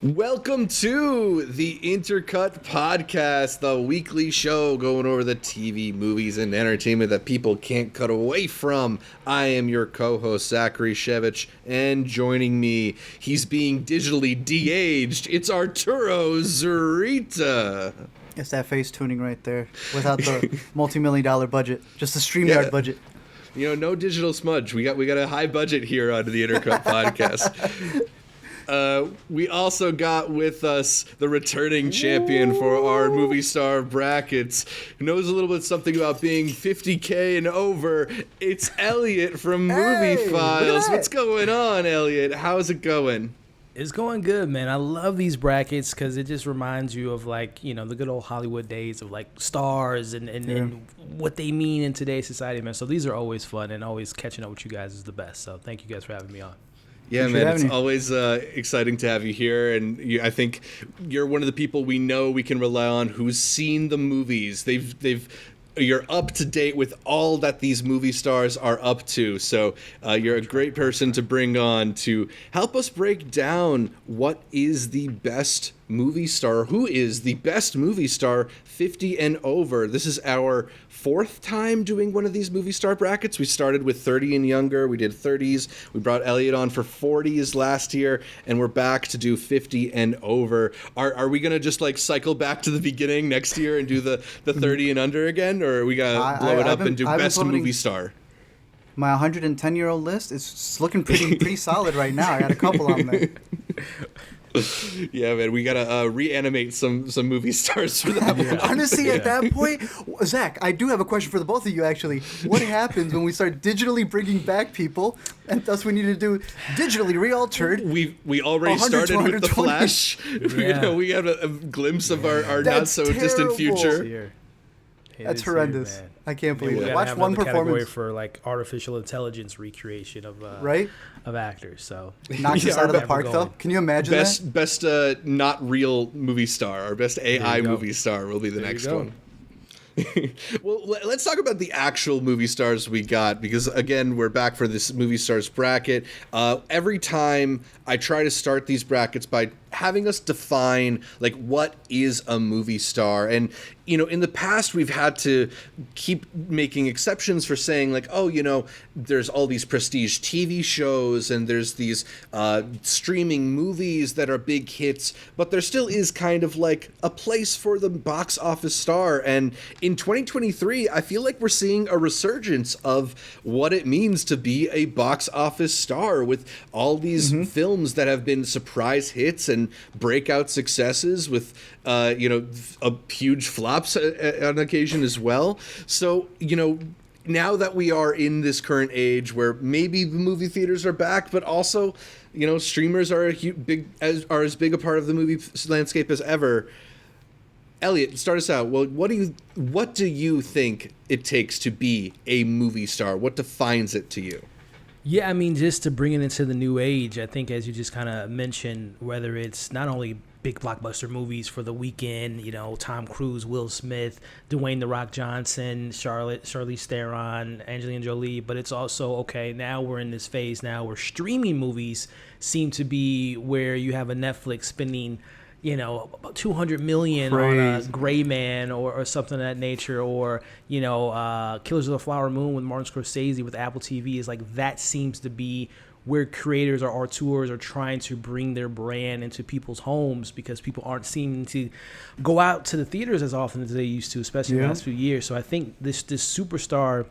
Welcome to the Intercut podcast, the weekly show going over the TV, movies, and entertainment that people can't cut away from. I am your co-host, Zachary Shevich, and joining me, he's being digitally de-aged, it's Arturo Zurita. It's that face tuning right there, without the multi-million-dollar budget, just the StreamYard budget. You know, no digital smudge. We got a high budget here on the Intercut podcast. We also got with us the returning champion for our movie star brackets, who knows a little bit something about being 50K and over. It's Elliot from Movie Files. What's going on, Elliot? How's it going? It's going good, man. I love these brackets because it just reminds you of, like, you know, the good old Hollywood days of, like, stars and what they mean in today's society, man. So these are always fun, and always catching up with you guys is the best. So thank you guys for having me on. Yeah, man, it's always exciting to have you here, and I think you're one of the people we know we can rely on who's seen the movies. You're up to date with all that these movie stars are up to, so you're a great person to bring on to help us break down what is the best movie star, who is the best movie star 50 and over. This is our fourth time doing one of these movie star brackets. We started with 30 and younger, we did 30s, we brought Elliot on for 40s last year, and we're back to do 50 and over. Are we gonna just like cycle back to the beginning next year and do the 30 and under again, or are we gonna blow it up and do best movie star? My 110-year-old list is looking pretty solid right now. I got a couple on there. Yeah, man, we gotta reanimate some movie stars for that one. Honestly, at that point, Zach, I do have a question for the both of you, actually. What happens when we start digitally bringing back people, and thus we need to do digitally re-altered? We already started with The Flash. You know, we have a glimpse of our not-so-distant future. That's horrendous. Man. I can't believe it. Watch one performance for like artificial intelligence recreation of of actors. So knocks us out of the park, though. Can you imagine that? Best not real movie star, or best AI movie star will be the next one. Well, let's talk about the actual movie stars we got, because again, we're back for this movie stars bracket. Every time I try to start these brackets by having us define, like, what is a movie star. And, you know, in the past, we've had to keep making exceptions for saying, like, oh, you know, there's all these prestige TV shows and there's these streaming movies that are big hits, but there still is kind of like a place for the box office star. And in 2023, I feel like we're seeing a resurgence of what it means to be a box office star, with all these films that have been surprise hits and breakout successes, with huge flops on occasion as well. So, you know, now that we are in this current age where maybe the movie theaters are back, but also, you know, streamers are as big a part of the movie landscape as ever. Elliot, start us out. Well, what do you think it takes to be a movie star? What defines it to you? Yeah, I mean, just to bring it into the new age, I think, as you just kind of mentioned, whether it's not only big blockbuster movies for the weekend, you know, Tom Cruise, Will Smith, Dwayne "The Rock" Johnson, Charlize Theron, Angelina Jolie, but it's also, okay, now we're in this phase now where streaming movies seem to be where you have a Netflix spending, you know, about $200 million on a Gray Man or something of that nature, or, you know, Killers of the Flower Moon with Martin Scorsese with Apple TV. Is like, that seems to be where creators or auteurs are trying to bring their brand into people's homes, because people aren't seeming to go out to the theaters as often as they used to, especially in the last few years. So I think this superstar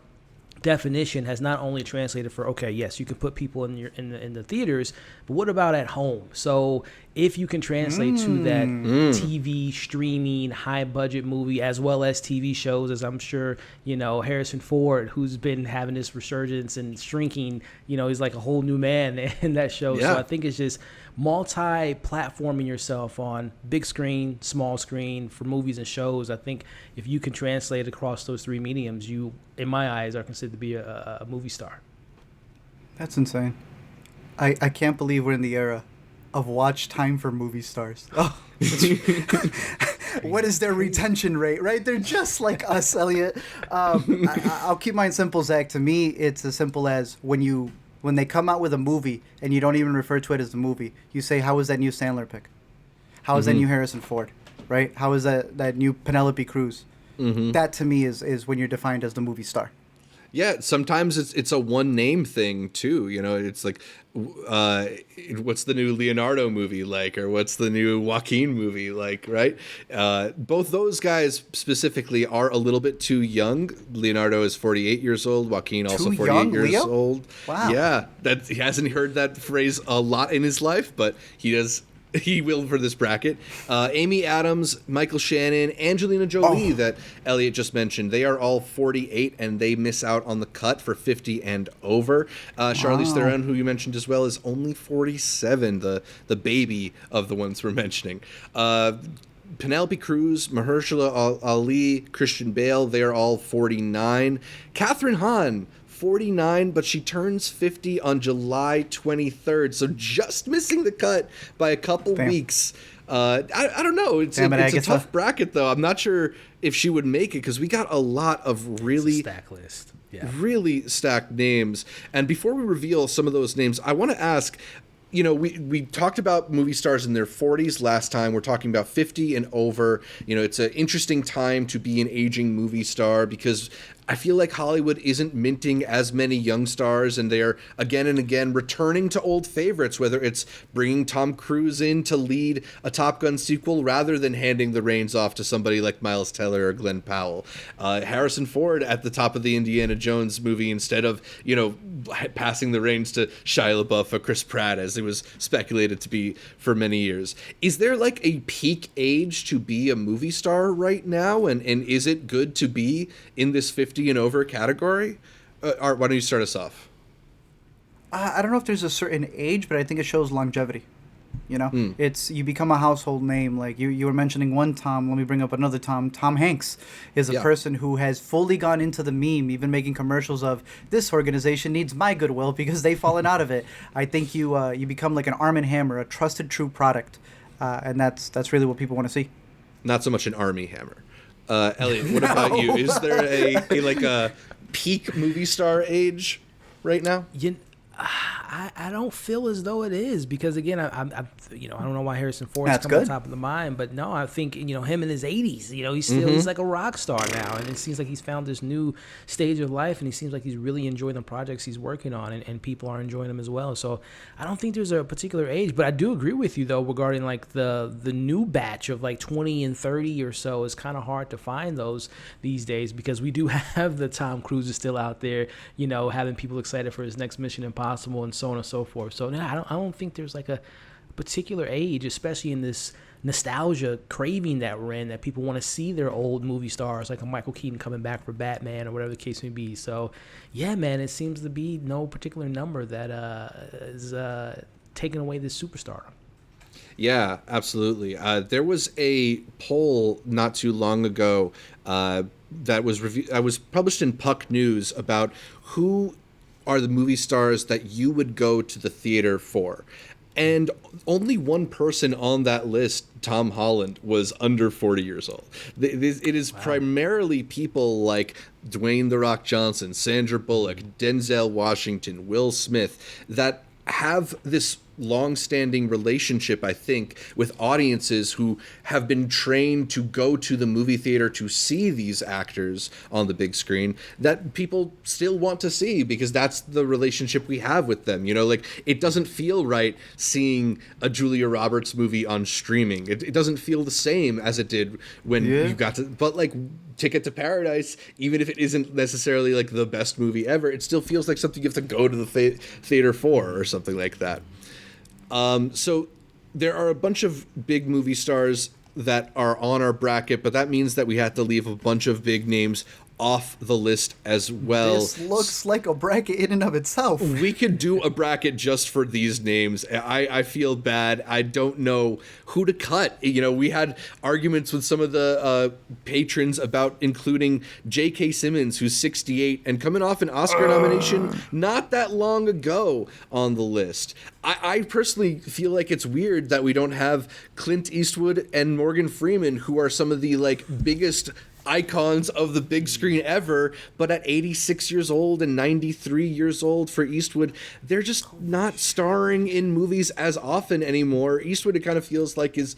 definition has not only translated for, okay, yes, you can put people in the theaters, but what about at home? So if you can translate to that TV streaming high budget movie, as well as TV shows, as I'm sure, you know, Harrison Ford, who's been having this resurgence and shrinking, you know, he's like a whole new man in that show. So I think it's just multi-platforming yourself on big screen, small screen, for movies and shows. I think if you can translate across those three mediums, you, in my eyes, are considered to be a movie star. That's insane. I can't believe we're in the era of watch time for movie stars. Oh, what is their retention rate, right? They're just like us, Elliot. I'll keep mine simple, Zach. To me, it's as simple as when they come out with a movie and you don't even refer to it as the movie, you say, how was that new Sandler pick? How is that new Harrison Ford, right? How is that new Penelope Cruz? That to me is when you're defined as the movie star. Yeah, sometimes it's a one name thing too. You know, it's like, what's the new Leonardo movie like, or what's the new Joaquin movie like, right? Both those guys specifically are a little bit too young. Leonardo is 48 years old. Joaquin also 48 years old. Wow. Yeah, he hasn't heard that phrase a lot in his life, but he does. He will for this bracket. Amy Adams, Michael Shannon, Angelina Jolie that Elliot just mentioned. They are all 48 and they miss out on the cut for 50 and over. Charlize Theron, who you mentioned as well, is only 47, the baby of the ones we're mentioning. Penelope Cruz, Mahershala Ali, Christian Bale, they're all 49. Kathryn Hahn, 49, but she turns 50 on July 23rd, so just missing the cut by a couple weeks. I don't know. It's a tough bracket, though. I'm not sure if she would make it, because we got a lot of really stack list. Yeah. Really stacked names. And before we reveal some of those names, I want to ask, you know, we talked about movie stars in their 40s last time. We're talking about 50 and over. You know, it's an interesting time to be an aging movie star, because I feel like Hollywood isn't minting as many young stars, and they're again and again returning to old favorites, whether it's bringing Tom Cruise in to lead a Top Gun sequel rather than handing the reins off to somebody like Miles Teller or Glenn Powell. Harrison Ford at the top of the Indiana Jones movie instead of, you know, passing the reins to Shia LaBeouf or Chris Pratt, as it was speculated to be for many years. Is there like a peak age to be a movie star right now? And is it good to be in this 50 and over category? Art, why don't you start us off? I don't know if there's a certain age, but I think it shows longevity. You know, it's, you become a household name. Like you were mentioning one Tom. Let me bring up another Tom. Tom Hanks is a person who has fully gone into the meme, even making commercials of, this organization needs my goodwill because they've fallen out of it. I think you become like an Arm & Hammer, a trusted, true product, and that's really what people want to see. Not so much an Army Hammer. Elliot, what about you? Is there a peak movie star age right now? I don't feel as though it is, because again, I don't know why Harrison Ford's coming on top of the mind, but no, I think, you know, him in his 80s, you know, he's like a rock star now, and it seems like he's found this new stage of life, and he seems like he's really enjoying the projects he's working on, and people are enjoying them as well. So I don't think there's a particular age, but I do agree with you though regarding like the new batch of like 20 and 30 or so. Is kind of hard to find those these days, because we do have the Tom Cruise is still out there, you know, having people excited for his next Mission Impossible and so on and so forth. So no, I don't think there's like a particular age, especially in this nostalgia craving that we're in, that people want to see their old movie stars like a Michael Keaton coming back for Batman or whatever the case may be. So yeah, man, it seems to be no particular number that is taking away this superstar. Yeah, absolutely. There was a poll not too long ago that was published in Puck News about who are the movie stars that you would go to the theater for. And only one person on that list, Tom Holland, was under 40 years old. It is primarily people like Dwayne "The Rock" Johnson, Sandra Bullock, Denzel Washington, Will Smith, that have this long-standing relationship, I think, with audiences who have been trained to go to the movie theater to see these actors on the big screen, that people still want to see because that's the relationship we have with them. You know, like, it doesn't feel right seeing a Julia Roberts movie on streaming. It doesn't feel the same as it did when you got to, but like Ticket to Paradise, even if it isn't necessarily like the best movie ever, it still feels like something you have to go to the theater for or something like that. So there are a bunch of big movie stars that are on our bracket, but that means that we have to leave a bunch of big names off the list as well. This looks like a bracket in and of itself. We could do a bracket just for these names. I feel bad. I don't know who to cut. You know, we had arguments with some of the patrons about including J.K. Simmons, who's 68 and coming off an Oscar nomination not that long ago on the list. I personally feel like it's weird that we don't have Clint Eastwood and Morgan Freeman, who are some of the like biggest icons of the big screen ever, but at 86 years old and 93 years old for Eastwood, they're just not starring in movies as often anymore. Eastwood, it kind of feels like, is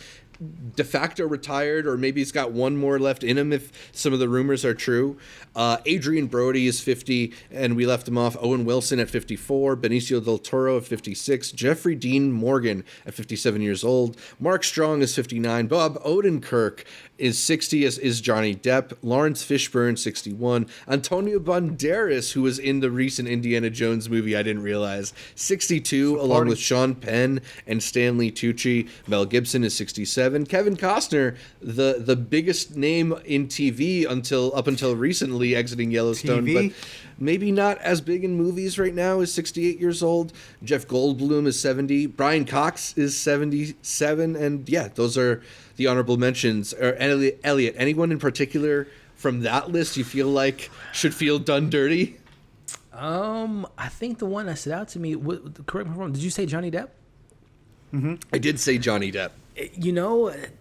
de facto retired, or maybe he's got one more left in him if some of the rumors are true. Adrian Brody is 50, and we left him off. Owen Wilson at 54, Benicio del Toro at 56, Jeffrey Dean Morgan at 57 years old, Mark Strong is 59, Bob Odenkirk is 60, as is Johnny Depp, Lawrence Fishburne 61, Antonio Banderas, who was in the recent Indiana Jones movie I didn't realize, 62, along with Sean Penn and Stanley Tucci. Mel Gibson is 67. Kevin Costner, the biggest name in TV up until recently, exiting Yellowstone, TV? but maybe not as big in movies right now, is 68 years old. Jeff Goldblum is 70. Brian Cox is 77. And yeah, those are the honorable mentions. Or Elliot, anyone in particular from that list you feel like should feel done dirty? I think the one that stood out to me, correct me if I'm wrong, did you say Johnny Depp? Mm-hmm. I did say Johnny Depp.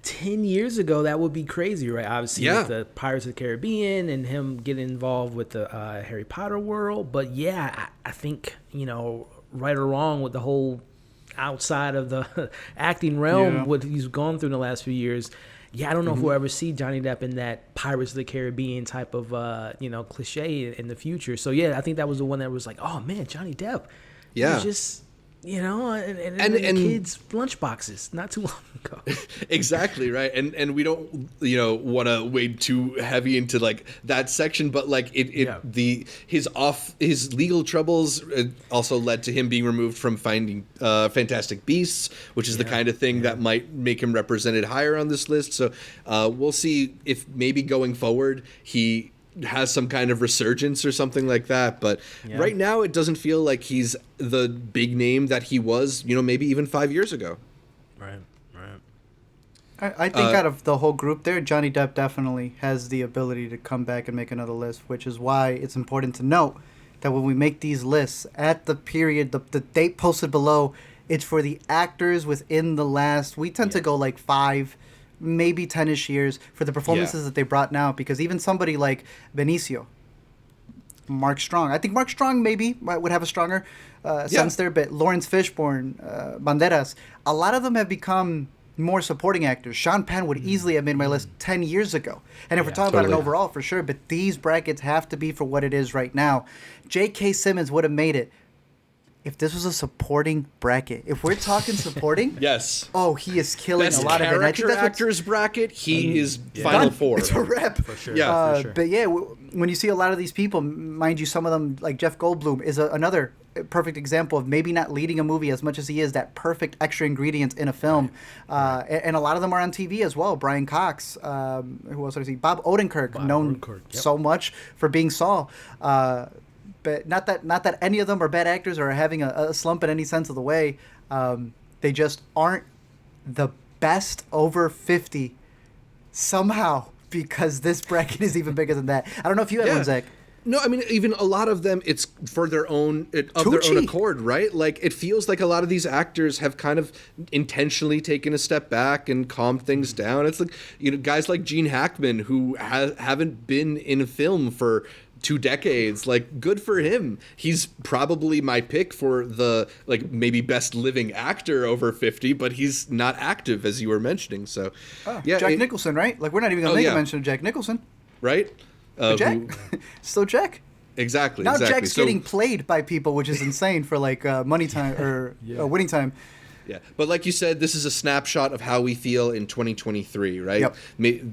10 years ago, that would be crazy, right? Obviously, Yeah. with the Pirates of the Caribbean and him getting involved with the Harry Potter world. But yeah, I think, right or wrong with the whole outside of the acting realm, what he's gone through in the last few years. Yeah, I don't know if we'll ever see Johnny Depp in that Pirates of the Caribbean type of, cliche in the future. So yeah, I think that was the one that was like, oh man, Johnny Depp. Yeah. He was just, and the kids' lunchboxes not too long ago. Exactly, right. And we don't want to wade too heavy into like that section, but like his legal troubles also led to him being removed from Finding Fantastic Beasts, which is the kind of thing that might make him represented higher on this list. So we'll see if maybe going forward he has some kind of resurgence or something like that, but right now it doesn't feel like he's the big name that he was, maybe even 5 years ago. Right. I think out of the whole group there, Johnny Depp definitely has the ability to come back and make another list, which is why it's important to note that when we make these lists, at the period, the date posted below, it's for the actors within the last, we tend to go like 5, maybe 10-ish years for the performances that they brought now, because even somebody like Benicio, Mark Strong, I think Mark Strong maybe would have a stronger sense there, but Lawrence Fishburne, Banderas, a lot of them have become more supporting actors. Sean Penn would easily have made my list 10 years ago. And if we're talking about an overall, for sure, but these brackets have to be for what it is right now. J.K. Simmons would have made it if this was a supporting bracket. If we're talking supporting, yes. Oh, he is killing Best a lot of it. I think that's actors bracket. He is Final Four. It's a rep for sure. Yeah, for sure. But yeah, when you see a lot of these people, mind you, some of them like Jeff Goldblum is another perfect example of maybe not leading a movie as much as he is that perfect extra ingredient in a film. And a lot of them are on TV as well. Brian Cox, who else did I see? Bob Odenkirk, known so much for being Saul. But not that any of them are bad actors or are having a slump in any sense of the way. They just aren't the best over 50 somehow, because this bracket is even bigger than that. I don't know if you have one, Zach. No, I mean, even a lot of them, it's for their own accord, right? Like, it feels like a lot of these actors have kind of intentionally taken a step back and calmed things down. It's like, guys like Gene Hackman, who haven't been in a film for 2 decades. Like, good for him. He's probably my pick for the maybe best living actor over 50, but he's not active, as you were mentioning. So Jack Nicholson, right? Like, we're not even gonna make a mention of Jack Nicholson, right? Jack still Jack. Exactly. Now Jack's getting played by people, which is insane for money time or winning time. Yeah, but like you said, this is a snapshot of how we feel in 2023, right? Yep.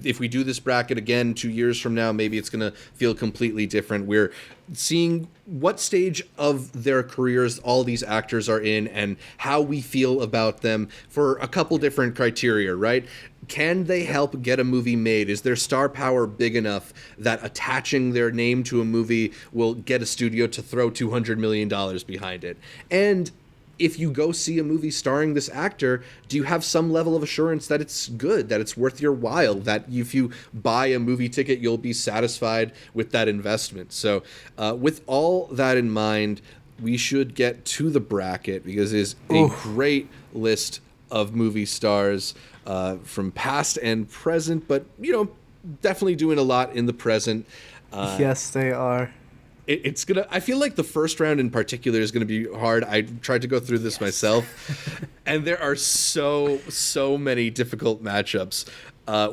If we do this bracket again 2 years from now, maybe it's going to feel completely different. We're seeing what stage of their careers all these actors are in and how we feel about them for a couple different criteria, right? Can they help get a movie made? Is their star power big enough that attaching their name to a movie will get a studio to throw $200 million behind it? And if you go see a movie starring this actor, do you have some level of assurance that it's good, that it's worth your while, that if you buy a movie ticket, you'll be satisfied with that investment? So with all that in mind, we should get to the bracket, because it is a great list of movie stars from past and present, but, definitely doing a lot in the present. Yes, they are. It's gonna. I feel like the first round in particular is gonna be hard. I tried to go through this myself, and there are so many difficult matchups.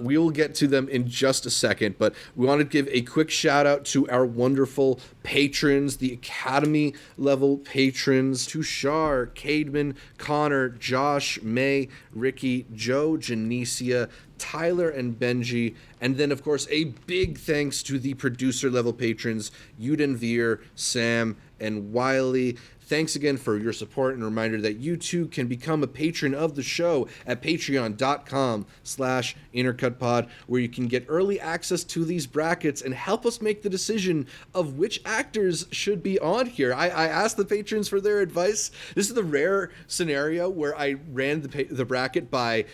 We will get to them in just a second, but we want to give a quick shout out to our wonderful patrons, the Academy level patrons: Tushar, Cademan, Connor, Josh, May, Ricky, Joe, Janicia, Tyler, and Benji. And then, of course, a big thanks to the producer level patrons, Yuden Veer, Sam, and Wiley. Thanks again for your support, and a reminder that you too can become a patron of the show at patreon.com/intercutpod, where you can get early access to these brackets and help us make the decision of which actors should be on here. I asked the patrons for their advice. This is the rare scenario where I ran the bracket by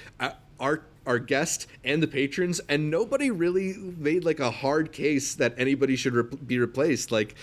our guest and the patrons, and nobody really made like a hard case that anybody should be replaced. Like,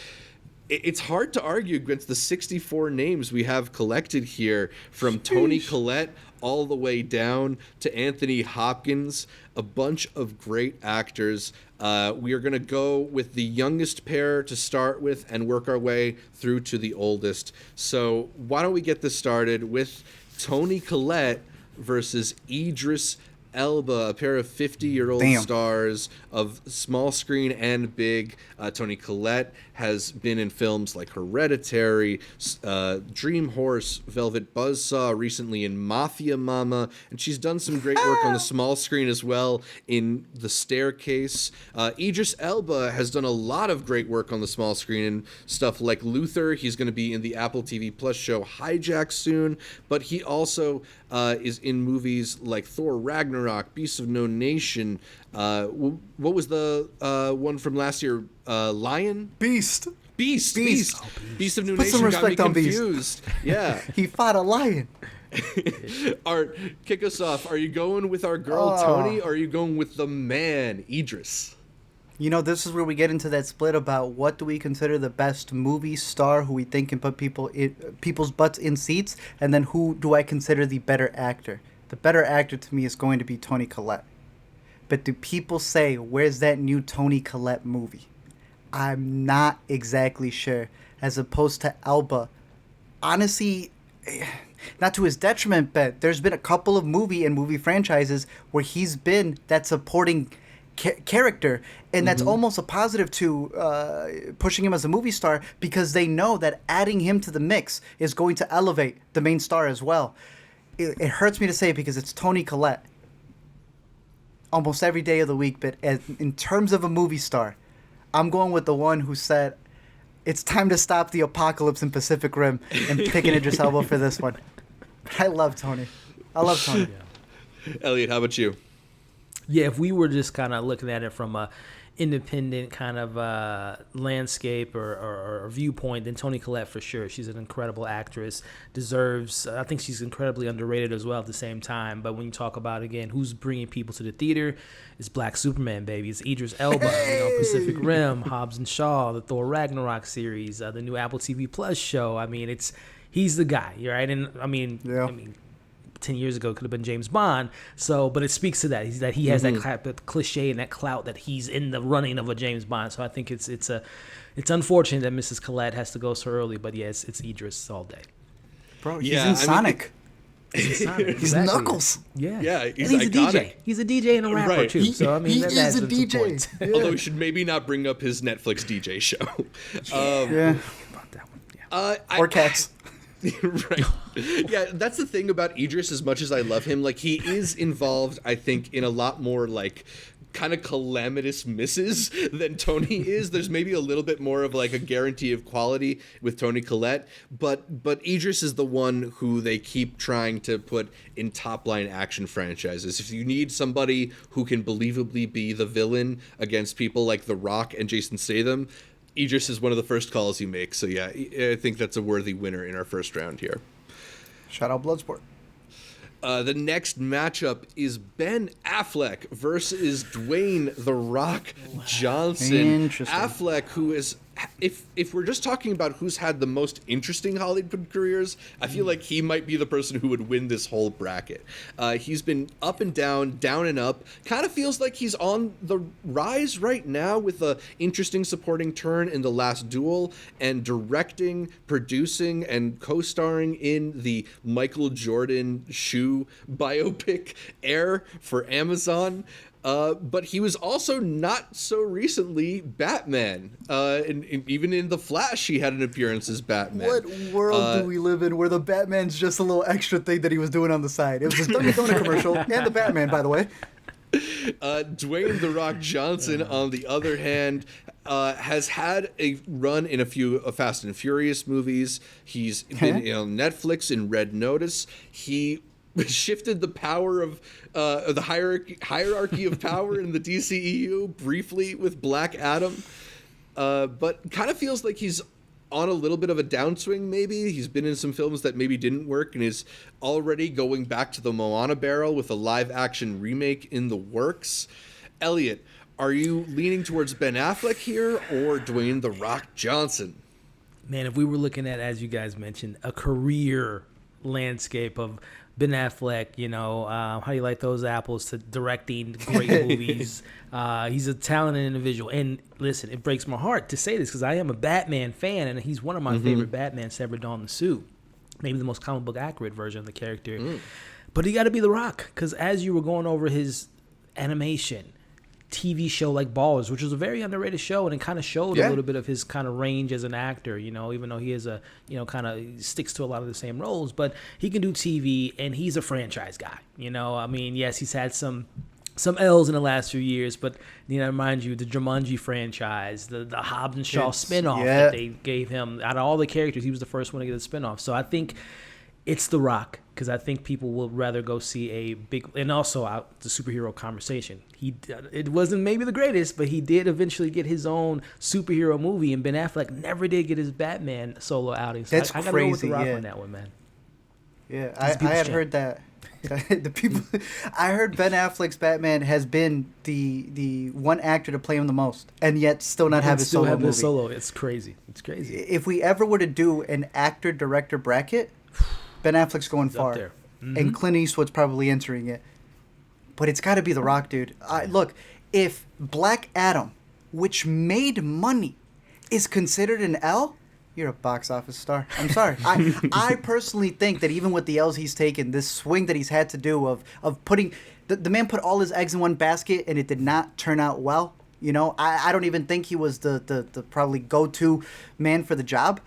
it's hard to argue against the 64 names we have collected here, from Toni Collette all the way down to Anthony Hopkins, a bunch of great actors. We are going to go with the youngest pair to start with and work our way through to the oldest. So why don't we get this started with Toni Collette versus Idris Elba, a pair of 50-year-old stars of small screen and big. Toni Collette has been in films like Hereditary, Dream Horse, Velvet Buzzsaw, recently in Mafia Mama, and she's done some great work on the small screen as well in The Staircase. Idris Elba has done a lot of great work on the small screen and stuff like Luther. He's going to be in the Apple TV Plus show Hijack soon, but he also is in movies like Thor Ragnarok, Beasts of No Nation. What was the one from last year? Lion? Beast. Oh, Beast of No Put Nation some got me respect on Beast. confused. Yeah. He fought a lion. Art, kick us off. Are you going with our girl Toni, or are you going with the man Idris? You know, this is where we get into that split about what do we consider the best movie star who we think can put people's butts in seats, and then who do I consider the better actor. The better actor to me is going to be Toni Collette. But do people say, where's that new Toni Collette movie? I'm not exactly sure. As opposed to Elba, honestly, not to his detriment, but there's been a couple of movie franchises where he's been that supporting character, and that's almost a positive to pushing him as a movie star, because they know that adding him to the mix is going to elevate the main star as well. It hurts me to say it because it's Toni Collette almost every day of the week, but in terms of a movie star, I'm going with the one who said it's time to stop the apocalypse in Pacific Rim and picking Idris Elba for this one. I love Toni. Yeah. Elliot, how about you? Yeah, if we were just kind of looking at it from a independent kind of landscape or viewpoint, then Toni Collette for sure. She's an incredible actress, deserves. I think she's incredibly underrated as well at the same time. But when you talk about, again, who's bringing people to the theater, it's Black Superman, baby. It's Idris Elba, Pacific Rim, Hobbs and Shaw, the Thor Ragnarok series, the new Apple TV Plus show. I mean, he's the guy, right? And I mean 10 years ago, it could have been James Bond. So, but it speaks to that. He has that cliche and that clout that he's in the running of a James Bond. So I think it's unfortunate that Mrs. Collette has to go so early. But yes, it's Idris all day. Bro, he's in Sonic. He's Knuckles. Yeah, he's a iconic. DJ. He's a DJ and a rapper right. too. So I mean, he that is a adds DJ. points. Yeah. Although we should maybe not bring up his Netflix DJ show. About that one. Yeah. Or Cats. Right. Yeah, that's the thing about Idris. As much as I love him, like, he is involved, I think, in a lot more like kind of calamitous misses than Toni is. There's maybe a little bit more of like a guarantee of quality with Toni Collette, but Idris is the one who they keep trying to put in top line action franchises. If you need somebody who can believably be the villain against people like The Rock and Jason Statham, Idris is one of the first calls you make. So yeah, I think that's a worthy winner in our first round here. Shout out Bloodsport. The next matchup is Ben Affleck versus Dwayne The Rock Johnson. Interesting. Affleck, who is if we're just talking about who's had the most interesting Hollywood careers, I feel like he might be the person who would win this whole bracket. He's been up and down and up. Kind of feels like he's on the rise right now with a interesting supporting turn in The Last Duel and directing, producing, and co-starring in the Michael Jordan shoe biopic Air for Amazon. But he was also not so recently Batman. And even in The Flash, he had an appearance as Batman. What world do we live in where the Batman's just a little extra thing that he was doing on the side? It was his Dunkin' Donut commercial and the Batman, by the way. Dwayne "The Rock" Johnson, on the other hand, has had a run in a few Fast and Furious movies. He's been on Netflix in Red Notice. He shifted the power of the hierarchy of power in the DCEU briefly with Black Adam, but kind of feels like he's on a little bit of a downswing. Maybe he's been in some films that maybe didn't work and is already going back to the Moana barrel with a live action remake in the works. Elliot, are you leaning towards Ben Affleck here or Dwayne "The Rock" Johnson? Man, if we were looking at, as you guys mentioned, a career landscape of Ben Affleck, how do you like those apples, to directing great movies. He's a talented individual. And listen, it breaks my heart to say this because I am a Batman fan, and he's one of my favorite Batman, Severed Dawn the Suit. Maybe the most comic book accurate version of the character. But he got to be The Rock, because as you were going over his animation, TV show like Ballers, which was a very underrated show, and it kind of showed a little bit of his kind of range as an actor, even though he is kind of sticks to a lot of the same roles, but he can do TV, and he's a franchise guy. Yes, he's had some L's in the last few years, but mind you, the Jumanji franchise, the Hobbs and Shaw spinoff that they gave him, out of all the characters, he was the first one to get a spinoff. So I think it's The Rock, because I think people will rather go see a big, and also the superhero conversation. It wasn't maybe the greatest, but he did eventually get his own superhero movie, and Ben Affleck never did get his Batman solo outing. So That's I gotta crazy. go with The Rock on that one, man. Yeah, I had heard that. I heard Ben Affleck's Batman has been the one actor to play him the most, and yet still not have his solo movie. Solo. It's crazy. If we ever were to do an actor-director bracket, Ben Affleck's going far, and Clint Eastwood's probably entering it. But it's got to be The Rock, dude. Look, if Black Adam, which made money, is considered an L, you're a box office star. I'm sorry. I personally think that even with the L's he's taken, this swing that he's had to do of putting the man put all his eggs in one basket, and it did not turn out well. I don't even think he was the probably go-to man for the job.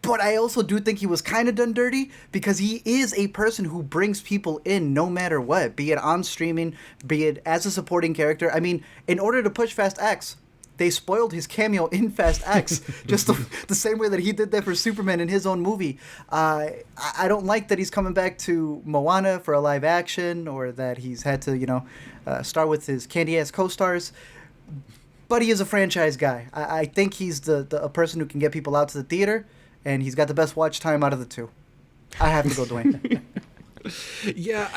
But I also do think he was kind of done dirty, because he is a person who brings people in no matter what, be it on streaming, be it as a supporting character. I mean, in order to push Fast X, they spoiled his cameo in Fast X, just the same way that he did that for Superman in his own movie. I don't like that he's coming back to Moana for a live action, or that he's had to, start with his candy-ass co-stars. But he is a franchise guy. I think he's a person who can get people out to the theater, and he's got the best watch time out of the two. I have to go Dwayne. Yeah,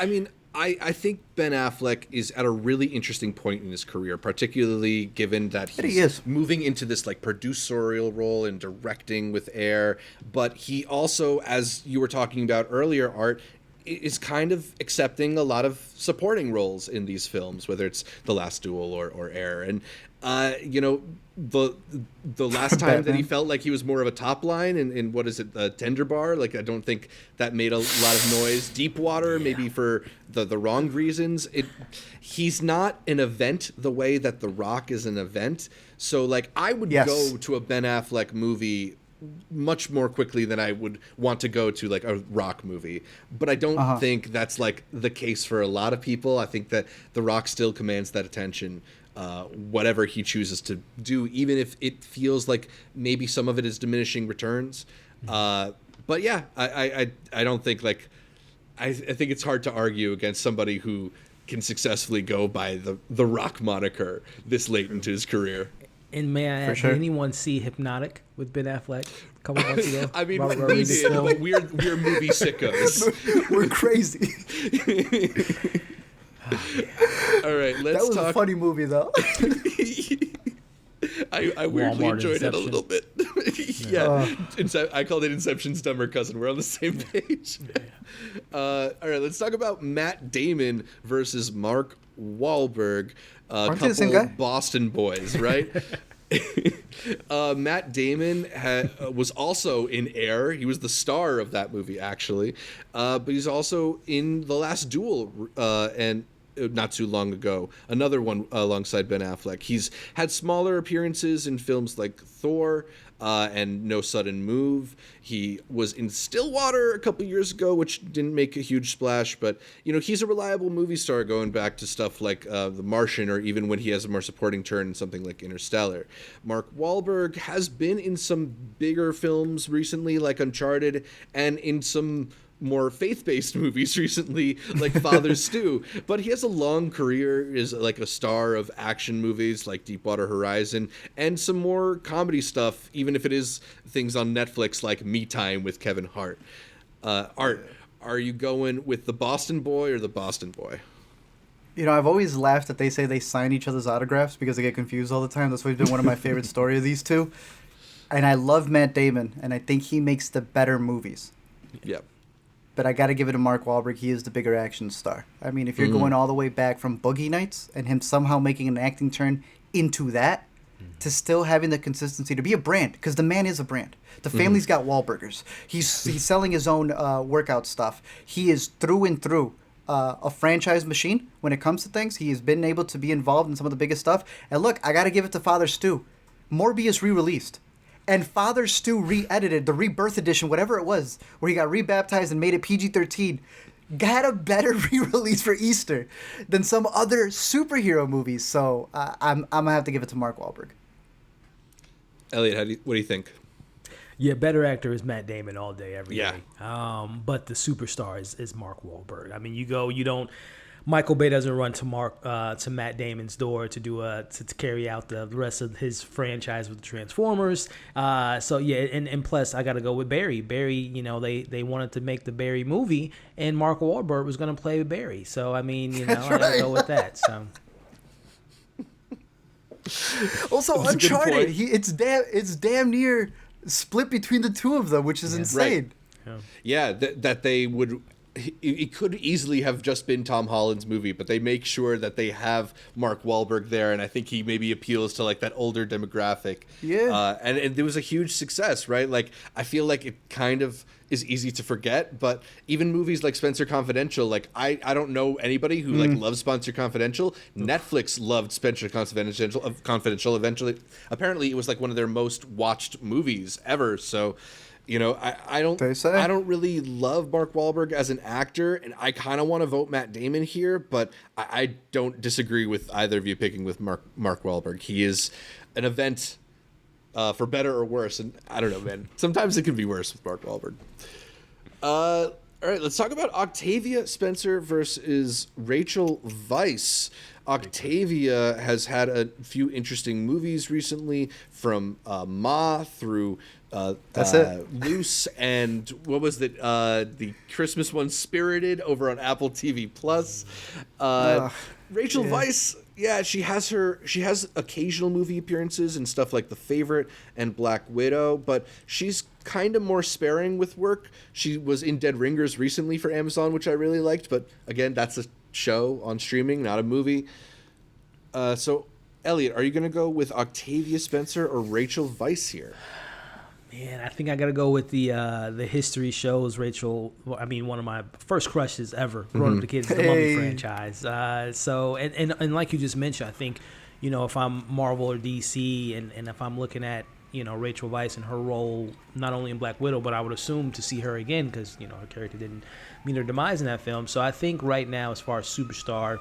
I think Ben Affleck is at a really interesting point in his career, particularly given that he's moving into this producerial role and directing with Air. But he also, as you were talking about earlier, Art, is kind of accepting a lot of supporting roles in these films, whether it's The Last Duel or Air. And the last time that he felt like he was more of a top line in what is it, Tender Bar, I don't think that made a lot of noise. Deepwater, maybe for the wrong reasons. He's not an event the way that The Rock is an event. So I would go to a Ben Affleck movie much more quickly than I would want to go to a Rock movie. But I don't think that's the case for a lot of people. I think that The Rock still commands that attention, whatever he chooses to do, even if it feels like maybe some of it is diminishing returns. But yeah, I don't think I think it's hard to argue against somebody who can successfully go by the Rock moniker this late into his career. And may I ask, did anyone see Hypnotic with Ben Affleck a couple months ago? We did, but we're movie sickos. We're crazy. All right, let's talk. That was a funny movie, though. I weirdly Walmart enjoyed it a Inception. little bit. I called it Inception's dumber cousin. We're on the same page. All right, let's talk about Matt Damon versus Mark Wahlberg, Aren't they the same guy? Boston boys, right? Matt Damon was also in Air. He was the star of that movie, actually. But he's also in The Last Duel, and not too long ago, another one alongside Ben Affleck. He's had smaller appearances in films like Thor and No Sudden Move. He was in Stillwater a couple years ago, which didn't make a huge splash, but he's a reliable movie star going back to stuff like The Martian, or even when he has a more supporting turn in something like Interstellar. Mark Wahlberg has been in some bigger films recently, like Uncharted, and in some more faith-based movies recently, like Father Stew, but he has a long career as like a star of action movies like Deepwater Horizon and some more comedy stuff, even if it is things on Netflix like Me Time with Kevin Hart. Art, are you going with the Boston boy or the Boston boy? I've always laughed that they say they sign each other's autographs because they get confused all the time. That's always been one of my favorite stories of these two. And I love Matt Damon, and I think he makes the better movies. Yep. But I got to give it to Mark Wahlberg. He is the bigger action star. I mean, if you're going all the way back from Boogie Nights and him somehow making an acting turn into that, to still having the consistency to be a brand, because the man is a brand. The family's got Wahlburgers. He's selling his own workout stuff. He is through and through a franchise machine when it comes to things. He has been able to be involved in some of the biggest stuff. And look, I got to give it to Father Stew. Morbius re-released. And Father Stew re-edited, the Rebirth edition, whatever it was, where he got rebaptized and made it PG-13, got a better re-release for Easter than some other superhero movies. So I'm going to have to give it to Mark Wahlberg. Elliot, what do you think? Yeah, better actor is Matt Damon all day, every day. Yeah. But the superstar is Mark Wahlberg. I mean, you don't... Michael Bay doesn't run to Matt Damon's door to do to carry out the rest of his franchise with the Transformers. So yeah, and plus I got to go with Barry. Barry, they wanted to make the Barry movie, and Mark Wahlberg was going to play Barry. So I mean, I got to go with that. So. Also, Uncharted, it's damn near split between the two of them, which is insane. Right. Yeah, that they would. It could easily have just been Tom Holland's movie, but they make sure that they have Mark Wahlberg there, and I think he maybe appeals to like that older demographic. Yeah. And it was a huge success, right? Like I feel like it kind of is easy to forget, but even movies like Spencer Confidential, like I don't know anybody who like loves Spencer Confidential. Netflix loved Spencer Confidential eventually. Apparently it was like one of their most watched movies ever. So I don't really love Mark Wahlberg as an actor, and I kind of want to vote Matt Damon here, but I don't disagree with either of you picking with Mark Wahlberg. He is an event for better or worse, and I don't know, man. Sometimes it can be worse with Mark Wahlberg. All right, let's talk about Octavia Spencer versus Rachel Weisz. Octavia has had a few interesting movies recently, from Ma through Loose, and what was it? The Christmas one, Spirited, over on Apple TV Plus. Rachel Weisz, she has occasional movie appearances and stuff like The Favorite and Black Widow, but she's kind of more sparing with work. She was in Dead Ringers recently for Amazon, which I really liked, but again, that's a show on streaming, not a movie. So, Elliot, are you going to go with Octavia Spencer or Rachel Weisz here? Man, I think I got to go with the history shows Rachel. I mean, one of my first crushes ever growing up the kids, the Mummy franchise. So, and like you just mentioned, I think, if I'm Marvel or DC, and if I'm looking at, Rachel Weisz and her role, not only in Black Widow, but I would assume to see her again because, her character didn't meet her demise in that film. So I think right now, as far as superstar,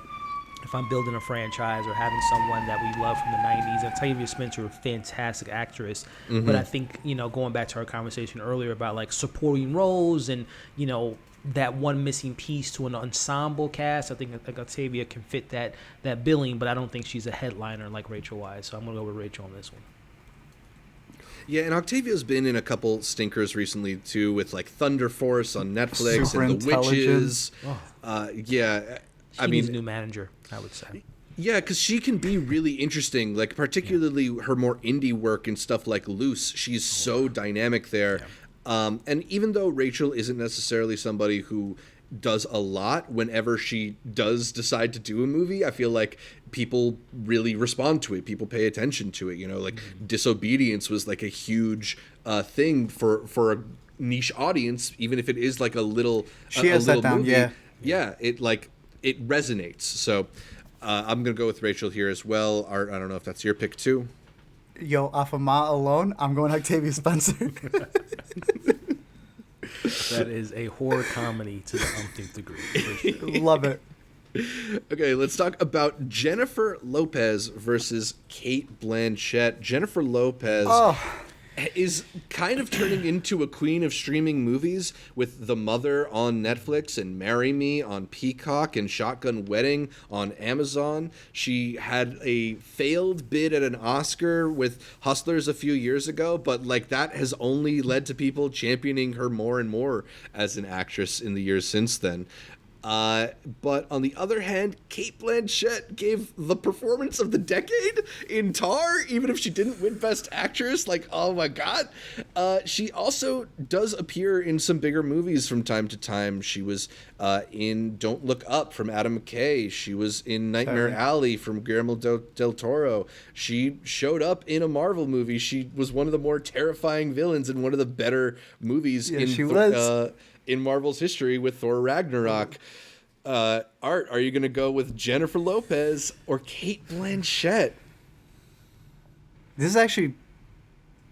if I'm building a franchise or having someone that we love from the 90s, Octavia Spencer, a fantastic actress. But I think, going back to our conversation earlier about like supporting roles and, that one missing piece to an ensemble cast, I think Octavia can fit that billing, but I don't think she's a headliner like Rachel Weisz. So I'm going to go with Rachel on this one. Yeah, and Octavia's been in a couple stinkers recently too, with like Thunder Force on Netflix and The Witches. Oh. Yeah, She needs a new manager, I would say. Yeah, because she can be really interesting, like particularly her more indie work and stuff like Loose. She's so dynamic there. And even though Rachel isn't necessarily somebody who does a lot, whenever she does decide to do a movie, I feel like people really respond to it. People pay attention to it. You know, like Disobedience was like a huge thing for a niche audience, even if it is like a little. She has that down, movie. yeah. Yeah, it resonates. So I'm gonna go with Rachel here as well. Art, I don't know if that's your pick too. Yo, off of Ma alone, I'm going Octavia Spencer. That is a horror comedy to the umpteenth degree. For sure. Love it. Okay, let's talk about Jennifer Lopez versus Cate Blanchett. Jennifer Lopez is kind of turning into a queen of streaming movies with The Mother on Netflix and Marry Me on Peacock and Shotgun Wedding on Amazon. She had a failed bid at an Oscar with Hustlers a few years ago, but like that has only led to people championing her more and more as an actress in the years since then. But on the other hand, Cate Blanchett gave the performance of the decade in Tar, even if she didn't win Best Actress. Like, oh my God. She also does appear in some bigger movies from time to time. She was in Don't Look Up from Adam McKay. She was in Nightmare Alley from Guillermo del Toro. She showed up in a Marvel movie. She was one of the more terrifying villains in one of the better movies in Marvel's history with Thor Ragnarok. Art, are you going to go with Jennifer Lopez or Cate Blanchett? This is actually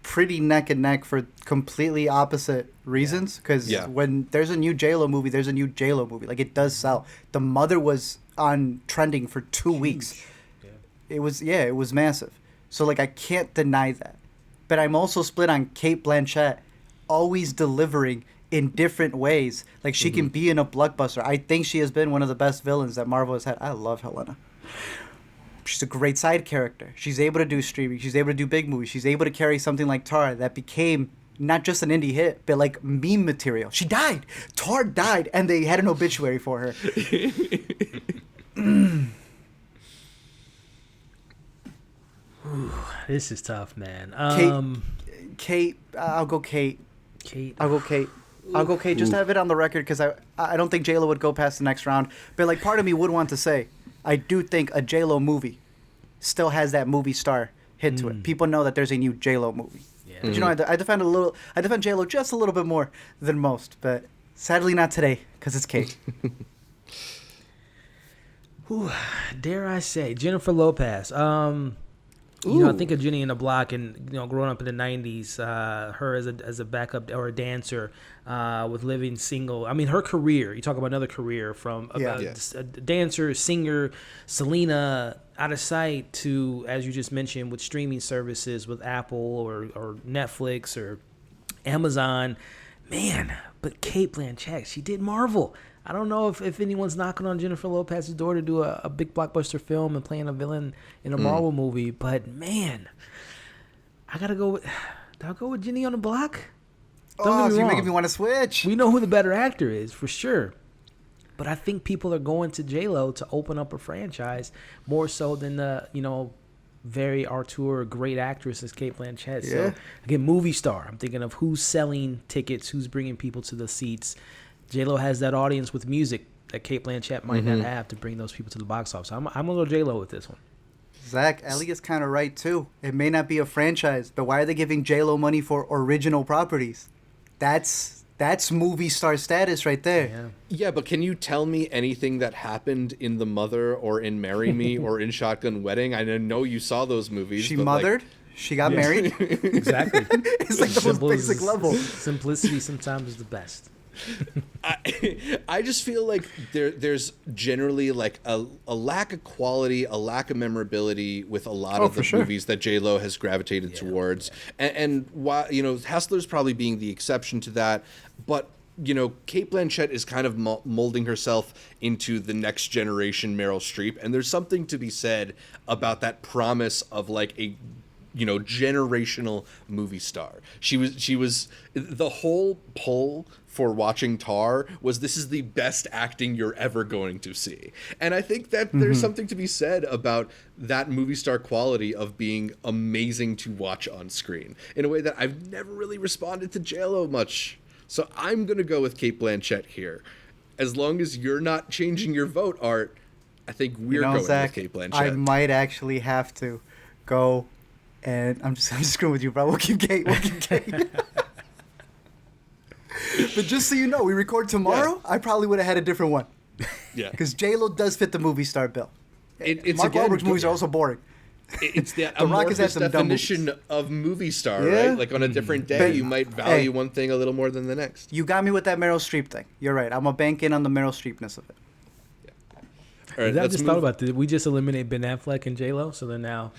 pretty neck and neck for completely opposite reasons. Because when there's a new J-Lo movie, there's a new J-Lo movie. Like, it does sell. The Mother was on trending for 2 weeks. Yeah. It was massive. So, like, I can't deny that. But I'm also split on Cate Blanchett always delivering in different ways. Like, she can be in a blockbuster. I think she has been one of the best villains that Marvel has had. I love Helena. She's a great side character. She's able to do streaming. She's able to do big movies. She's able to carry something like Tar that became not just an indie hit, but like meme material. She died. Tar died, and they had an obituary for her. Ooh, this is tough, man. Cate, I'll go Cate. I'll go Cate. Just to have it on the record, because I don't think J-Lo would go past the next round. But like, part of me would want to say, I do think a J-Lo movie still has that movie star hit to it. People know that there's a new J-Lo movie. Yeah. But you know, I defend J-Lo just a little bit more than most, but sadly not today, because it's Cate. Whew, dare I say, Jennifer Lopez. You know, I think of Jenny in the Block, and you know, growing up in the '90s, her as a backup or a dancer, with Living Single. I mean, her career. You talk about another career from a dancer, singer, Selena, Out of Sight, to, as you just mentioned, with streaming services with Apple or Netflix or Amazon. Man, but Cate Blanchett, she did Marvel. I don't know if anyone's knocking on Jennifer Lopez's door to do a big blockbuster film and playing a villain in a Marvel movie, but man, I'll go with Jenny on the Block. So you're making me want to switch. We know who the better actor is for sure, but I think people are going to J-Lo to open up a franchise more so than the very auteur great actress as Cate Blanchett. Yeah. So again, movie star. I'm thinking of who's selling tickets, who's bringing people to the seats. J-Lo has that audience with music that Cate Blanchett might not have to bring those people to the box office. I'm going to go J-Lo with this one. Zach, Elliot's kind of right, too. It may not be a franchise, but why are they giving J-Lo money for original properties? That's movie star status right there. Yeah, but can you tell me anything that happened in The Mother or in Marry Me or in Shotgun Wedding? I know you saw those movies. She mothered. She got married. Exactly. It's like the most basic level. Simplicity sometimes is the best. I just feel like there's generally like a lack of quality, a lack of memorability with a lot of the movies that J-Lo has gravitated towards. And while, Hustler's probably being the exception to that, but Cate Blanchett is kind of molding herself into the next generation Meryl Streep, and there's something to be said about that promise of like a generational movie star. She was the whole pull for watching Tar was this is the best acting you're ever going to see. And I think that there's something to be said about that movie star quality of being amazing to watch on screen in a way that I've never really responded to J.Lo much. So I'm going to go with Cate Blanchett here. As long as you're not changing your vote, Art, I think we're going Zach, with Cate Blanchett. I might actually have to go, and I'm just going with you, bro. We'll keep Cate. But just so you know, we record tomorrow. Yeah. I probably would have had a different one. Yeah. Because J.Lo does fit the movie star bill. It's Mark Wahlberg's movies are also boring. It's the amorphous definition of movie star, right? Like on a different day, you might value one thing a little more than the next. You got me with that Meryl Streep thing. You're right. I'm going to bank in on the Meryl Streepness of it. Yeah. All right, I just thought about this. Did we just eliminate Ben Affleck and J.Lo? So they're now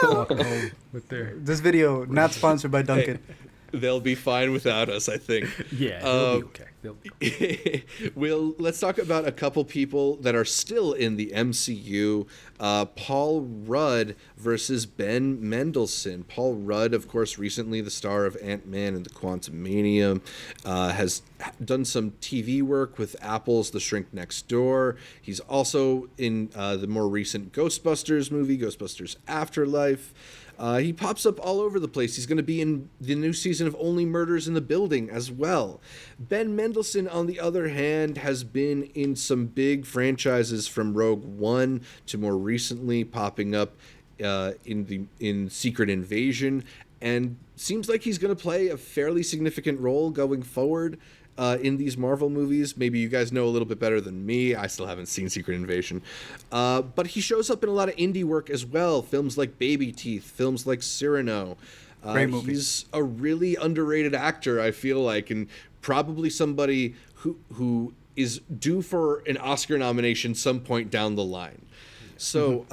walking home with their... This video not sponsored by Duncan. Hey, they'll be fine without us, I think. Yeah, they'll be okay. Let's talk about a couple people that are still in the MCU. Paul Rudd versus Ben Mendelsohn. Paul Rudd, of course, recently the star of Ant-Man and the Quantumania, has done some TV work with Apple's The Shrink Next Door. He's also in the more recent Ghostbusters movie, Ghostbusters Afterlife. He pops up all over the place. He's going to be in the new season of Only Murders in the Building as well. Ben Mendelsohn, on the other hand, has been in some big franchises from Rogue One to more recently popping up in Secret Invasion, and seems like he's going to play a fairly significant role going forward in these Marvel movies. Maybe you guys know a little bit better than me. I still haven't seen Secret Invasion. But he shows up in a lot of indie work as well. Films like Baby Teeth, films like Cyrano. Great movies. He's a really underrated actor, I feel like, and probably somebody who is due for an Oscar nomination some point down the line. So,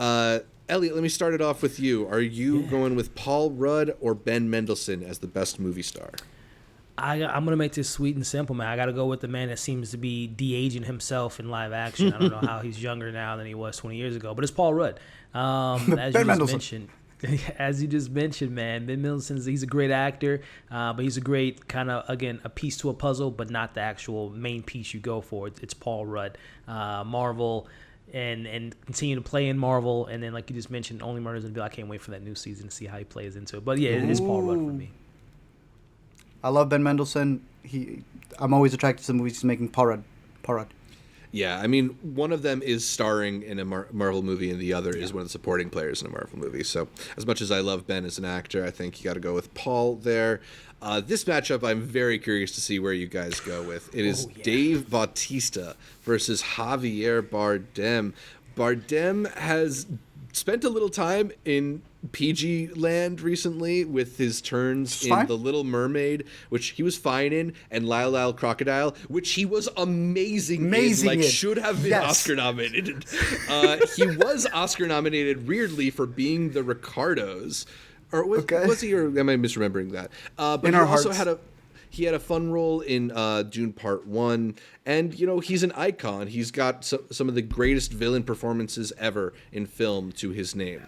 Elliot, let me start it off with you. Are you going with Paul Rudd or Ben Mendelsohn as the best movie star? I'm going to make this sweet and simple, man. I got to go with the man that seems to be de-aging himself in live action. I don't know how he's younger now than he was 20 years ago, but it's Paul Rudd. As you just mentioned, man, Ben Mendelsohn, he's a great actor, but he's a great kind of, again, a piece to a puzzle, but not the actual main piece you go for. It's Paul Rudd. Marvel and continue to play in Marvel, and then, like you just mentioned, Only Murders in the Building. I can't wait for that new season to see how he plays into it. But, yeah, it is Paul Rudd for me. I love Ben Mendelsohn. I'm always attracted to the movies he's making. Paul Rudd. Yeah, I mean, one of them is starring in a Marvel movie, and the other is one of the supporting players in a Marvel movie. So, as much as I love Ben as an actor, I think you got to go with Paul there. This matchup, I'm very curious to see where you guys go with. It is Dave Bautista versus Javier Bardem. Bardem has spent a little time in PG land recently with his turns in The Little Mermaid, which he was fine in, and Lyle Lyle Crocodile, which he was amazing in, like should have been Oscar nominated. He was Oscar nominated weirdly for being the Ricardos, or was he? Or am I misremembering that? But he also had a fun role in Dune Part 1, and, he's an icon. He's got some of the greatest villain performances ever in film to his name.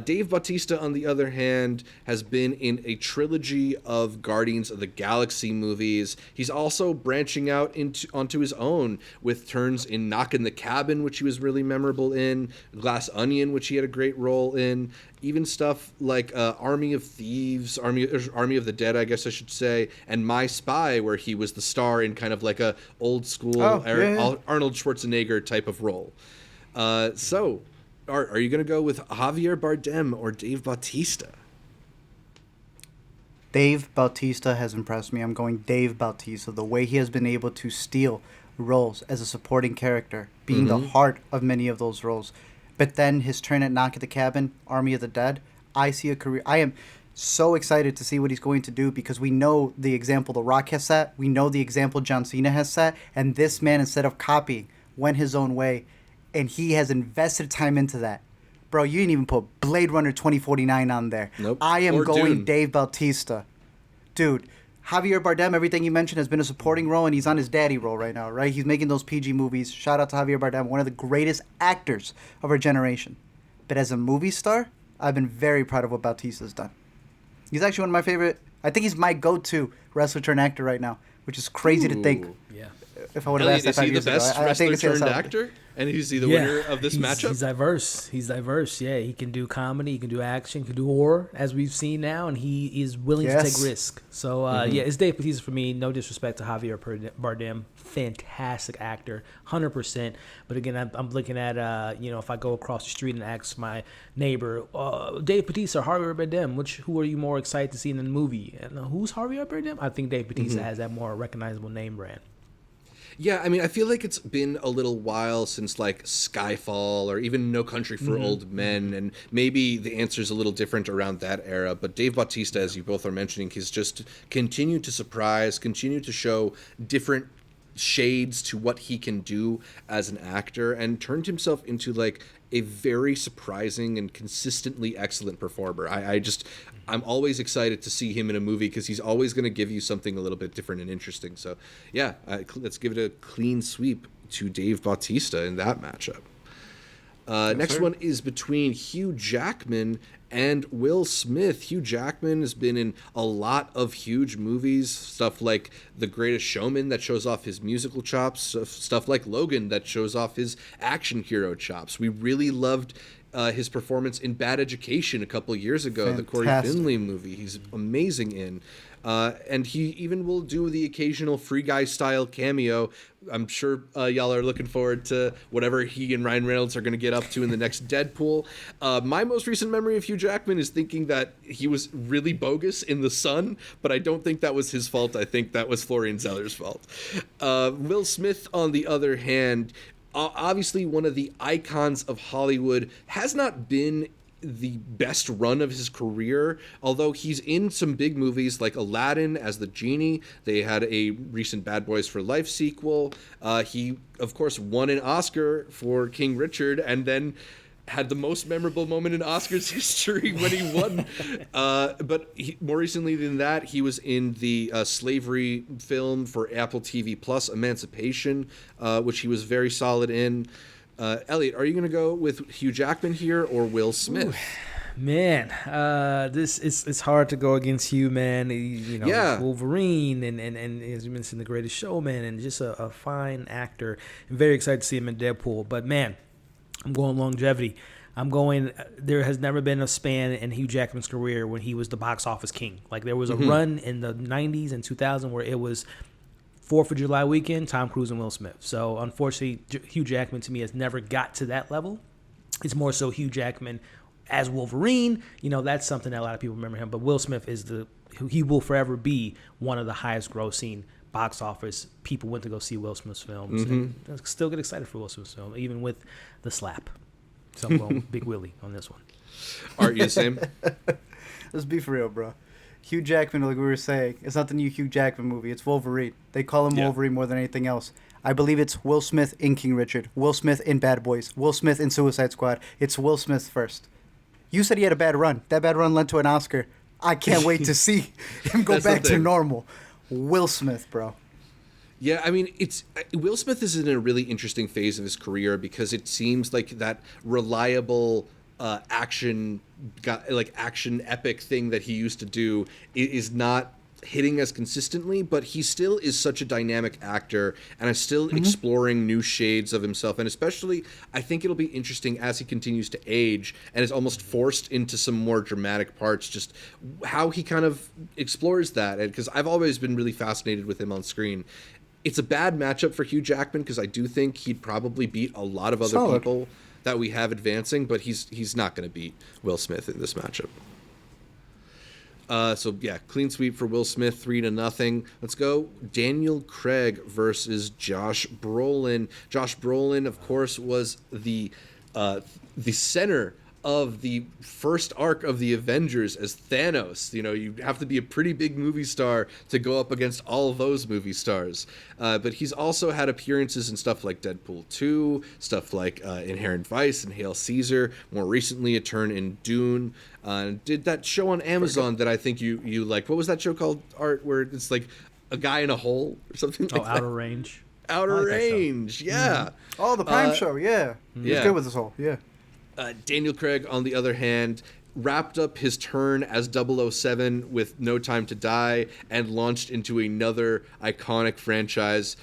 Dave Bautista, on the other hand, has been in a trilogy of Guardians of the Galaxy movies. He's also branching out onto his own with turns in Knock in the Cabin, which he was really memorable in, Glass Onion, which he had a great role in, even stuff like Army of Thieves, Army of the Dead, I guess I should say, and My Spy, where he was the star in kind of like a old school Arnold Schwarzenegger type of role. So, are you going to go with Javier Bardem or Dave Bautista? Dave Bautista has impressed me. I'm going Dave Bautista. The way he has been able to steal roles as a supporting character, being the heart of many of those roles. But then his turn at Knock at the Cabin, Army of the Dead, I see a career. I am so excited to see what he's going to do because we know the example The Rock has set. We know the example John Cena has set. And this man, instead of copying, went his own way. And he has invested time into that. Bro, you didn't even put Blade Runner 2049 on there. Nope. I am going Dune. Dave Bautista. Dude, Javier Bardem, everything you mentioned, has been a supporting role, and he's on his daddy role right now, right? He's making those PG movies. Shout out to Javier Bardem, one of the greatest actors of our generation. But as a movie star, I've been very proud of what Bautista's done. He's actually one of my favorite. I think he's my go-to wrestler turned actor right now, which is crazy to think. Yeah. If I would have asked that 5 years ago, I think it's the best wrestler turned actor, and is he the winner of this matchup? He's diverse. He's diverse. Yeah, he can do comedy, he can do action, he can do horror, as we've seen now, and he is willing to take risk. So it's Dave Bautista for me. No disrespect to Javier Bardem, fantastic actor, 100%. But again, I'm looking at if I go across the street and ask my neighbor, Dave Bautista or Javier Bardem, who are you more excited to see in the movie? And who's Javier Bardem? I think Dave Bautista has that more recognizable name brand. Yeah, I mean, I feel like it's been a little while since, like, Skyfall or even No Country for Old Men, and maybe the answer's a little different around that era, but Dave Bautista, as you both are mentioning, he's just continued to surprise, continued to show different shades to what he can do as an actor, and turned himself into, like, a very surprising and consistently excellent performer. I'm always excited to see him in a movie because he's always going to give you something a little bit different and interesting. So, yeah, let's give it a clean sweep to Dave Bautista in that matchup. Next one is between Hugh Jackman and Will Smith. Hugh Jackman has been in a lot of huge movies, stuff like The Greatest Showman that shows off his musical chops, stuff like Logan that shows off his action hero chops. We really loved his performance in Bad Education a couple years ago, the Corey Finley movie. He's amazing in. And he even will do the occasional Free Guy style cameo. I'm sure y'all are looking forward to whatever he and Ryan Reynolds are going to get up to in the next Deadpool. My most recent memory of Hugh Jackman is thinking that he was really bogus in The Sun, but I don't think that was his fault. I think that was Florian Zeller's fault. Will Smith, on the other hand, obviously one of the icons of Hollywood, has not been the best run of his career, although he's in some big movies like Aladdin as the genie. They had a recent Bad Boys for Life sequel. He, of course, won an Oscar for King Richard, and then had the most memorable moment in Oscars history when he won. More recently than that, he was in the slavery film for Apple TV Plus, Emancipation, which he was very solid in. Elliot, are you going to go with Hugh Jackman here or Will Smith? Ooh, man, it's hard to go against Hugh, man. Wolverine and as you mentioned, The Greatest Showman, and just a fine actor. I'm very excited to see him in Deadpool. But man, I'm going longevity. There has never been a span in Hugh Jackman's career when he was the box office king. Like, there was a run in the 90s and 2000 where it was 4th of July weekend, Tom Cruise and Will Smith. So, unfortunately, Hugh Jackman to me has never got to that level. It's more so Hugh Jackman as Wolverine. That's something that a lot of people remember him. But Will Smith he will forever be one of the highest grossing box office. People went to go see Will Smith's films. And still get excited for Will Smith's film, even with the slap. So I'm going Big Willie on this one. Art, you the same? Let's be for real, bro. Hugh Jackman, like we were saying, it's not the new Hugh Jackman movie. It's Wolverine. They call him Wolverine more than anything else. I believe it's Will Smith in King Richard, Will Smith in Bad Boys, Will Smith in Suicide Squad. It's Will Smith first. You said he had a bad run. That bad run led to an Oscar. I can't wait to see him go back to normal. Will Smith, bro. Yeah, I mean, Will Smith is in a really interesting phase of his career because it seems like that reliable action epic thing that he used to do is not hitting as consistently, but he still is such a dynamic actor and is still exploring new shades of himself. And especially, I think it'll be interesting as he continues to age and is almost forced into some more dramatic parts, just how he kind of explores that. And because I've always been really fascinated with him on screen. It's a bad matchup for Hugh Jackman because I do think he'd probably beat a lot of other people that we have advancing, but he's not going to beat Will Smith in this matchup. Clean sweep for Will Smith, 3-0. Let's go Daniel Craig versus Josh Brolin. Josh Brolin, of course, was the center of the first arc of the Avengers as Thanos. You have to be a pretty big movie star to go up against all of those movie stars. But he's also had appearances in stuff like Deadpool 2, stuff like Inherent Vice and Hail Caesar. More recently, a turn in Dune. Did that show on Amazon that I think you liked. What was that show called, Art, where it's like a guy in a hole or something like that? Outer Range. Outer Range, yeah. Oh, the Prime show, yeah. He's good with this whole, yeah. Daniel Craig, on the other hand, wrapped up his turn as 007 with No Time to Die and launched into another iconic franchise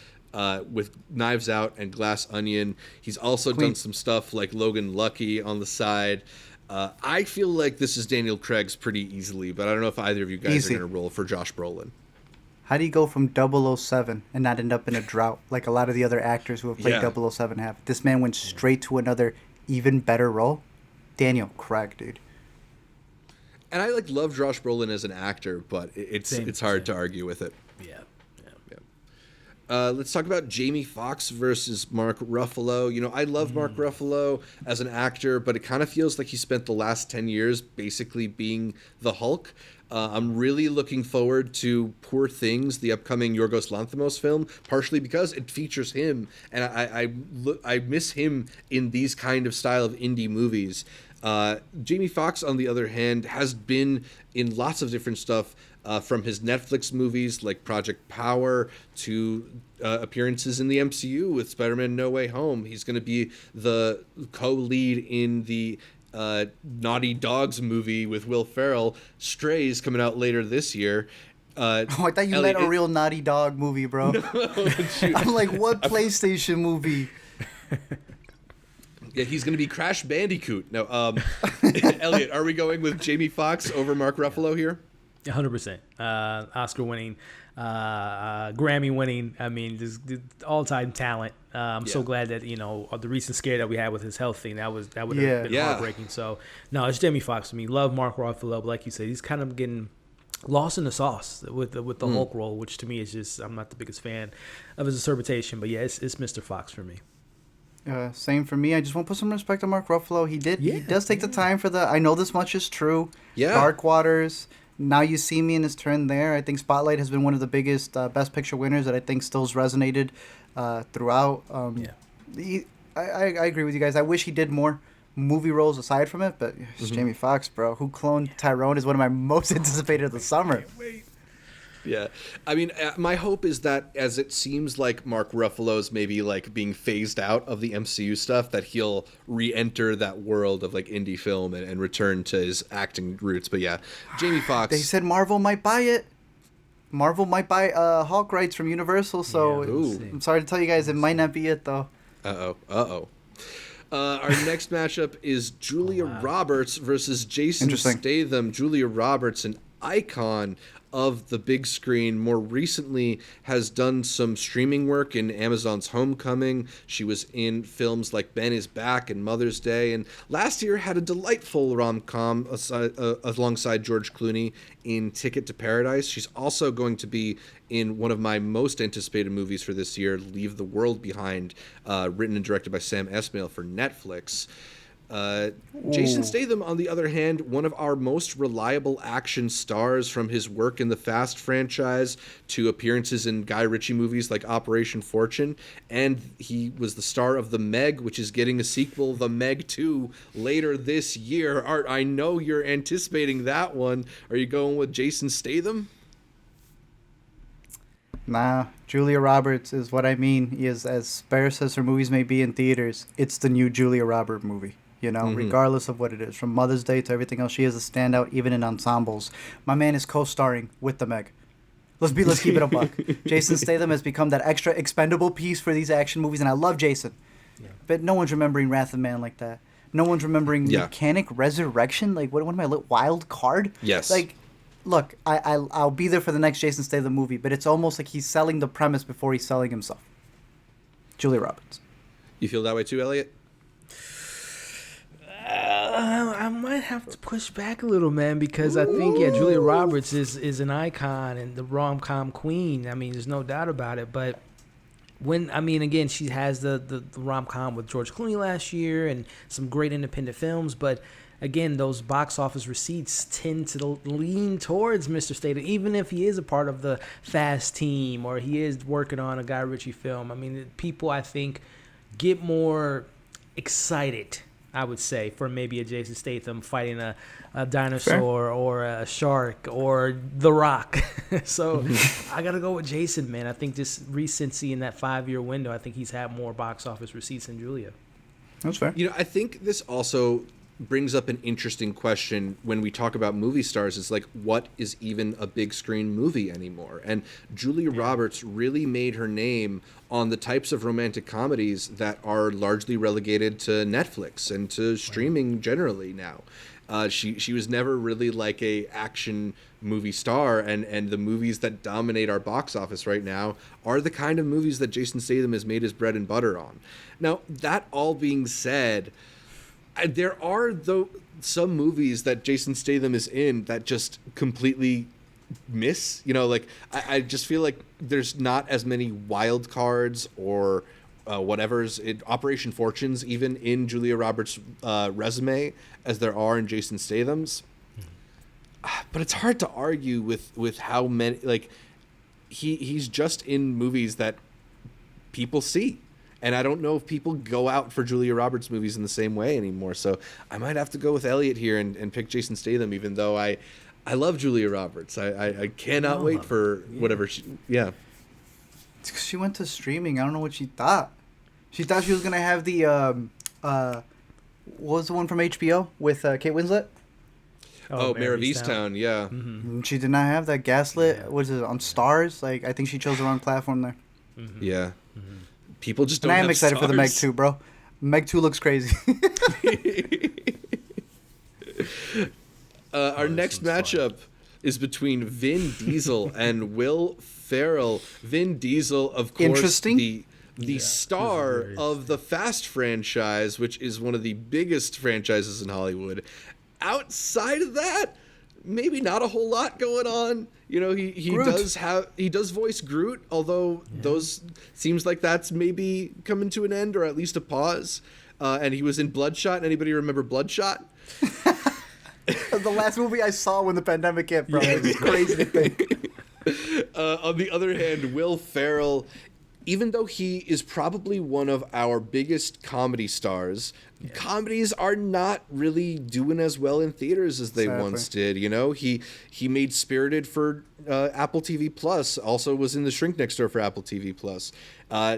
with Knives Out and Glass Onion. He's also done some stuff like Logan Lucky on the side. I feel like this is Daniel Craig's pretty easily, but I don't know if either of you guys are going to roll for Josh Brolin. How do you go from 007 and not end up in a drought like a lot of the other actors who have played 007 have? This man went straight to another even better role. Daniel Craig, dude. And I love Josh Brolin as an actor, but it's hard to argue with it. Yeah. Let's talk about Jamie Foxx versus Mark Ruffalo. You know, I love Mark Ruffalo as an actor, but it kind of feels like he spent the last 10 years basically being the Hulk. I'm really looking forward to Poor Things, the upcoming Yorgos Lanthimos film, partially because it features him, and I miss him in these kind of style of indie movies. Jamie Foxx, on the other hand, has been in lots of different stuff, from his Netflix movies like Project Power to appearances in the MCU with Spider-Man No Way Home. He's going to be the co-lead in the Naughty Dogs movie with Will Ferrell, Strays, coming out later this year. I thought you meant a real Naughty Dog movie, bro. No, I'm like, what PlayStation movie? Yeah, he's going to be Crash Bandicoot. No, Elliot, are we going with Jamie Foxx over Mark Ruffalo here? 100%. Oscar winning, Grammy winning. I mean, just all-time talent. I'm so glad that, you know, the recent scare that we had with his health thing, that would have been heartbreaking. So, no, it's Jamie Foxx to me. Love Mark Ruffalo, but like you said, he's kind of getting lost in the sauce with the Hulk role, which to me is just, I'm not the biggest fan of his interpretation. But yeah, it's Mr. Fox for me. Same for me. I just want to put some respect on Mark Ruffalo. He does take the time for the I Know This Much Is True. Yeah. Dark Waters. Now You See Me in his turn there. I think Spotlight has been one of the biggest Best Picture winners that I think still has resonated throughout. I agree with you guys. I wish he did more movie roles aside from it, but it's Jamie Foxx, bro. Who Cloned Tyrone is one of my most anticipated of the summer. Yeah. I mean, my hope is that as it seems like Mark Ruffalo's maybe like being phased out of the MCU stuff, that he'll re-enter that world of like indie film and return to his acting roots. But yeah, Jamie Foxx. They said Marvel might buy it. Marvel might buy Hulk rights from Universal, so I'm sorry to tell you guys, it might not be it though. Uh-oh. Our next matchup is Julia Roberts versus Jason Statham. Julia Roberts, an icon of the big screen, more recently has done some streaming work in Amazon's Homecoming. She was in films like Ben is Back and Mother's Day, and last year had a delightful rom-com alongside George Clooney in Ticket to Paradise. She's also going to be in one of my most anticipated movies for this year, Leave the World Behind, written and directed by Sam Esmail for Netflix. Jason Statham, on the other hand, one of our most reliable action stars, from his work in the Fast franchise to appearances in Guy Ritchie movies like Operation Fortune, and he was the star of The Meg, which is getting a sequel, The Meg 2, later this year. Art, I know you're anticipating that one. Are you going with Jason Statham? Nah, Julia Roberts is what I mean. He is, as sparse as her movies may be in theaters, it's the new Julia Roberts movie. You know, regardless of what it is, from Mother's Day to everything else, she is a standout, even in ensembles. My man is co-starring with the Meg. Let's keep it a buck. Jason Statham has become that extra expendable piece for these action movies, and I love Jason. Yeah. But no one's remembering Wrath of Man like that. No one's remembering Mechanic Resurrection. Like, what am I, Wild Card? Yes. Like, look, I'll be there for the next Jason Statham movie, but it's almost like he's selling the premise before he's selling himself. Julia Roberts. You feel that way too, Elliot? I might have to push back a little, man, because I think Julia Roberts is an icon and the rom-com queen. I mean, there's no doubt about it. But again, she has the rom-com with George Clooney last year and some great independent films. But again, those box office receipts tend to lean towards Mr. Statham, even if he is a part of the Fast team or he is working on a Guy Ritchie film. I mean, people, I think, get more excited, I would say, for maybe a Jason Statham fighting a dinosaur or a shark or The Rock. So I got to go with Jason, man. I think just recency in that 5-year window, I think he's had more box office receipts than Julia. That's fair. You know, I think this also brings up an interesting question when we talk about movie stars. Is like, what is even a big screen movie anymore? And Julia Roberts really made her name on the types of romantic comedies that are largely relegated to Netflix and to streaming generally now. She was never really like a action movie star, and the movies that dominate our box office right now are the kind of movies that Jason Statham has made his bread and butter on. Now, that all being said, there are some movies that Jason Statham is in that just completely miss. Like I just feel like there's not as many wild cards or whatever's Operation Fortunes even in Julia Roberts' resume as there are in Jason Statham's. But it's hard to argue with how many, like, he's just in movies that people see. And I don't know if people go out for Julia Roberts movies in the same way anymore. So I might have to go with Elliot here and pick Jason Statham, even though I love Julia Roberts. I cannot wait for whatever she... Yeah. It's 'cause she went to streaming. I don't know what she thought. She thought she was going to have the... what was the one from HBO with Kate Winslet? Mayor of Easttown, yeah. Mm-hmm. She did not have that gaslit. Yeah. Was it on Stars? Like, I think she chose the wrong platform there. Mm-hmm. Yeah. Mm-hmm. People just don't. And I am excited stars. for the Meg 2, bro. Meg 2 looks crazy. Our next matchup is between Vin Diesel and Will Ferrell. Vin Diesel, of course, the star of the Fast franchise, which is one of the biggest franchises in Hollywood. Outside of that, maybe not a whole lot going on. He does voice Groot, although those seems like that's maybe coming to an end or at least a pause. And he was in Bloodshot. Anybody remember Bloodshot? The last movie I saw when the pandemic hit, bro. It's crazy to think. On the other hand, Will Ferrell, even though he is probably one of our biggest comedy stars, comedies are not really doing as well in theaters as they once did. He made Spirited for Apple TV Plus, also was in The Shrink Next Door for Apple TV Plus.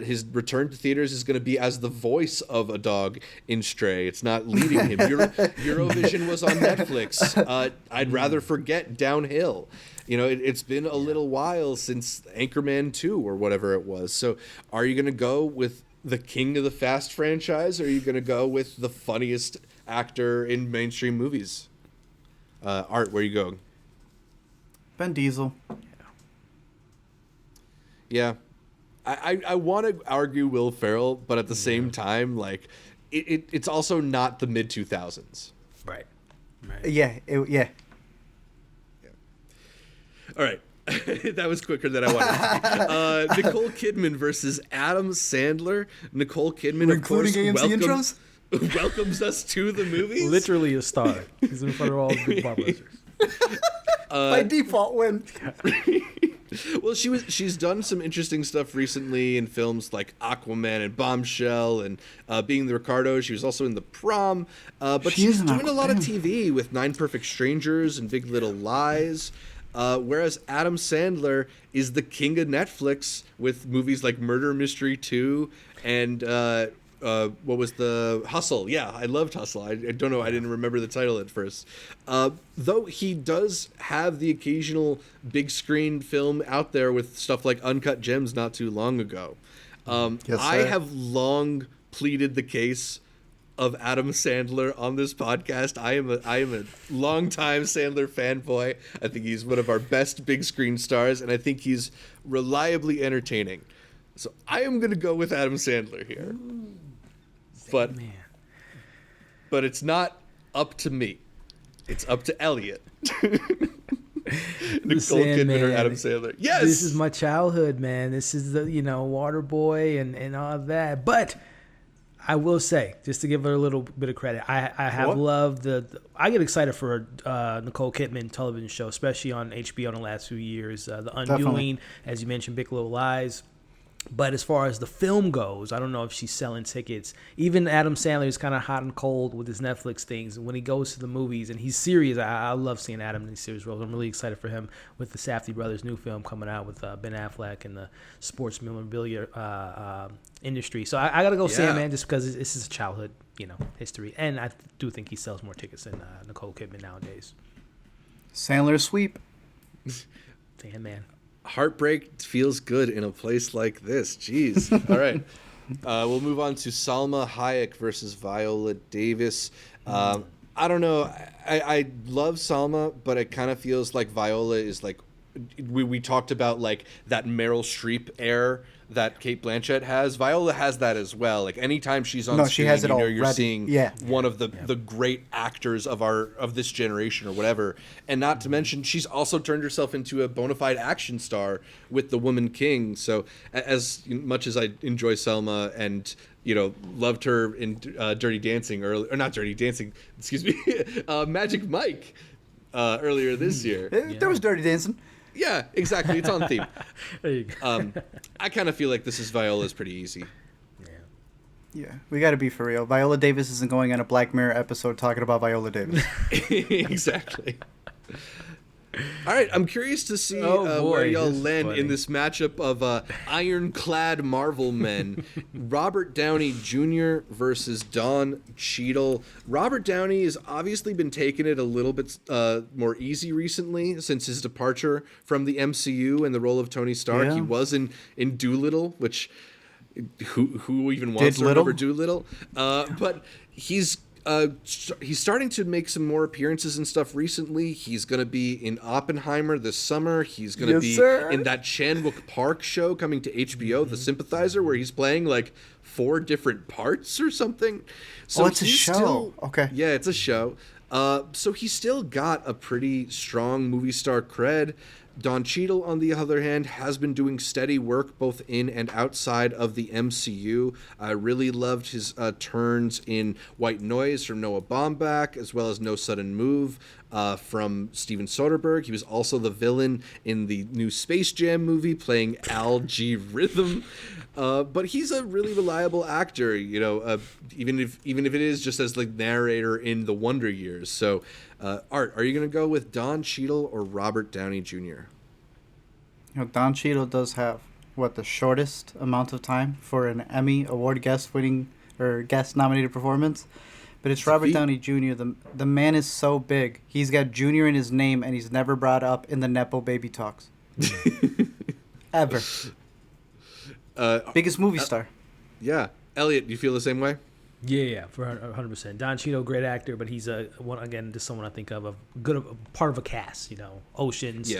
His return to theaters is going to be as the voice of a dog in Stray. It's not leading him. Eurovision was on Netflix. I'd rather forget Downhill. It's been a little while since Anchorman 2 or whatever it was. So are you going to go with the king of the Fast franchise, or are you going to go with the funniest actor in mainstream movies? Art, where are you going? Vin Diesel. Yeah. I want to argue Will Ferrell, but at the same time, like, it's also not the mid-2000s. Right. Yeah. All right. That was quicker than I wanted. Nicole Kidman versus Adam Sandler. Nicole Kidman, of course, welcomes us to the movies. Literally a star. He's in front of all the big blockbusters. By default win. Well, she's done some interesting stuff recently in films like Aquaman and Bombshell and Being the Ricardo. She was also in The Prom. But she's doing a lot of TV with Nine Perfect Strangers and Big Little Lies. Whereas Adam Sandler is the king of Netflix with movies like Murder Mystery 2 and what was the Hustle? Yeah, I loved Hustle. I don't know. I didn't remember the title at first. Though he does have the occasional big screen film out there with stuff like Uncut Gems not too long ago. I have long pleaded the case of Adam Sandler on this podcast. I am a longtime Sandler fanboy. I think he's one of our best big screen stars, and I think he's reliably entertaining. So I am going to go with Adam Sandler here. But it's not up to me. It's up to Elliot. Nicole Kidman or Adam Sandler. Yes! This is my childhood, man. This is the, Waterboy and all of that. But I will say, just to give her a little bit of credit, I have loved I get excited for Nicole Kidman television show, especially on HBO in the last few years. The Undoing, as you mentioned, Big Little Lies. But as far as the film goes, I don't know if she's selling tickets. Even Adam Sandler is kind of hot and cold with his Netflix things. When he goes to the movies and he's serious, I love seeing Adam in these serious roles. I'm really excited for him with the Safdie brothers' new film coming out with Ben Affleck and the sports memorabilia industry. So I got to go see him, man, just because this is a childhood, history. And I do think he sells more tickets than Nicole Kidman nowadays. Sandler sweep. Damn, man. Heartbreak feels good in a place like this. Jeez. All right. We'll move on to Salma Hayek versus Viola Davis. I don't know. I love Salma, but it kind of feels like Viola is like we talked about, like that Meryl Streep air that Cate Blanchett has. Viola has that as well. Like anytime she's on screen, she has it you're seeing one of the great actors of this generation or whatever. And not to mention, she's also turned herself into a bona fide action star with The Woman King. So as much as I enjoy Selma and loved her in Dirty Dancing not Dirty Dancing, excuse me, Magic Mike earlier this year. There was Dirty Dancing. Yeah, exactly. It's on theme. There you go. I kind of feel like this is Viola's pretty easy. Yeah, we got to be for real. Viola Davis isn't going on a Black Mirror episode talking about Viola Davis. Exactly. All right, I'm curious to see where y'all land in this matchup of ironclad Marvel men. Robert Downey Jr. versus Don Cheadle. Robert Downey has obviously been taking it a little bit more easy recently since his departure from the MCU and the role of Tony Stark. He was in Doolittle, which who even wants to remember Doolittle? But he's starting to make some more appearances and stuff recently. He's going to be in Oppenheimer this summer. He's going to be in that Chan-wook Park show coming to HBO, The Sympathizer, where he's playing like 4 different parts or something. So it's a show. Okay. Yeah, it's a show. So he's still got a pretty strong movie star cred. Don Cheadle, on the other hand, has been doing steady work both in and outside of the MCU. I really loved his turns in White Noise from Noah Baumbach, as well as No Sudden Move from Steven Soderbergh. He was also the villain in the new Space Jam movie, playing Al G. Rhythm. But he's a really reliable actor, even if it is just as the narrator in The Wonder Years. So, Art, are you going to go with Don Cheadle or Robert Downey Jr.? Don Cheadle does have the shortest amount of time for an Emmy Award guest nominated performance, but it's Robert Downey Jr. The man is so big. He's got Junior in his name, and he's never brought up in the Nepo baby talks. Ever. Biggest movie star. Yeah. Elliot, do you feel the same way? Yeah, for 100%. Don Cheadle, great actor, but he's just someone I think of a good part of a cast. Oceans,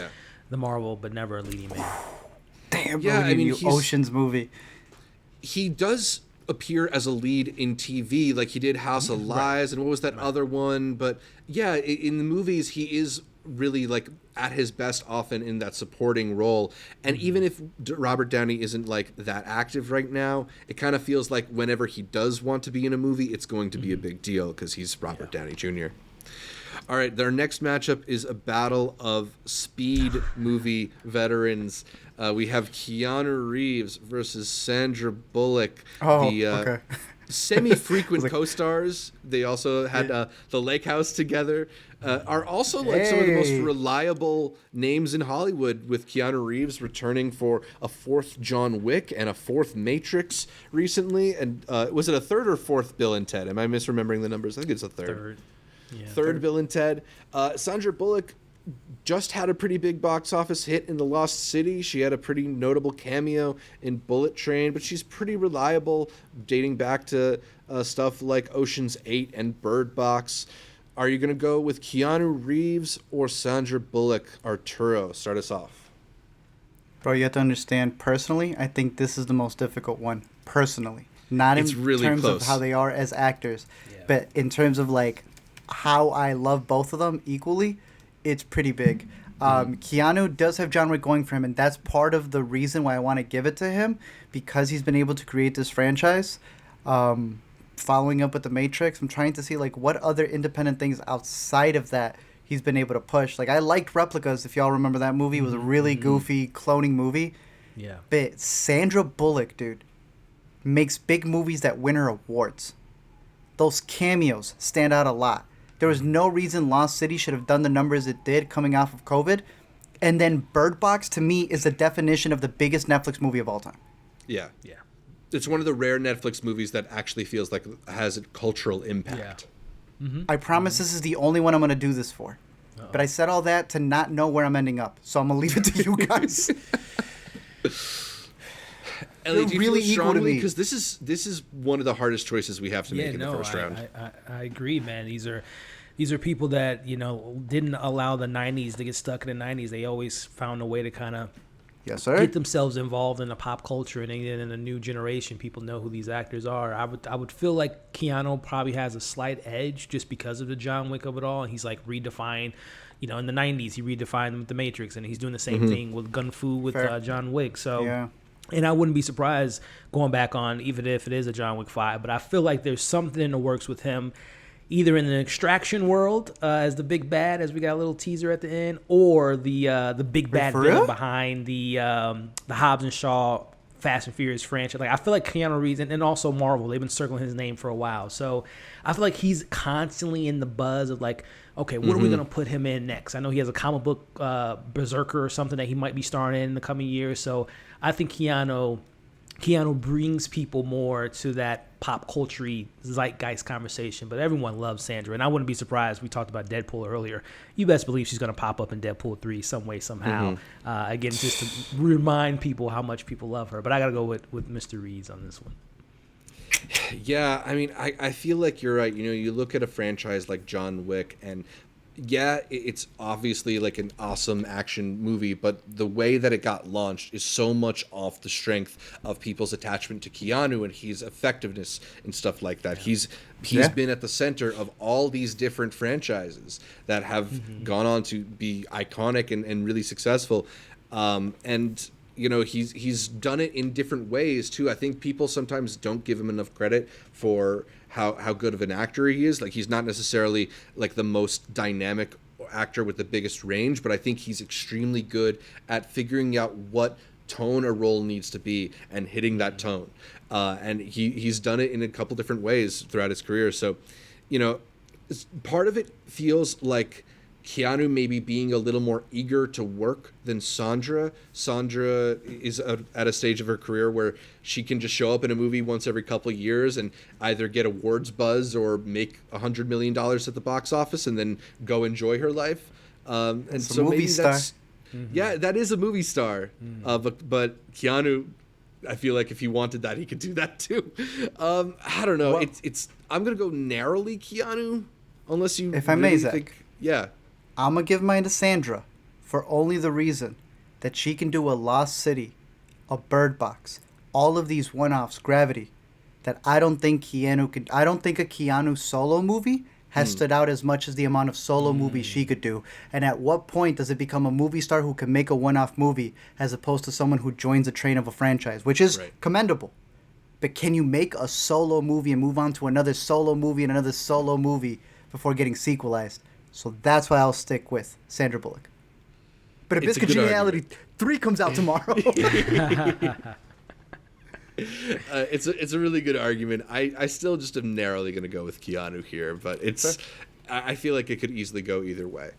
the Marvel, but never a leading man. Damn, yeah, Oceans movie. He does appear as a lead in TV, like he did House of Lies, and what was that other one? But yeah, in the movies, he is really at his best often in that supporting role. And even if Robert Downey isn't that active right now, it kind of feels like whenever he does want to be in a movie, it's going to be a big deal because he's Robert Downey Jr. All right, their next matchup is a battle of speed movie veterans. We have Keanu Reeves versus Sandra Bullock. Okay. Semi-frequent co-stars. They also had the Lake House together. Are also some of the most reliable names in Hollywood, with Keanu Reeves returning for a 4th John Wick and a 4th Matrix recently. And was it a 3rd or 4th Bill and Ted? Am I misremembering the numbers? I think it's a 3rd. Third Bill and Ted. Sandra Bullock just had a pretty big box office hit in The Lost City. She had a pretty notable cameo in Bullet Train, but she's pretty reliable, dating back to stuff like Ocean's 8 and Bird Box. Are you going to go with Keanu Reeves or Sandra Bullock? Arturo, start us off. Bro, you have to understand, personally, I think this is the most difficult one. Personally. Not in terms of how they are as actors, but in terms of how I love both of them equally, it's pretty big. Keanu does have John Wick going for him, and that's part of the reason why I want to give it to him, because he's been able to create this franchise. Following up with The Matrix, I'm trying to see what other independent things outside of that he's been able to push. I liked Replicas, if y'all remember that movie. It was a really goofy cloning movie. Yeah. But Sandra Bullock, dude, makes big movies that win her awards. Those cameos stand out a lot. There was no reason Lost City should have done the numbers it did coming off of COVID. And then Bird Box, to me, is the definition of the biggest Netflix movie of all time. Yeah. Yeah. It's one of the rare Netflix movies that actually feels like it has a cultural impact. Yeah. Mm-hmm. I promise this is the only one I'm going to do this for. Uh-oh. But I said all that to not know where I'm ending up. So I'm going to leave it to you guys. Ellie, do you really feel equal to strongly? me. Because this is one of the hardest choices we have to make in the first round. I agree, man. These are people that, didn't allow the 90s to get stuck in the 90s. They always found a way to kind of get themselves involved in the pop culture, and in a new generation, people know who these actors are. I would feel like Keanu probably has a slight edge just because of the John Wick of it all. And he's like redefined, in the 90s, he redefined with The Matrix, and he's doing the same thing with Gun Fu with John Wick. So. Yeah. And I wouldn't be surprised going back on, even if it is a John Wick 5, but I feel like there's something in the works with him, either in the Extraction world as the big bad, as we got a little teaser at the end, or the big bad villain behind the Hobbs and Shaw Fast and Furious franchise. Like, I feel like Keanu Reeves and also Marvel, they've been circling his name for a while. So I feel like he's constantly in the buzz of like, okay, what are we going to put him in next? I know he has a comic book Berserker or something that he might be starring in the coming years. So I think Keanu brings people more to that pop culture zeitgeist conversation. But everyone loves Sandra, and I wouldn't be surprised. We talked about Deadpool earlier. You best believe she's going to pop up in Deadpool 3 some way, somehow. Again, just to remind people how much people love her. But I got to go with Mr. Reeves on this one. Yeah, I mean, I feel like you're right. You look at a franchise like John Wick, and yeah, it's obviously like an awesome action movie, but the way that it got launched is so much off the strength of people's attachment to Keanu and his effectiveness and stuff like that. He's been at the center of all these different franchises that have gone on to be iconic and really successful. And he's done it in different ways too. I think people sometimes don't give him enough credit for how good of an actor he is. Like, he's not necessarily like the most dynamic actor with the biggest range, but I think he's extremely good at figuring out what tone a role needs to be and hitting that tone. And he's done it in a couple different ways throughout his career. So, part of it feels like Keanu maybe being a little more eager to work than Sandra. Sandra is at a stage of her career where she can just show up in a movie once every couple of years and either get awards buzz or make $100 million at the box office and then go enjoy her life. And so maybe that's that is a movie star. But Keanu, I feel like if he wanted that, he could do that too. I don't know. Well, it's I'm gonna go narrowly Keanu, unless you. If I may, Zach. Think, yeah. I'm going to give mine to Sandra for only the reason that she can do a Lost City, a Bird Box, all of these one-offs, Gravity, that I don't think Keanu could. I don't think a Keanu solo movie has stood out as much as the amount of solo movies she could do. And at what point does it become a movie star who can make a one-off movie as opposed to someone who joins a train of a franchise, which is commendable. But can you make a solo movie and move on to another solo movie and another solo movie before getting sequelized? So that's why I'll stick with Sandra Bullock. But Abyss Congeniality 3 comes out tomorrow. It's a really good argument. I still just am narrowly going to go with Keanu here, but I feel like it could easily go either way.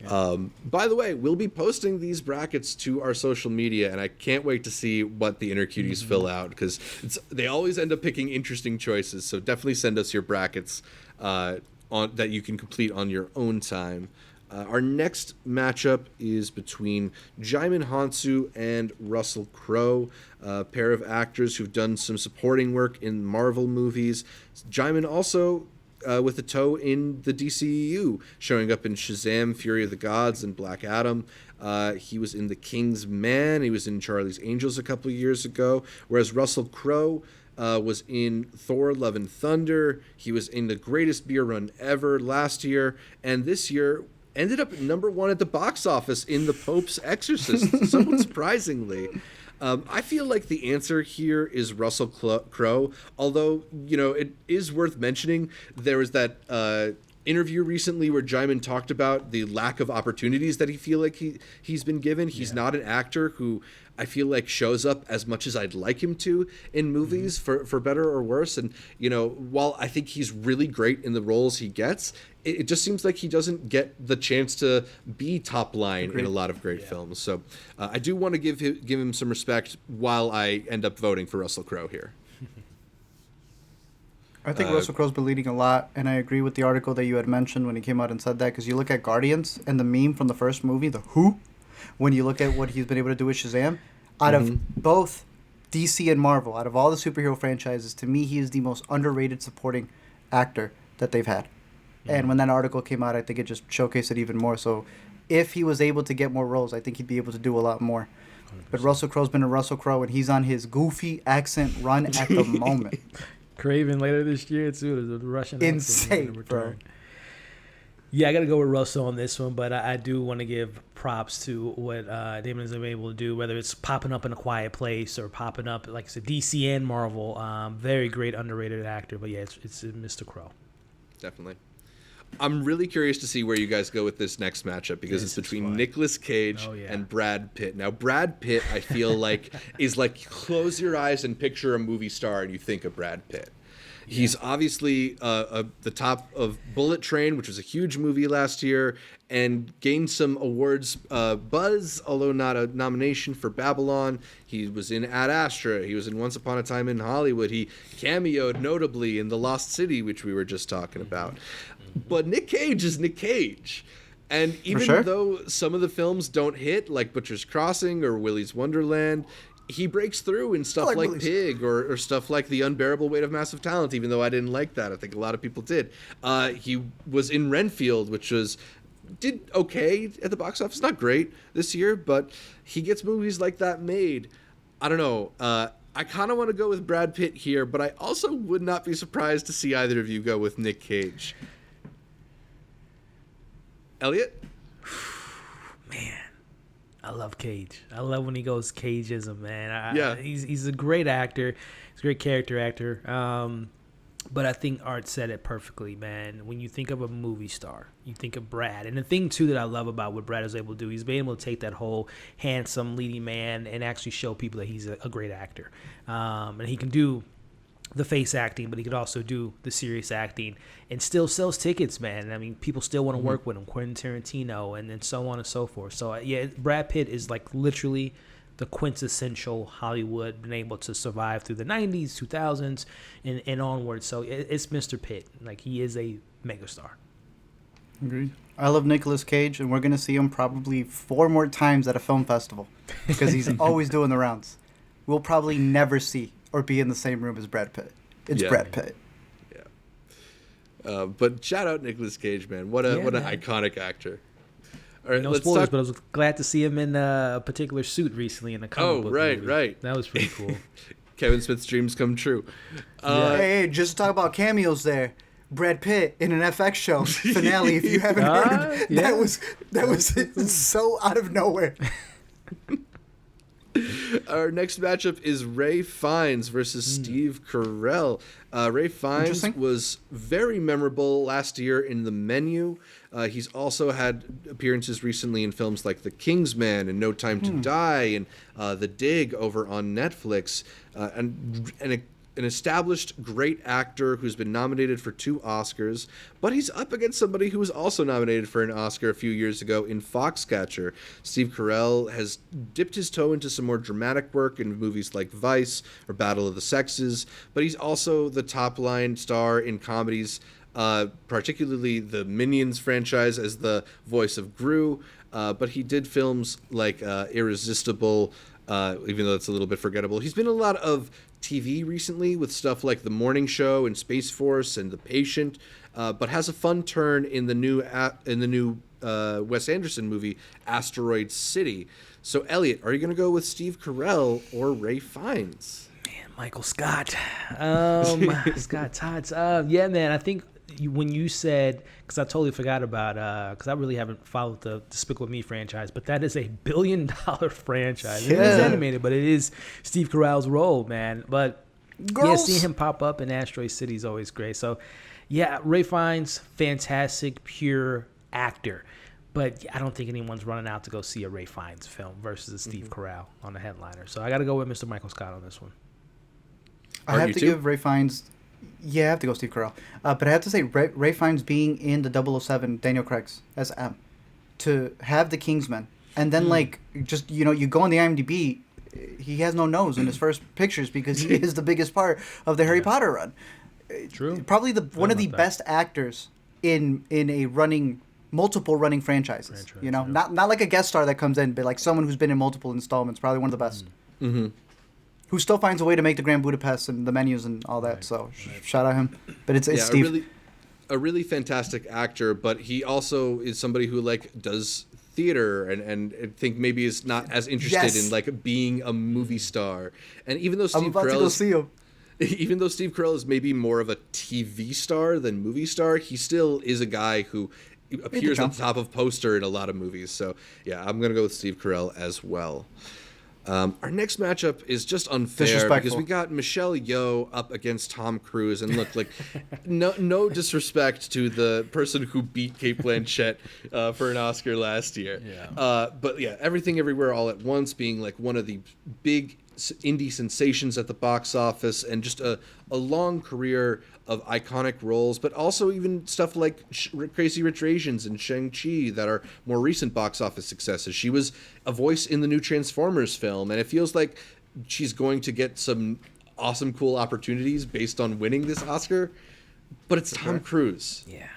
Yeah. By the way, we'll be posting these brackets to our social media, and I can't wait to see what the Intercuties fill out, because they always end up picking interesting choices. So definitely send us your brackets that you can complete on your own time. Our next matchup is between Djimon Hounsou and Russell Crowe, a pair of actors who've done some supporting work in Marvel movies. Djimon also with a toe in the DCEU, showing up in Shazam, Fury of the Gods, and Black Adam. He was in The King's Man. He was in Charlie's Angels a couple of years ago, whereas Russell Crowe was in Thor, Love and Thunder. He was in The Greatest Beer Run Ever last year, and this year ended up number 1 at the box office in The Pope's Exorcist, somewhat surprisingly. I feel like the answer here is Russell Crowe, although, it is worth mentioning there was that interview recently where Jackman talked about the lack of opportunities that he feel like he's been given. He's not an actor who I feel like shows up as much as I'd like him to in movies, for better or worse. And, you know, while I think he's really great in the roles he gets, it just seems like he doesn't get the chance to be top line in a lot of great films. So I do want to give him some respect while I end up voting for Russell Crowe here. I think Russell Crowe's been leading a lot, and I agree with the article that you had mentioned when he came out and said that, because you look at Guardians and the meme from the first movie, the Who, when you look at what he's been able to do with Shazam, out of both DC and Marvel, out of all the superhero franchises, to me, he is the most underrated supporting actor that they've had. And when that article came out, I think it just showcased it even more. So if he was able to get more roles, I think he'd be able to do a lot more. 100%. But Russell Crowe's been a Russell Crowe, and he's on his goofy accent run at the moment. Craven later this year too. The Russian insane, bro. Yeah, I got to go with Russell on this one, but I do want to give props to what Damon has been able to do, whether it's popping up in A Quiet Place or popping up, like I said, DC and Marvel. Very great, underrated actor. But yeah, it's Mr. Crowe. Definitely. I'm really curious to see where you guys go with this next matchup, because it's between Nicolas Cage and Brad Pitt. Now, Brad Pitt, I feel like, is like close your eyes and picture a movie star and you think of Brad Pitt. Yeah. He's obviously the top of Bullet Train, which was a huge movie last year, and gained some awards buzz, although not a nomination, for Babylon. He was in Ad Astra. He was in Once Upon a Time in Hollywood. He cameoed notably in The Lost City, which we were just talking about. But Nick Cage is Nick Cage. And even though some of the films don't hit, like Butcher's Crossing or Willy's Wonderland, he breaks through in stuff like Pig or stuff like The Unbearable Weight of Massive Talent, even though I didn't like that. I think a lot of people did. He was in Renfield, which did okay at the box office. Not great this year, but he gets movies like that made. I don't know. I kind of want to go with Brad Pitt here, but I also would not be surprised to see either of you go with Nick Cage. Elliot? Man, I love Cage. I love when he goes cageism, man. He's a great actor. He's a great character actor. But I think Art said it perfectly, man. When you think of a movie star, you think of Brad. And the thing, too, that I love about what Brad is able to do, he's been able to take that whole handsome leading man and actually show people that he's a great actor. And he can do the face acting, but he could also do the serious acting and still sells tickets, man. I mean, people still want to work with him, Quentin Tarantino, and then so on and so forth. So, yeah, Brad Pitt is like literally the quintessential Hollywood, been able to survive through the 90s, 2000s, and onward. So it's Mr. Pitt. Like, he is a megastar. Agreed. I love Nicolas Cage, and we're going to see him probably 4 more times at a film festival because he's always doing the rounds. We'll probably never see or be in the same room as Brad Pitt. It's Brad Pitt. Yeah. But shout out Nicolas Cage, man. What an iconic actor. All right, no spoilers, but I was glad to see him in a particular suit recently in a comic book movie. Right. That was pretty cool. Kevin Smith's dreams come true. Hey, just to talk about cameos there. Brad Pitt in an FX show finale. If you haven't heard, that was so out of nowhere. Our next matchup is Ray Fiennes versus Steve Carell. Ray Fiennes was very memorable last year in The Menu. He's also had appearances recently in films like The Kingsman and No Time to Die and The Dig over on Netflix. And an established great actor who's been nominated for 2 Oscars, but he's up against somebody who was also nominated for an Oscar a few years ago in Foxcatcher. Steve Carell has dipped his toe into some more dramatic work in movies like Vice or Battle of the Sexes, but he's also the top-line star in comedies, particularly the Minions franchise as the voice of Gru, but he did films like Irresistible, even though it's a little bit forgettable. He's been in a lot of TV recently with stuff like The Morning Show and Space Force and The Patient, but has a fun turn in the new Wes Anderson movie Asteroid City. So, Elliot, are you going to go with Steve Carell or Ray Fiennes? Man, Michael Scott. Scott Tots. Yeah, man, I think when you said, because I totally forgot about, because I really haven't followed the Despicable Me franchise, but that is a $1 billion franchise. Yeah. It is animated, but it is Steve Carell's role, man. But yeah, seeing him pop up in Asteroid City is always great. So Yeah, Ray Fiennes, fantastic, pure actor. But I don't think anyone's running out to go see a Ray Fiennes film versus a Steve Carell on the headliner. So I got to go with Mr. Michael Scott on this one. I have to give Ray Fiennes... Yeah, I have to go Steve Carell. But I have to say, Ray Fiennes being in the 007 Daniel Craig's as M, to have the Kingsman, and then just you go on the IMDb, he has no nose in his first pictures because he is the biggest part of the Harry Potter run. True. Probably one of the best actors in a multiple running franchises. Not like a guest star that comes in, but like someone who's been in multiple installments. Probably one of the best. Mm-hmm. Who still finds a way to make the Grand Budapest and the menus and all that. So shout out him. But it's Steve. A really fantastic actor, but he also is somebody who does theater and I think maybe is not as interested in being a movie star. And even though Steve Carell even though Steve Carell is maybe more of a TV star than movie star, he still is a guy who appears on the top of poster in a lot of movies. So yeah, I'm gonna go with Steve Carell as well. Our next matchup is just unfair because we got Michelle Yeoh up against Tom Cruise, and look, no disrespect to the person who beat Cate Blanchett for an Oscar last year. Yeah. But yeah, Everything Everywhere All at Once being one of the big indie sensations at the box office, and just a long career of iconic roles, but also even stuff like Crazy Rich Asians and Shang-Chi that are more recent box office successes. She was a voice in the new Transformers film, and it feels like she's going to get some awesome, cool opportunities based on winning this Oscar, but it's Tom Cruise. Yeah.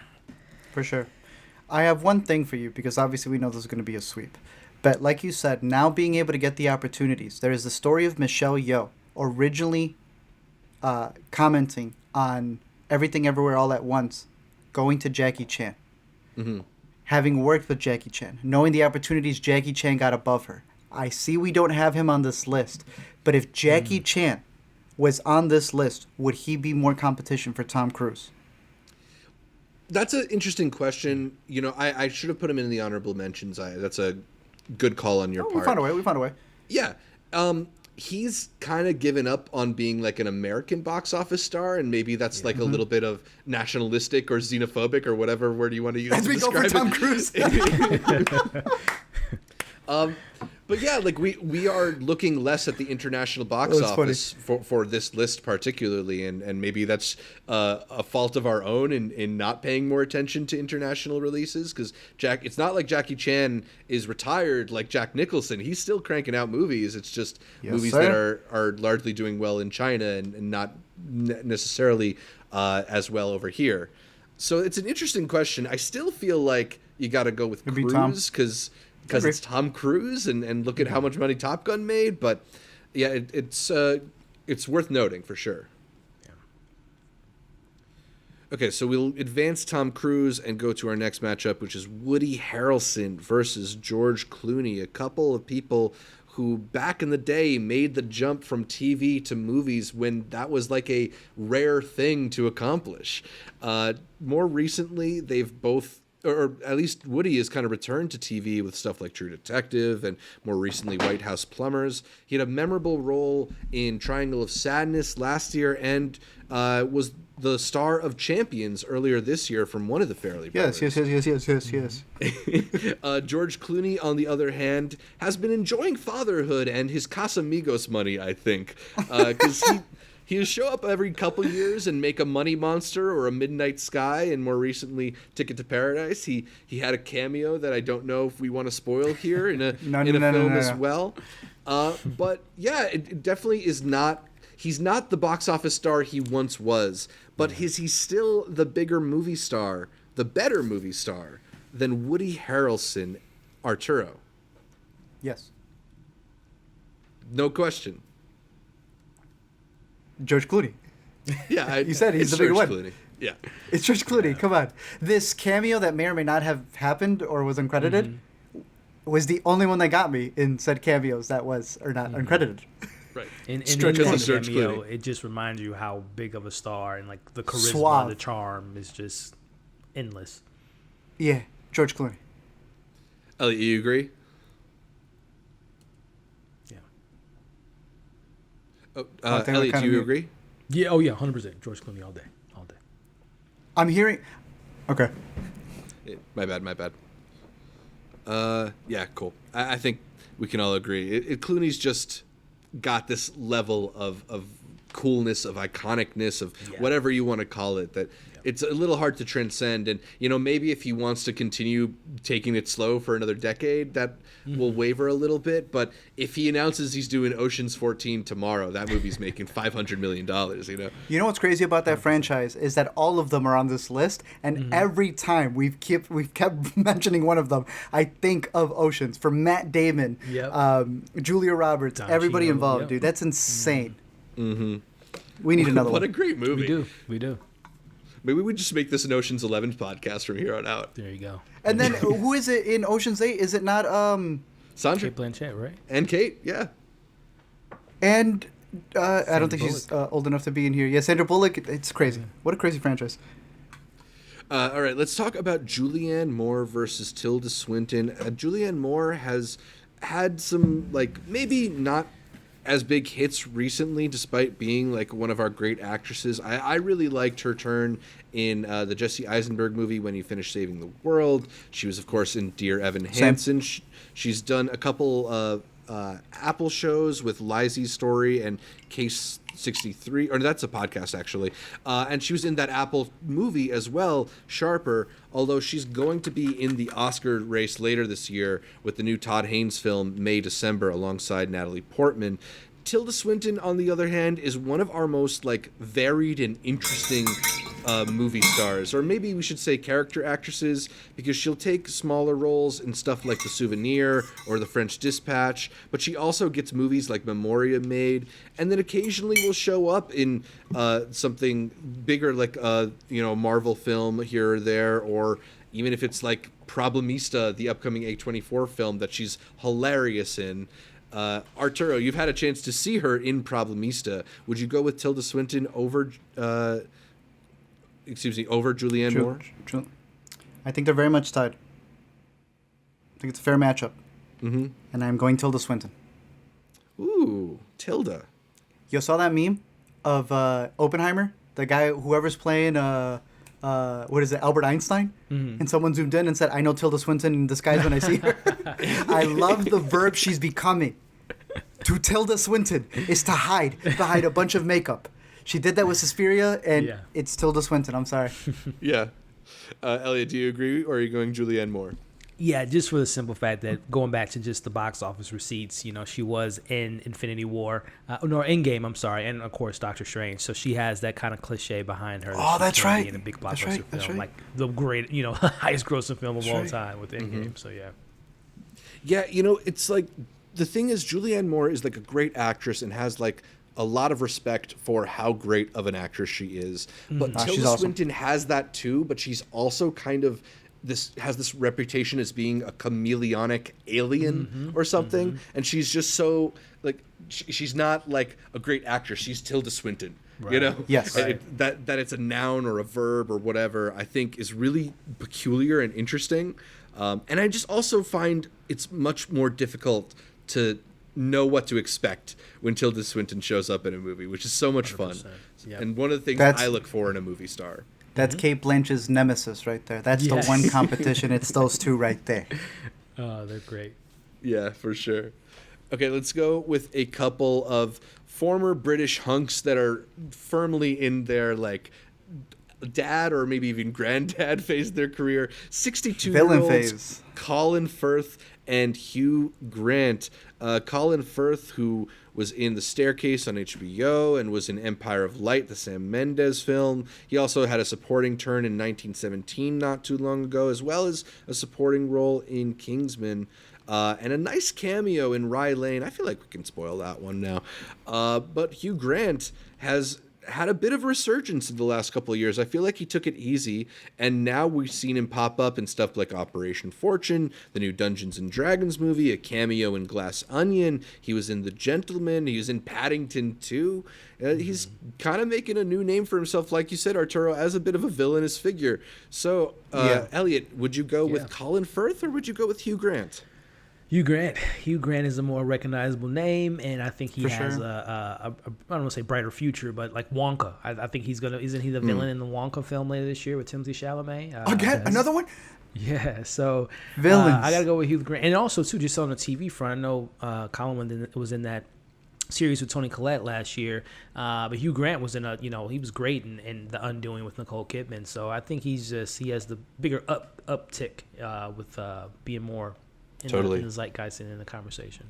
For sure. I have one thing for you, because obviously we know this is going to be a sweep. But like you said, now being able to get the opportunities, there is the story of Michelle Yeoh originally commenting on Everything Everywhere All at Once, going to Jackie Chan. Mm-hmm. Having worked with Jackie Chan, knowing the opportunities Jackie Chan got above her. I see we don't have him on this list, but if Jackie Chan was on this list, would he be more competition for Tom Cruise? That's an interesting question. I should have put him in the honorable mentions. That's a good call on your part. We found a way. Yeah. He's kind of given up on being an American box office star, and maybe that's a little bit of nationalistic or xenophobic or whatever word you want to use as to we describe go for Tom Cruise. But yeah, we are looking less at the international box office for this list particularly, and maybe that's a fault of our own in not paying more attention to international releases, because it's not like Jackie Chan is retired like Jack Nicholson. He's still cranking out movies. It's just movies that are largely doing well in China and not necessarily as well over here. So it's an interesting question. I still feel like you got to go with Cruise because it's Tom Cruise, and look at how much money Top Gun made. But yeah, it's worth noting for sure. Yeah. Okay, so we'll advance Tom Cruise and go to our next matchup, which is Woody Harrelson versus George Clooney, a couple of people who back in the day made the jump from TV to movies when that was a rare thing to accomplish. More recently, they've both, or at least Woody has kind of returned to TV with stuff like True Detective and more recently White House Plumbers. He had a memorable role in Triangle of Sadness last year and was the star of Champions earlier this year from one of the Farrelly brothers. Yes. George Clooney, on the other hand, has been enjoying fatherhood and his Casamigos money, I think, because He'll show up every couple years and make a Money Monster or a Midnight Sky, and more recently Ticket to Paradise. He had a cameo that I don't know if we want to spoil here in a film as well. But yeah, it definitely is not. He's not the box office star he once was, but he's still the bigger movie star, the better movie star than Woody Harrelson, Arturo. Yes. No question. George Clooney. Yeah, you said he's the bigger one. Clooney. Yeah, it's George Clooney. Yeah. Come on, this cameo that may or may not have happened or was uncredited was the only one that got me in said cameos that was or not uncredited. Right. In that cameo, it just reminds you how big of a star and the charisma, the charm is just endless. Yeah, George Clooney. Elliot, you agree? Elliot, do you agree? Yeah, 100%. George Clooney all day. I'm hearing. Okay. My bad. Yeah, cool. I think we can all agree. Clooney's just got this level of coolness, of iconicness, of whatever you want to call it, that it's a little hard to transcend. And, maybe if he wants to continue taking it slow for another decade, that will waver a little bit. But if he announces he's doing Ocean's 14 tomorrow, that movie's making $500 million, You know what's crazy about that franchise is that all of them are on this list, and every time we've kept mentioning one of them, I think of Oceans. For Matt Damon, Julia Roberts, everybody involved, dude. That's insane. Mm-hmm. We need another one. What a great movie. We do. Maybe we just make this an Ocean's 11 podcast from here on out. There you go. And then who is it in Ocean's 8? Is it not Sandra? Cate Blanchett, right? And Cate, yeah. And I don't think she's old enough to be in here. Yeah, Sandra Bullock. It's crazy. What a crazy franchise. All right, let's talk about Julianne Moore versus Tilda Swinton. Julianne Moore has had some, maybe not as big hits recently, despite being one of our great actresses. I really liked her turn in the Jesse Eisenberg movie, When You Finish Saving the World. She was, of course, in Dear Evan Hansen. She's done a couple of Apple shows with Lizzie's Story and Case 63, or that's a podcast actually. And she was in that Apple movie as well, Sharper, although she's going to be in the Oscar race later this year with the new Todd Haynes film, May-December, alongside Natalie Portman. Tilda Swinton, on the other hand, is one of our most varied and interesting movie stars, or maybe we should say character actresses, because she'll take smaller roles in stuff like The Souvenir or The French Dispatch, but she also gets movies like Memoria made, and then occasionally will show up in something bigger like a Marvel film here or there, or even if it's like Problemista, the upcoming A24 film that she's hilarious in. Arturo, you've had a chance to see her in Problemista. Would you go with Tilda Swinton over Julianne Moore? I think they're very much tied. I think it's a fair matchup. Mm-hmm. And I'm going Tilda Swinton. Ooh, Tilda. You saw that meme of Oppenheimer? The guy, whoever's playing, what is it, Albert Einstein? Mm-hmm. And someone zoomed in and said, I know Tilda Swinton in disguise when I see her. I love the verb she's becoming. To Tilda Swinton is to hide behind a bunch of makeup. She did that with Suspiria, and it's Tilda Swinton. I'm sorry. Yeah. Elliot, do you agree, or are you going Julianne Moore? Yeah, just for the simple fact that going back to just the box office receipts, she was in Infinity War, Endgame, I'm sorry, and of course Doctor Strange. So she has that kind of cliche behind her. Oh, that's right. In a big blockbuster film, like the great, highest grossing film of all time with Endgame. Mm-hmm. So yeah. Yeah, it's the thing is, Julianne Moore is a great actress and has a lot of respect for how great of an actress she is. But Tilda Swinton has that too, but she's also kind of has this reputation as being a chameleonic alien or something, and she's just so she's not a great actress. She's Tilda Swinton, right. Yes, that it's a noun or a verb or whatever, I think is really peculiar and interesting, and I just also find it's much more difficult to know what to expect when Tilda Swinton shows up in a movie, which is so much fun. Yep. And one of the things I look for in a movie star. That's Cate Blanchett's nemesis right there. That's the one competition. It's those two right there. Oh, they're great. Yeah, for sure. Okay, let's go with a couple of former British hunks that are firmly in their dad or maybe even granddad phase of their career. 62-year-olds Colin Firth and Hugh Grant. Colin Firth, who was in The Staircase on HBO and was in Empire of Light, the Sam Mendes film. He also had a supporting turn in 1917 not too long ago, as well as a supporting role in Kingsman. And a nice cameo in Rye Lane. I feel like we can spoil that one now. But Hugh Grant has had a bit of a resurgence in the last couple of years. I feel like he took it easy, and now we've seen him pop up in stuff like Operation Fortune, the new Dungeons and Dragons movie, a cameo in Glass Onion. He was in The Gentleman. He was in Paddington 2. He's kind of making a new name for himself, like you said, Arturo, as a bit of a villainous figure. So, Elliot, would you go with Colin Firth or would you go with Hugh Grant? Hugh Grant. Hugh Grant is a more recognizable name, and I think he has sure. I don't want to say brighter future, but like Wonka. I think he's gonna. Isn't he the villain in the Wonka film later this year with Timothée Chalamet? Again, another one. Yeah, so Villains. I gotta go with Hugh Grant, and also too, just on the TV front, I know Colin was in that series with Toni Collette last year, but Hugh Grant was in he was great in The Undoing with Nicole Kidman. So I think he has the bigger uptick with being more in the zeitgeist and in the conversation.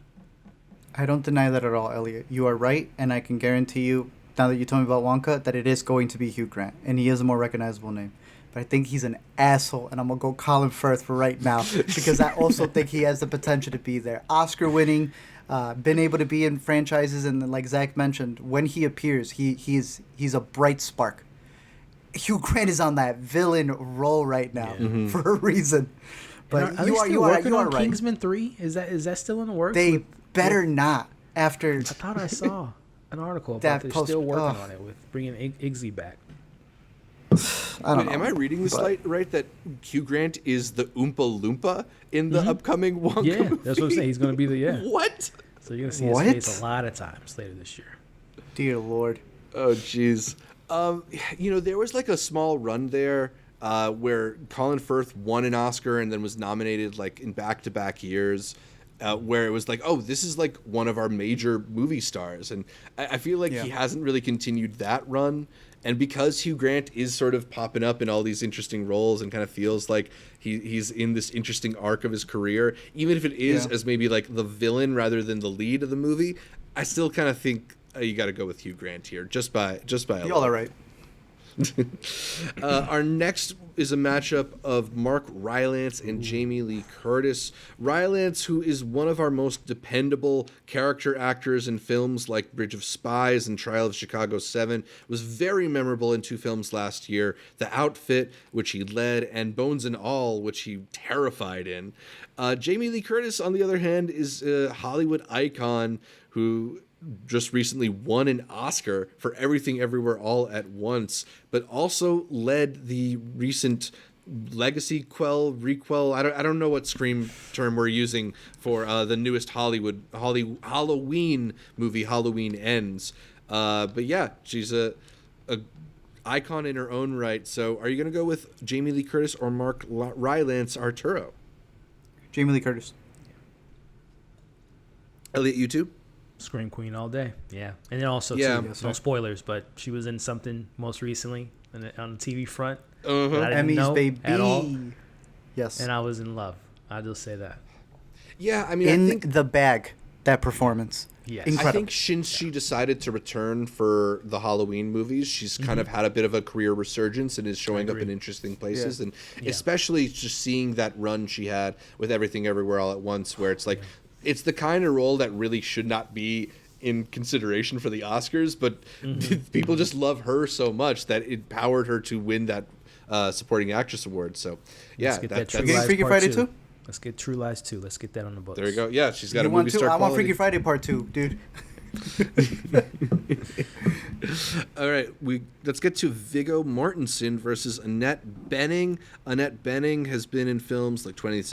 I don't deny that at all, Elliot. You are right, and I can guarantee you, now that you told me about Wonka, that it is going to be Hugh Grant, and he is a more recognizable name. But I think he's an asshole, and I'm going to go Colin Firth for right now, because I also think he has the potential to be there. Oscar-winning, been able to be in franchises, and like Zach mentioned, when he appears, he's a bright spark. Hugh Grant is on that villain role right now for a reason. But are you are working on Kingsman 3? Is that still in the works? They better not. After I thought I saw an article about they're still working on it with bringing Iggsy back. I don't know. Am I reading this right? That Hugh Grant is the Oompa Loompa in the upcoming Wonka movie? Yeah, that's what I'm saying. He's going to be What? So you're going to see his face a lot of times later this year. Dear Lord. Oh, jeez. There was like a small run there where Colin Firth won an Oscar and then was nominated like in back-to-back years, where it was like, oh, this is like one of our major movie stars. And I feel like he hasn't really continued that run. And because Hugh Grant is sort of popping up in all these interesting roles and kind of feels like he's in this interesting arc of his career, even if it is as maybe like the villain rather than the lead of the movie, I still kind of think you got to go with Hugh Grant here, just by Y'all are right. Our next is a matchup of Mark Rylance and Jamie Lee Curtis. Rylance, who is one of our most dependable character actors in films like Bridge of Spies and Trial of Chicago 7, was very memorable in 2 films last year, The Outfit, which he led, and Bones and All, which he terrified in. Jamie Lee Curtis, on the other hand, is a Hollywood icon who just recently won an Oscar for Everything Everywhere All at Once, but also led the recent legacy requel. I don't know what Scream term we're using for the newest Halloween movie, Halloween Ends. But yeah, she's a icon in her own right. So are you going to go with Jamie Lee Curtis or Mark Rylance Arturo? Jamie Lee Curtis. Elliot, you too? Scream Queen all day. Yeah. And then also, too, no spoilers, but she was in something most recently on the TV front. That I didn't know baby. At all. Yes. And I was in love. I'll just say that. Yeah, I mean, I think the bag, that performance. Yes. Incredible. I think since she decided to return for the Halloween movies, she's kind of had a bit of a career resurgence and is showing up in interesting places. And especially just seeing that run she had with Everything Everywhere All at Once, where it's like, it's the kind of role that really should not be in consideration for the Oscars, but people just love her so much that it powered her to win that supporting actress award. So, yeah. Let's get that True Lies Freaky Friday 2? Let's get True Lies 2. Let's get that on the books. There you go. Yeah, she's got a want movie two? star I want quality. Freaky Friday Part 2, dude. All right, let's get to Viggo Mortensen versus Annette Bening. Annette Bening has been in films like 20th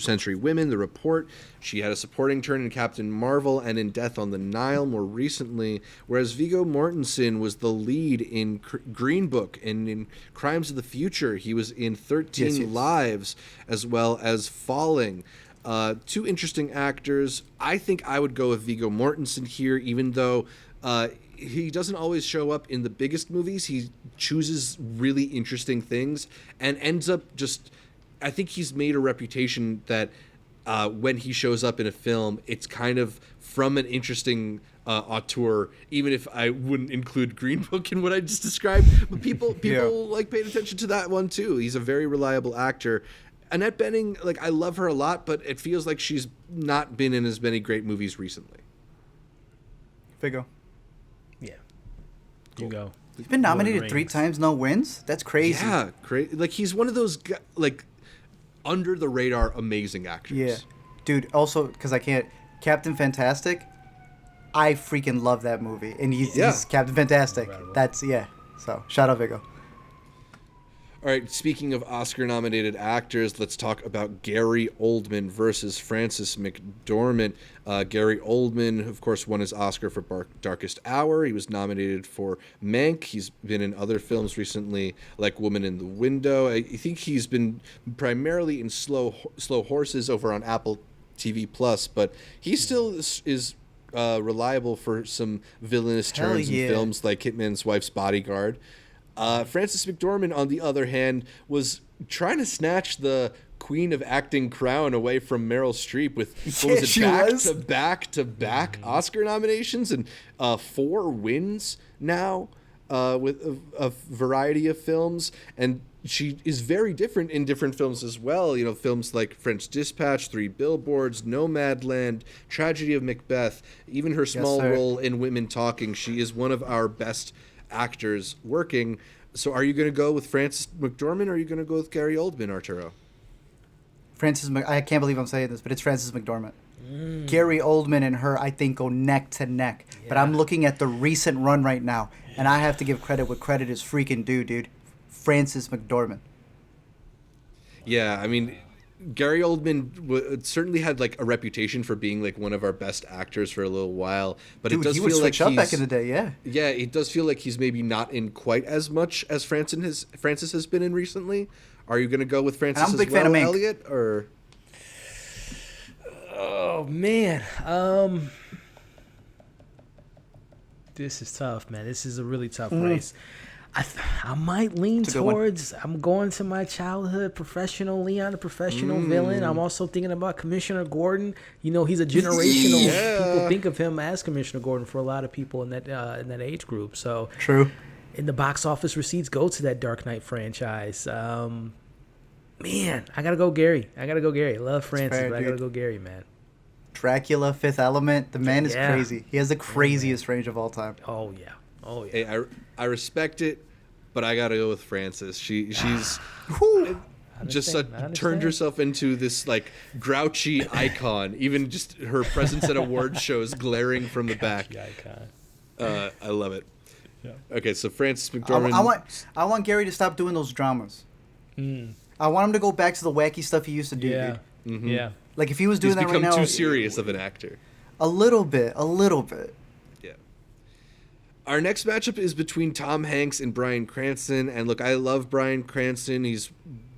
Century Women, The Report. She had a supporting turn in Captain Marvel and in Death on the Nile more recently, whereas Viggo Mortensen was the lead in Green Book and in Crimes of the Future. He was in 13 Lives as well as Falling. 2 interesting actors. I think I would go with Viggo Mortensen here, even though he doesn't always show up in the biggest movies. He chooses really interesting things and ends up just... I think he's made a reputation that when he shows up in a film, it's kind of from an interesting auteur, even if I wouldn't include Green Book in what I just described. But people like paying attention to that one too. He's a very reliable actor. Annette Bening, like, I love her a lot, but it feels like she's not been in as many great movies recently. Viggo. Yeah. You go. He's been nominated 3 times, no wins? That's crazy. Yeah, crazy. Like, he's one of those, like, under the radar amazing actors. Yeah. Dude, also, because I can't... Captain Fantastic, I freaking love that movie. And he's Captain Fantastic. That's, So, shout out Viggo. All right, speaking of Oscar-nominated actors, let's talk about Gary Oldman versus Frances McDormand. Gary Oldman, of course, won his Oscar for Darkest Hour. He was nominated for Mank. He's been in other films recently, like Woman in the Window. I think he's been primarily in Slow Horses over on Apple TV Plus, but he still is reliable for some villainous turns in films like Hitman's Wife's Bodyguard. Frances McDormand, on the other hand, was trying to snatch the Queen of Acting crown away from Meryl Streep with back-to-back Oscar nominations and 4 wins now with a variety of films. And she is very different in different films as well. You know, films like French Dispatch, 3 Billboards, Nomadland, Tragedy of Macbeth, even her small role in Women Talking. She is one of our best actors working. So are you going to go with Frances McDormand or are you going to go with Gary Oldman, Arturo? I can't believe I'm saying this, but it's Frances McDormand. Gary Oldman and her, I think, go neck to neck. Yeah. But I'm looking at the recent run right now, and I have to give credit what credit is freaking due, dude. Frances McDormand. Yeah, I mean, Gary Oldman certainly had like a reputation for being like one of our best actors for a little while, but it does feel like he's back in the day. Yeah, it does feel like he's maybe not in quite as much as Frances has been in recently. Are you going to go with Frances I'm a big fan of Mank. Elliot, or? Oh man, this is tough, man. This is a really tough race. I might lean towards, I'm going to my childhood professional, Leon, the professional villain. I'm also thinking about Commissioner Gordon. You know, he's a generational, people think of him as Commissioner Gordon for a lot of people in that age group. So true. And the box office receipts go to that Dark Knight franchise. Man, I got to go Gary. I love Francis, but I got to go Gary, man. Dracula, Fifth Element. The man is crazy. He has the craziest range of all time. Oh, yeah. Hey, I respect it, but I gotta go with Frances. She's just turned herself into this like grouchy icon. Even just her presence at award shows glaring from the back. I love it. Yeah. Okay, so Frances McDormand. I want Gary to stop doing those dramas. I want him to go back to the wacky stuff he used to do. Yeah. Dude. Mm-hmm. Yeah. Like if he was doing that right now. He's become too serious of an actor. A little bit. Yeah. Our next matchup is between Tom Hanks and Bryan Cranston. And look, I love Bryan Cranston. He's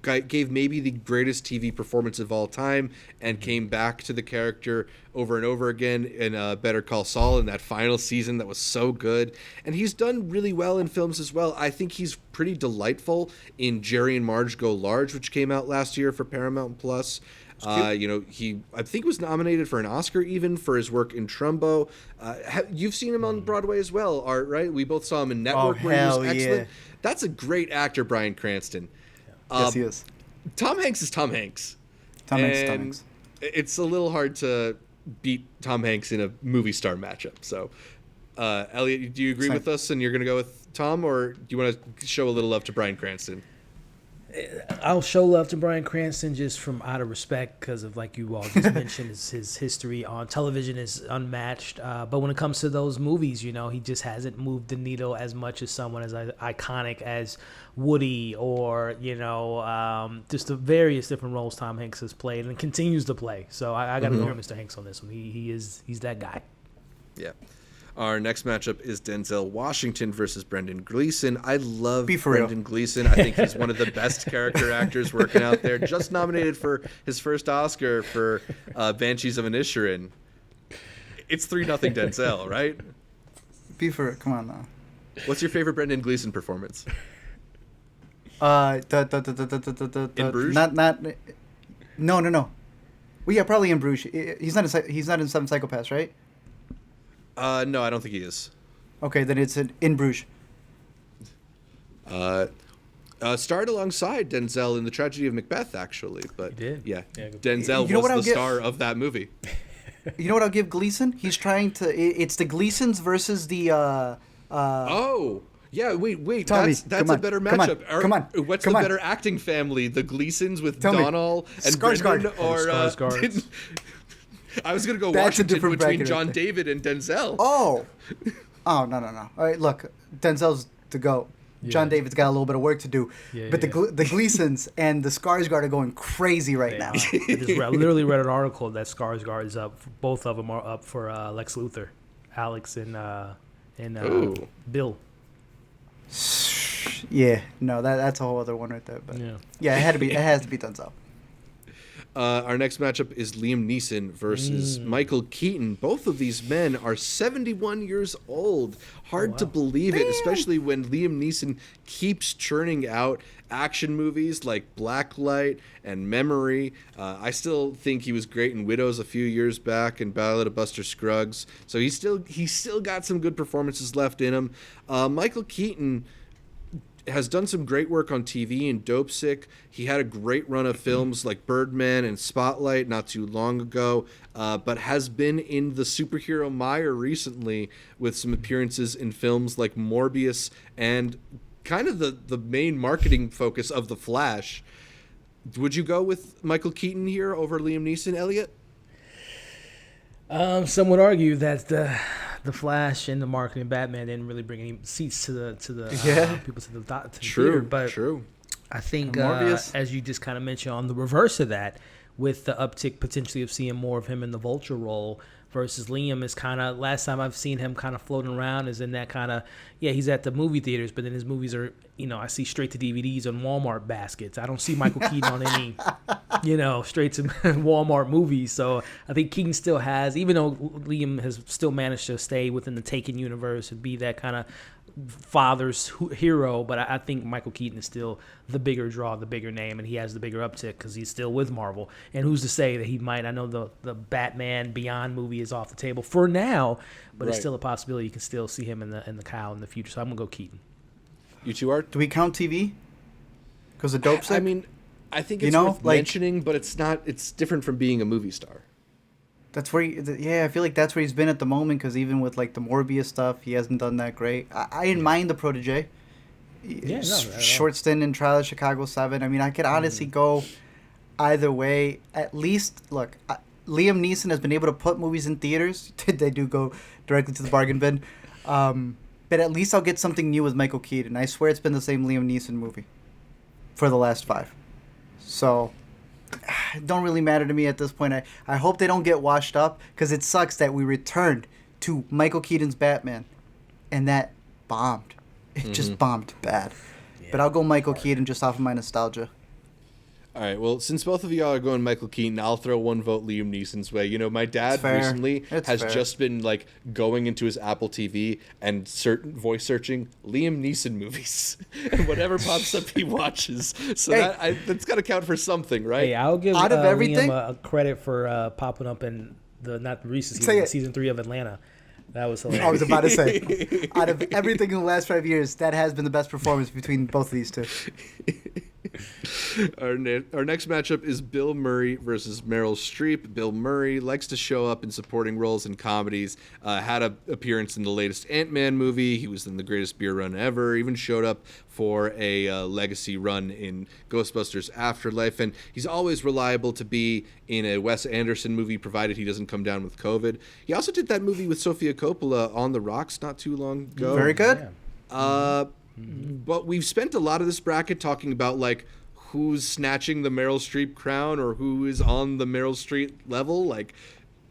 gave maybe the greatest TV performance of all time and came back to the character over and over again in Better Call Saul in that final season that was so good. And he's done really well in films as well. I think he's pretty delightful in Jerry and Marge Go Large, which came out last year for Paramount Plus. He I think was nominated for an Oscar even for his work in Trumbo. You've seen him on Broadway as well, Art, right? We both saw him in Network where he was excellent. Yeah. That's a great actor, Bryan Cranston. Yes, he is. Tom Hanks is Tom Hanks. Tom Hanks. It's a little hard to beat Tom Hanks in a movie star matchup. So, Elliot, do you agree with us and you're going to go with Tom, or do you want to show a little love to Bryan Cranston? I'll show love to Bryan Cranston just from out of respect because of, like you all just mentioned, his history on television is unmatched. But when it comes to those movies, you know, he just hasn't moved the needle as much as someone as iconic as Woody or, you know, just the various different roles Tom Hanks has played and continues to play. So I got to go with Mr. Hanks on this one. He's that guy. Yeah. Our next matchup is Denzel Washington versus Brendan Gleeson. I love Brendan Gleeson. I think he's one of the best character actors working out there. Just nominated for his first Oscar for Banshees of Inisherin. It's 3-0 Denzel, right? Be for it. Come on now. What's your favorite Brendan Gleeson performance? In Bruges? No. Well, yeah, probably in Bruges. He's not in Seven Psychopaths, right? No, I don't think he is. Okay, then it's in Bruges. Starred alongside Denzel in The Tragedy of Macbeth, actually. But he did. Yeah, Denzel was the star of that movie. You know what I'll give Gleeson? He's trying to. It's the Gleesons versus the. Oh. Yeah, wait. Tony, that's a better matchup. Come on. What's the better acting family? The Gleesons with Donald and Brendan, or Skarsgård. I was going to go Washington between John David and Denzel. Oh, no. All right, look, Denzel's the GOAT. John David's got a little bit of work to do. But the Gleasons and the Skarsgård are going crazy right now. I literally read an article that Skarsgård is up. Both of them are up for Lex Luthor, Alex and Bill. Yeah, no, that's a whole other one right there. But yeah, it has to be Denzel. Our next matchup is Liam Neeson versus Michael Keaton. Both of these men are 71 years old. Hard to believe it, especially when Liam Neeson keeps churning out action movies like Blacklight and Memory. I still think he was great in Widows a few years back and Ballad of Buster Scruggs. So he's still got some good performances left in him. Michael Keaton has done some great work on TV in Dopesick. He had a great run of films like Birdman and Spotlight not too long ago, but has been in the superhero mire recently with some appearances in films like Morbius and kind of the main marketing focus of The Flash. Would you go with Michael Keaton here over Liam Neeson, Elliot? Some would argue that the Flash and the marketing Batman didn't really bring any seats to the people to the theater. But true. I think as you just kind of mentioned, on the reverse of that, with the uptick potentially of seeing more of him in the Vulture role versus Liam is kind of, last time I've seen him kind of floating around is in that kind of, he's at the movie theaters, but then his movies are, I see straight to DVDs on Walmart baskets. I don't see Michael Keaton on any, straight to Walmart movies. So I think Keaton still has, even though Liam has still managed to stay within the Taken universe and be that kind of father's hero, but I think Michael Keaton is still the bigger draw, the bigger name, and he has the bigger uptick because he's still with Marvel. And who's to say that he might? I know the Batman Beyond movie is off the table for now, but it's still a possibility you can still see him in the cow in the future. So I'm gonna go Keaton. You two are? Do we count TV? Because of Dopesick? I mean, I think it's worth mentioning, but it's not. It's different from being a movie star. That's where, I feel like that's where he's been at the moment. Because even with like the Morbius stuff, he hasn't done that great. I didn't mind The Protégé. Short stint in Trial of Chicago 7. I mean, I could honestly go either way. At least, look, Liam Neeson has been able to put movies in theaters. They do go directly to the bargain bin. But at least I'll get something new with Michael Keaton. I swear it's been the same Liam Neeson movie for the last 5. So it don't really matter to me at this point. I hope they don't get washed up because it sucks that we returned to Michael Keaton's Batman and that bombed. It just bombed bad. Yeah. But I'll go Michael Keaton just off of my nostalgia. All right, well, since both of y'all are going Michael Keaton, I'll throw one vote Liam Neeson's way. My dad recently has just been like going into his Apple TV and voice searching Liam Neeson movies, and whatever pops up he watches. So that's got to count for something, right? Hey, I'll give Liam a credit for popping up in not recent season, season 3 of Atlanta. That was hilarious. I was about to say, out of everything in the last 5 years, that has been the best performance between both of these two. Our next matchup is Bill Murray versus Meryl Streep. Bill Murray likes to show up in supporting roles in comedies. Had an appearance in the latest Ant-Man movie. He was in The Greatest Beer Run Ever. Even showed up for a legacy run in Ghostbusters Afterlife. And he's always reliable to be in a Wes Anderson movie, provided he doesn't come down with COVID. He also did that movie with Sofia Coppola, On the Rocks, not too long ago. Very good. Yeah. But we've spent a lot of this bracket talking about like who's snatching the Meryl Streep crown or who is on the Meryl Streep level. Like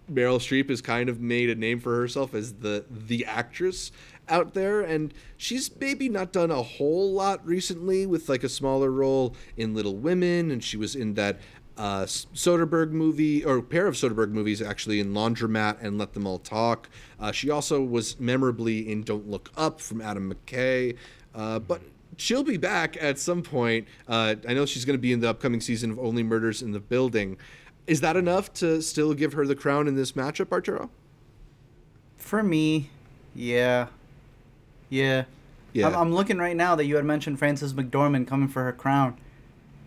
Meryl Streep has kind of made a name for herself as the actress out there, and she's maybe not done a whole lot recently with like a smaller role in Little Women, and she was in that Soderbergh movie, or a pair of Soderbergh movies actually, in Laundromat and Let Them All Talk. She also was memorably in Don't Look Up from Adam McKay, but she'll be back at some point. I know she's going to be in the upcoming season of Only Murders in the Building. Is that enough to still give her the crown in this matchup, Arturo? For me, yeah. I'm looking right now that you had mentioned Frances McDormand coming for her crown.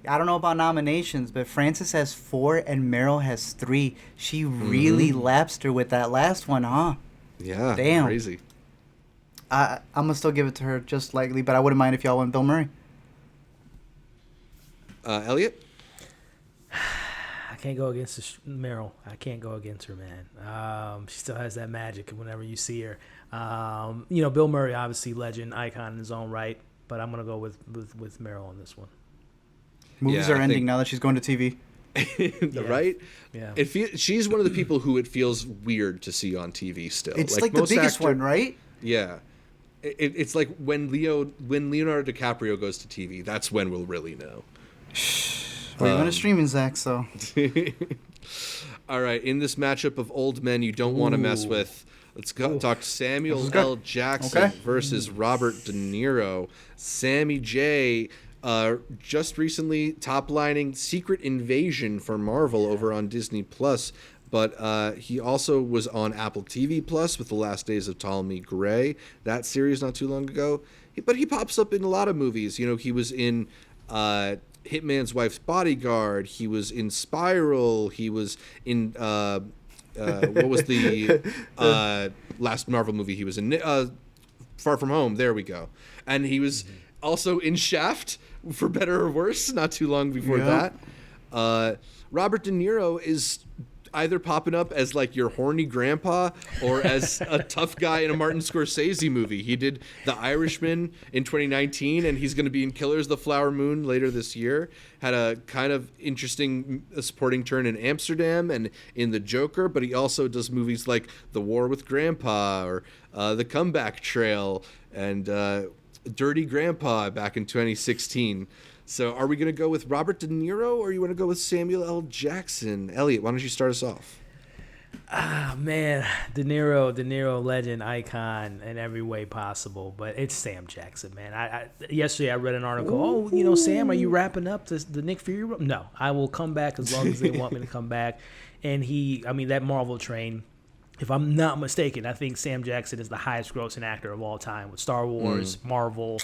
I don't know about nominations, but Frances has 4 and Meryl has 3. She really lapsed her with that last one, huh? Yeah, damn, crazy. I'm going to still give it to her just slightly, but I wouldn't mind if y'all went Bill Murray. Elliot? I can't go against Meryl. I can't go against her, man. She still has that magic whenever you see her. Bill Murray, obviously legend, icon in his own right. but I'm gonna go with Meryl on this one. Movies are ending now that she's going to TV. Right? Yeah. She's one of the people who it feels weird to see on TV still. It's like the biggest one, right? Yeah. It's like when Leonardo DiCaprio goes to TV, that's when we'll really know. Well, you want to streaming, Zach, so. All right, in this matchup of old men you don't want to mess with, let's talk Samuel L. Jackson versus Robert De Niro. Sammy J. Just recently top-lining Secret Invasion for Marvel over on Disney Plus, but he also was on Apple TV Plus with The Last Days of Ptolemy Gray, that series not too long ago. But he pops up in a lot of movies. You know, he was in Hitman's Wife's Bodyguard. He was in Spiral. He was in what was the last Marvel movie he was in? Far From Home. There we go. And he was also in Shaft, for better or worse, not too long before that. Robert De Niro is either popping up as like your horny grandpa or as a tough guy in a Martin Scorsese movie. He did The Irishman in 2019, and he's going to be in Killers of the Flower Moon later this year. Had a kind of interesting supporting turn in Amsterdam and in The Joker, but he also does movies like The War with Grandpa or The Comeback Trail and Dirty Grandpa back in 2016. So are we going to go with Robert De Niro or you want to go with Samuel L. Jackson? Elliot, why don't you start us off? Man, De Niro, legend, icon in every way possible. But it's Sam Jackson, man. Yesterday I read an article. Oh, Sam, are you wrapping up the Nick Fury? No, I will come back as long as they want me to come back. And that Marvel train, if I'm not mistaken, I think Sam Jackson is the highest grossing actor of all time with Star Wars, Marvel,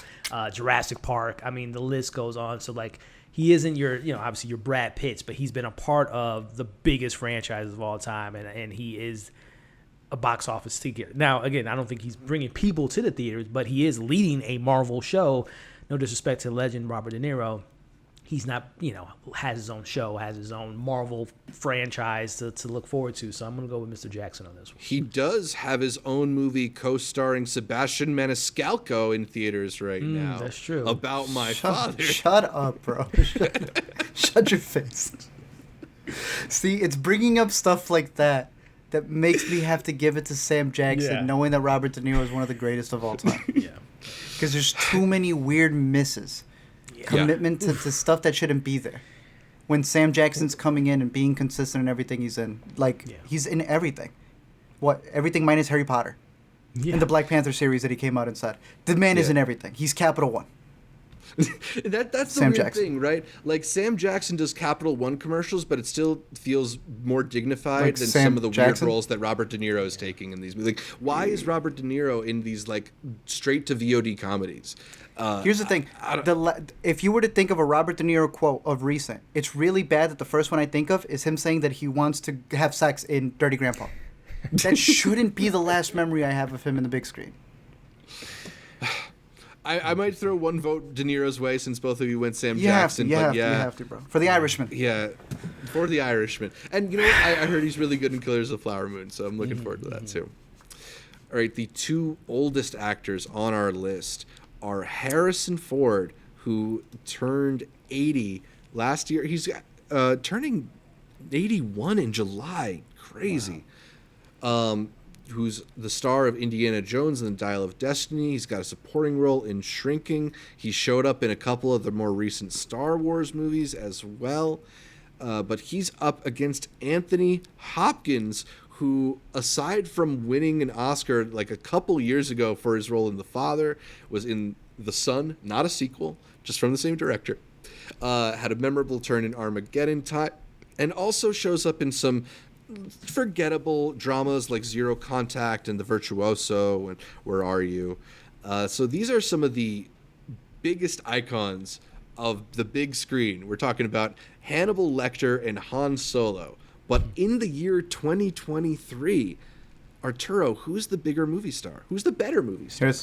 Jurassic Park. I mean, the list goes on. So, like, he isn't obviously your Brad Pitts, but he's been a part of the biggest franchises of all time, and he is a box office ticket. Now, again, I don't think he's bringing people to the theaters, but he is leading a Marvel show. No disrespect to legend Robert De Niro. He's not, has his own show, has his own Marvel franchise to look forward to. So I'm going to go with Mr. Jackson on this one. He does have his own movie co-starring Sebastian Maniscalco in theaters right now. That's true. About my father. Shut up, bro. Shut your face. See, it's bringing up stuff like that makes me have to give it to Sam Jackson, knowing that Robert De Niro is one of the greatest of all time. Yeah. Because there's too many weird misses. Commitment to stuff that shouldn't be there. When Sam Jackson's coming in and being consistent in everything he's in. He's in everything. Everything minus Harry Potter. In the Black Panther series that he came out and said. The man is in everything. He's Capital One. That's the Sam weird Jackson. thing, right? Like, Sam Jackson does Capital One commercials, but it still feels more dignified than some of the weird roles that Robert De Niro is taking in these movies. Like, why is Robert De Niro in these, like, straight-to-VOD comedies? Here's the thing. If you were to think of a Robert De Niro quote of recent, it's really bad that the first one I think of is him saying that he wants to have sex in Dirty Grandpa. That shouldn't be the last memory I have of him in the big screen. I might throw one vote De Niro's way since both of you went Sam Jackson. You have to, bro. For the Irishman. Yeah, for the Irishman. And you know what? I heard he's really good in Killers of the Flower Moon, so I'm looking forward to that too. All right, the two oldest actors on our list are Harrison Ford, who turned 80 last year. He's turning 81 in July. Crazy. Wow. Who's the star of Indiana Jones and the Dial of Destiny. He's got a supporting role in Shrinking. He showed up in a couple of the more recent Star Wars movies as well. But he's up against Anthony Hopkins, who, aside from winning an Oscar like a couple years ago for his role in The Father, was in The Son, not a sequel, just from the same director. Had a memorable turn in Armageddon, and also shows up in some forgettable dramas like Zero Contact and The Virtuoso and Where Are You? So these are some of the biggest icons of the big screen. We're talking about Hannibal Lecter and Han Solo. But in the year 2023, Arturo, who's the bigger movie star? Who's the better movie star?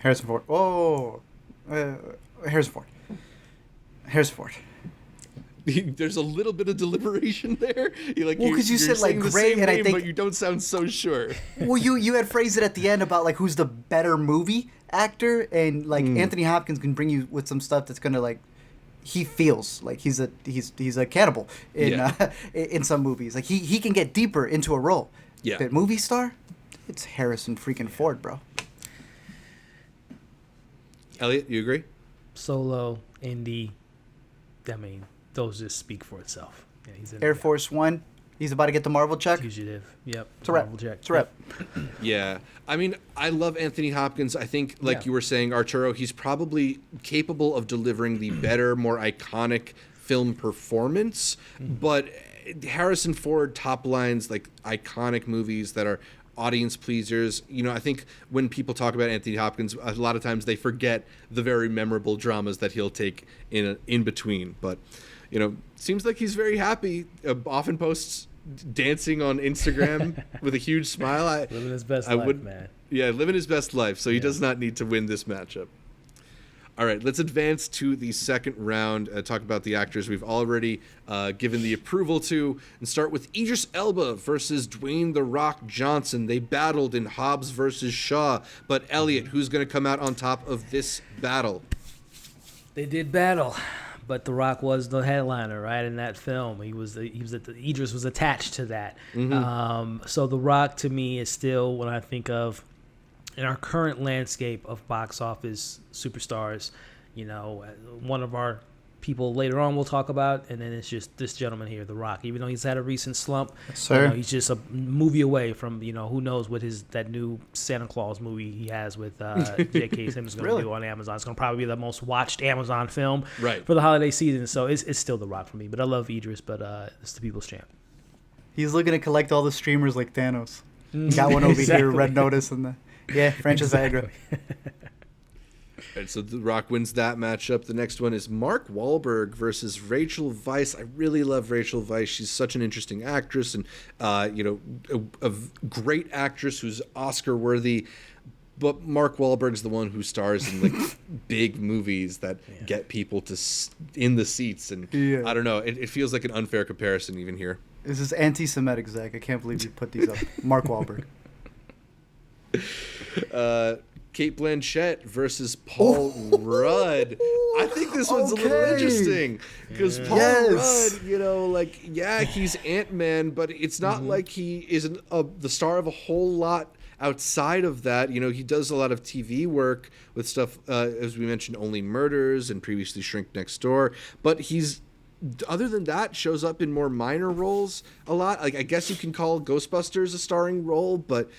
Harrison Ford. Harrison Ford. there's a little bit of deliberation there. Because you said like great, and I think, but you don't sound so sure. Well, you had phrased it at the end about like who's the better movie actor, and like Anthony Hopkins can bring you with some stuff that's gonna like he feels like he's a cannibal in some movies. Like he can get deeper into a role. Yeah. But movie star, it's Harrison freaking Ford, bro. Elliot, you agree? Solo, Indy, I mean, those just speak for itself. Yeah, he's in Air Force One. He's about to get the Marvel check. Fugitive. Yep. It's a rep. Marvel check. It's a rep. Yeah. I mean, I love Anthony Hopkins. I think, like you were saying, Arturo, he's probably capable of delivering the better, more iconic film performance. But Harrison Ford top lines, like, iconic movies that are audience pleasers. You know, I think when people talk about Anthony Hopkins, a lot of times they forget the very memorable dramas that he'll take in between. But, you know, seems like he's very happy. Often posts dancing on Instagram with a huge smile. Living his best life, man. Yeah, living his best life. So he does not need to win this matchup. All right, let's advance to the second round. Talk about the actors we've already given the approval to, and start with Idris Elba versus Dwayne "The Rock" Johnson. They battled in Hobbs versus Shaw. But Elliot, who's going to come out on top of this battle? They did battle, but The Rock was the headliner, right? In that film, Idris was attached to that. So The Rock to me is still, when I think of in our current landscape of box office superstars, you know, one of our people later on we'll talk about, and then it's just this gentleman here, The Rock. Even though he's had a recent slump, you know, he's just a movie away from, you know, who knows what that new Santa Claus movie he has with J.K. Simmons going to do on Amazon. It's going to probably be the most watched Amazon film for the holiday season. So it's still The Rock for me. But I love Idris, but it's the people's champ. He's looking to collect all the streamers like Thanos. Got one over here, Red Notice, and Francis Viagra. All right, so The Rock wins that matchup. The next one is Mark Wahlberg versus Rachel Weisz. I really love Rachel Weisz. She's such an interesting actress, and you know, a great actress who's Oscar worthy. But Mark Wahlberg's the one who stars in like big movies that get people to in the seats, and I don't know. It feels like an unfair comparison even here. This is anti-Semitic, Zach. I can't believe you put these up. Mark Wahlberg. Cate Blanchett versus Paul Rudd. I think this one's a little interesting because Paul Rudd, you know, like, he's Ant-Man, but it's not like he isn't the star of a whole lot outside of that. You know, he does a lot of TV work with stuff, as we mentioned, Only Murders and previously Shrink Next Door, but he's, other than that, shows up in more minor roles a lot. Like, I guess you can call Ghostbusters a starring role, but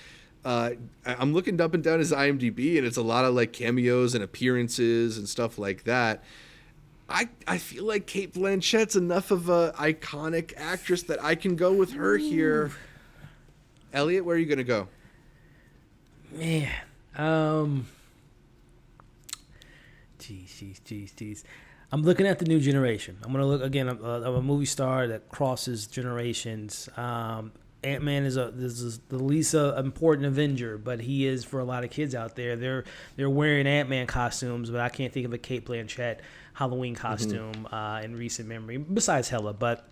I'm looking up and down his IMDb, and it's a lot of like cameos and appearances and stuff like that. I feel like Cate Blanchett's enough of a iconic actress that I can go with her here. Elliot, where are you gonna go? Man, jeez. I'm looking at the new generation. I'm gonna look again. I'm a movie star that crosses generations. Ant-Man is the least important Avenger, but he is for a lot of kids out there. They're wearing Ant-Man costumes, but I can't think of a Cate Blanchett Halloween costume in recent memory, besides Hella. But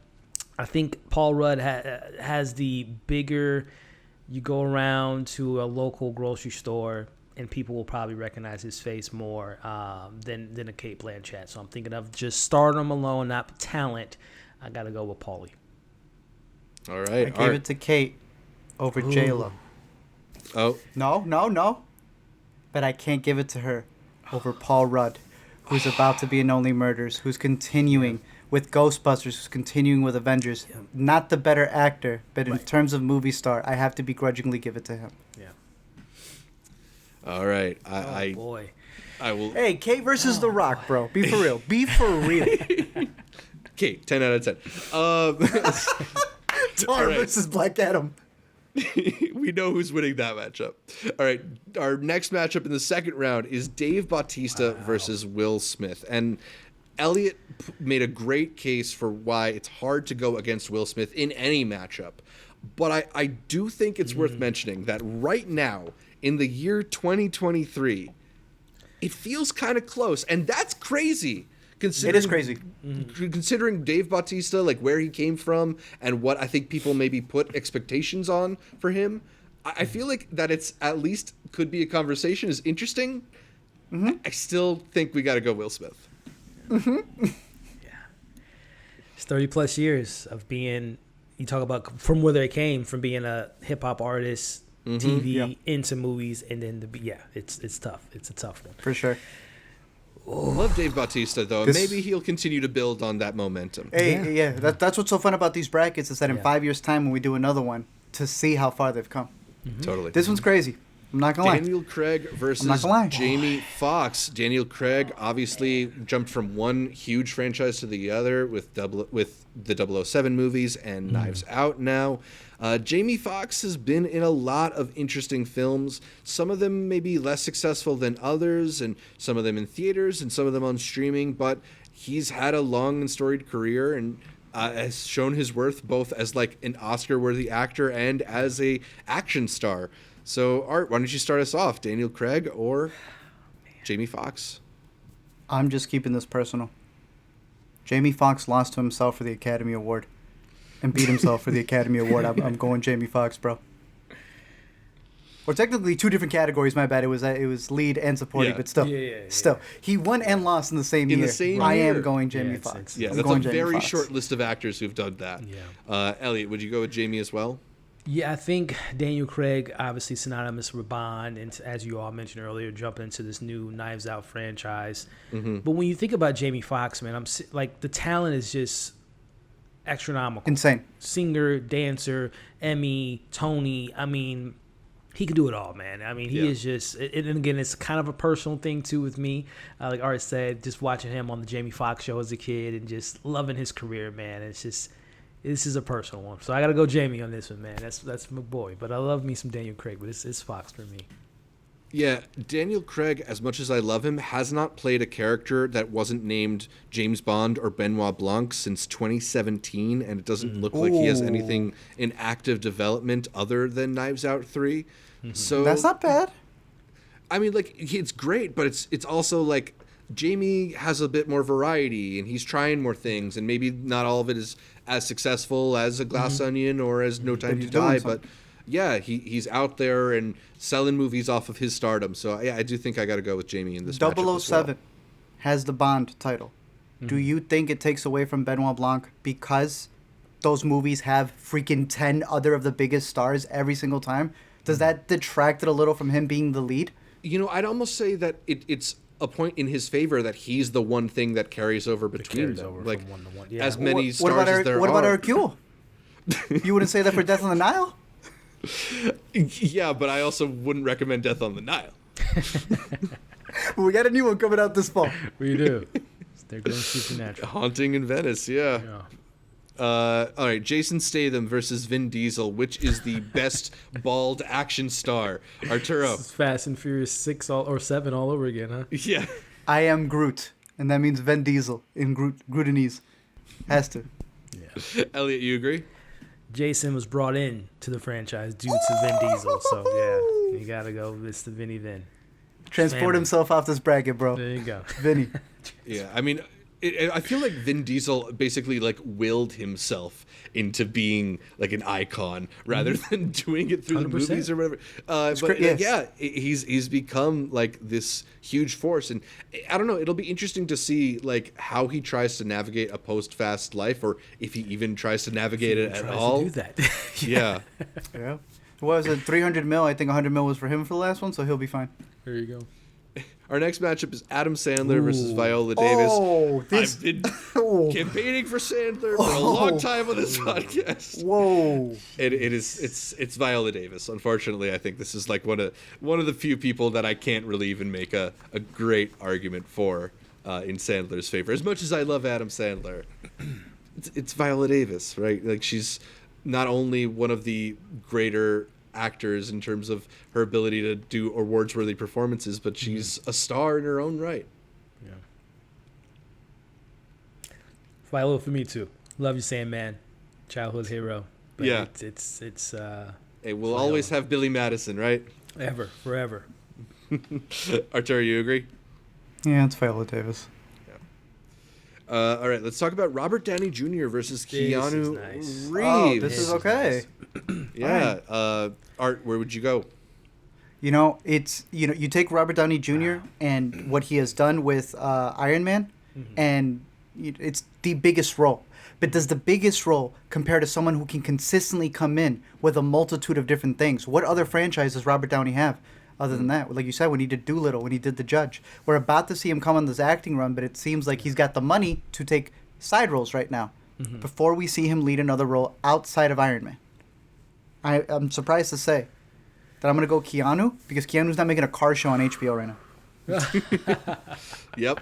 I think Paul Rudd has the bigger. You go around to a local grocery store, and people will probably recognize his face more than a Cate Blanchett. So I'm thinking of just stardom alone, not talent. I got to go with Paulie. All right. I gave it to Cate over J-Lo. Oh. No. But I can't give it to her over Paul Rudd, who's about to be in Only Murders, who's continuing with Ghostbusters, who's continuing with Avengers. Not the better actor, but in terms of movie star, I have to begrudgingly give it to him. Yeah. All right. Boy. I will. Hey, Cate versus The Rock, bro. Be for real. Be for real. Cate, 10 out of 10. Tar versus Black Adam. We know who's winning that matchup. All right, our next matchup in the second round is Dave Bautista versus Will Smith. And Elliot made a great case for why it's hard to go against Will Smith in any matchup. But I do think it's worth mentioning that right now, in the year 2023, it feels kind of close. And that's crazy, Considering, It is crazy. Considering Dave Bautista, like where he came from and what I think people maybe put expectations on for him, I feel like that it's at least could be a conversation is interesting. I still think we got to go Will Smith. It's 30 plus years of being, you talk about from where they came, from being a hip hop artist, TV, into movies, and then it's tough. It's a tough one. For sure. Love Dave Bautista, though. Maybe he'll continue to build on that momentum. Hey, that's what's so fun about these brackets is that in 5 years' time when we do another one, to see how far they've come. Totally. This one's crazy. I'm not gonna lie. Daniel Craig versus Jamie Foxx. Daniel Craig obviously jumped from one huge franchise to the other with the 007 movies and Knives Out now. Jamie Foxx has been in a lot of interesting films. Some of them maybe less successful than others, and some of them in theaters and some of them on streaming, but he's had a long and storied career and has shown his worth both as like an Oscar-worthy actor and as a action star. So, Art, why don't you start us off? Daniel Craig or Jamie Foxx? I'm just keeping this personal. Jamie Foxx lost to himself for the Academy Award and beat himself for the Academy Award. I'm going Jamie Foxx, bro. Or technically 2 different categories, my bad. It was lead and supporting, but still. Still. He won and lost in the same year. I am going Jamie Foxx. Yeah, that's a very short list of actors who've done that. Yeah. Elliot, would you go with Jamie as well? Yeah, I think Daniel Craig, obviously synonymous with Bond, and as you all mentioned earlier, jumping into this new Knives Out franchise. But when you think about Jamie Foxx, man, the talent is just astronomical. Insane. Singer, dancer, Emmy, Tony. I mean, he can do it all, man. I mean, he is just, and again, it's kind of a personal thing too with me. Like Art said, just watching him on the Jamie Foxx show as a kid and just loving his career, man. It's just. This is a personal one, so I gotta go Jamie on this one, man. That's my boy. But I love me some Daniel Craig, but it's Fox for me. Yeah, Daniel Craig, as much as I love him, has not played a character that wasn't named James Bond or Benoit Blanc since 2017, and it doesn't look like he has anything in active development other than Knives Out 3. So that's not bad. I mean, like, it's great, but it's also like Jamie has a bit more variety, and he's trying more things, and maybe not all of it is as successful as A Glass Onion or as No Time to Die, but yeah, he's out there and selling movies off of his stardom. So yeah, I do think I got to go with Jamie in this matchup 007 has the Bond title. Do you think it takes away from Benoit Blanc because those movies have freaking 10 other of the biggest stars every single time? Does that detract it a little from him being the lead? You know, I'd almost say that it's a point in his favor that he's the one thing that carries over between them. Like, from one to one. Yeah. as many stars as there are. What about Hercule? You wouldn't say that for Death on the Nile? Yeah, but I also wouldn't recommend Death on the Nile. We got a new one coming out this fall. We do. They're going supernatural. Haunting in Venice, yeah. All right, Jason Statham versus Vin Diesel. Which is the best bald action star? Arturo. This is Fast and Furious 6 or 7 all over again, huh? Yeah. I am Groot, and that means Vin Diesel in Grootinese. Has to. Yeah. Elliot, you agree? Jason was brought in to the franchise due to Vin Diesel, so yeah, you gotta go. It's the Vinny Vin. Transport himself off this bracket, bro. There you go, Vinny. Yeah, I mean, I feel like Vin Diesel basically like willed himself into being like an icon rather than doing it through 100%. The movies or whatever. Yeah, he's become like this huge force, and I don't know. It'll be interesting to see like how he tries to navigate a post-Fast life, or if he even tries to navigate it at all. To do that. Yeah. Yeah. What was it? 300 mil. I think 100 mil was for him for the last one, so he'll be fine. There you go. Our next matchup is Adam Sandler versus Viola Davis. I've been campaigning for Sandler for a long time on this podcast. Whoa! It's Viola Davis. Unfortunately, I think this is like one of the few people that I can't really even make a great argument for in Sandler's favor. As much as I love Adam Sandler, it's Viola Davis, right? Like, she's not only one of the greater actors in terms of her ability to do awards-worthy performances, but she's a star in her own right. Yeah. Viola for me too. Love you, Sandman, childhood hero. But yeah, it's hey, we'll always have Billy Madison, right? Forever. Arturo, you agree? Yeah, it's Viola Davis. All right, let's talk about Robert Downey Jr. versus Keanu Reeves. Oh, this is okay. Yeah. Art, where would you go? You know, it's you take Robert Downey Jr. and what he has done with Iron Man, and it's the biggest role. But does the biggest role compare to someone who can consistently come in with a multitude of different things? What other franchise does Robert Downey have other than that? Like you said, when he did Doolittle, when he did The Judge. We're about to see him come on this acting run, but it seems like he's got the money to take side roles right now before we see him lead another role outside of Iron Man. I'm surprised to say that I'm going to go Keanu because Keanu's not making a car show on HBO right now. Yep.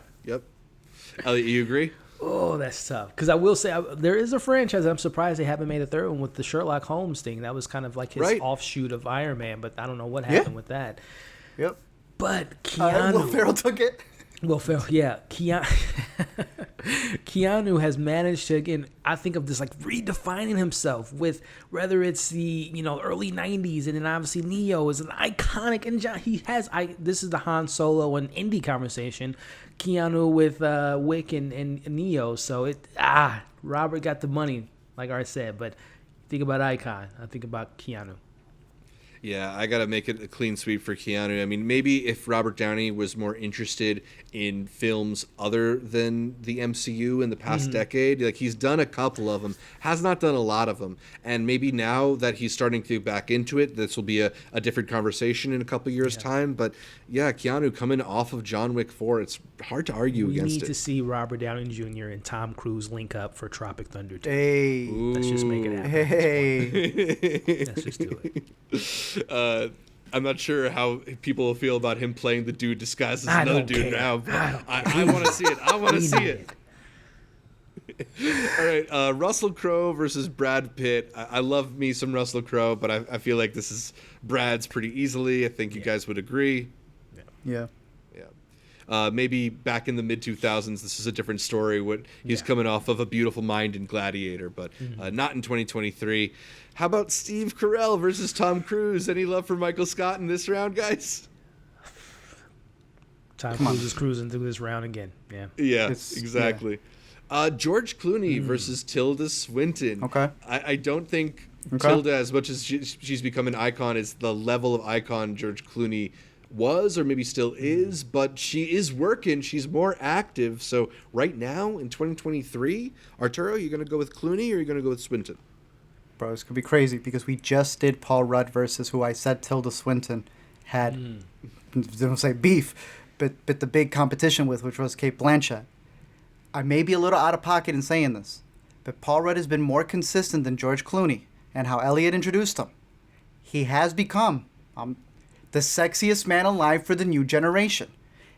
Elliot, you agree? Oh, that's tough. Because I will say, there is a franchise I'm surprised they haven't made a third one with the Sherlock Holmes thing. That was kind of like his offshoot of Iron Man, but I don't know what happened with that. Yep. But Keanu... Will Ferrell took it. Will Ferrell, yeah. Keanu has managed to, again, I think of this like redefining himself with whether it's the, early 90s and then obviously Neo is an iconic, and this is the Han Solo and Indy conversation. Keanu with Wick and Neo. So Robert got the money, like Art said, but think about icon. I think about Keanu. Yeah, I got to make it a clean sweep for Keanu. I mean, maybe if Robert Downey was more interested in films other than the MCU in the past decade, like he's done a couple of them, has not done a lot of them. And maybe now that he's starting to get back into it, this will be a different conversation in a couple years' time. But yeah, Keanu coming off of John Wick 4, it's hard to argue against it. We need to see Robert Downey Jr. and Tom Cruise link up for Tropic Thunder 2. Hey. Let's just make it happen. Hey. Let's just do it. I'm not sure how people will feel about him playing the dude disguised as another dude now. But I want to see it. I want to see it. All right, Russell Crowe versus Brad Pitt. I love me some Russell Crowe, but I feel like this is Brad's pretty easily. I think you guys would agree. Yeah. Maybe back in the mid-2000s, this is a different story. He's coming off of A Beautiful Mind and Gladiator, but not in 2023. How about Steve Carell versus Tom Cruise? Any love for Michael Scott in this round, guys? Tom Cruise is cruising through this round again. Yeah, exactly. George Clooney versus Tilda Swinton. Okay. I don't think Tilda, as much as she's become an icon, is the level of icon George Clooney was or maybe still is, but she is working. She's more active. So right now in 2023, Arturo, you going to go with Clooney or are you going to go with Swinton? Bro, it's going to be crazy because we just did Paul Rudd versus who I said Tilda Swinton had, don't say beef, but the big competition with, which was Cate Blanchett. I may be a little out of pocket in saying this, but Paul Rudd has been more consistent than George Clooney, and how Elliot introduced him. He has become the sexiest man alive for the new generation.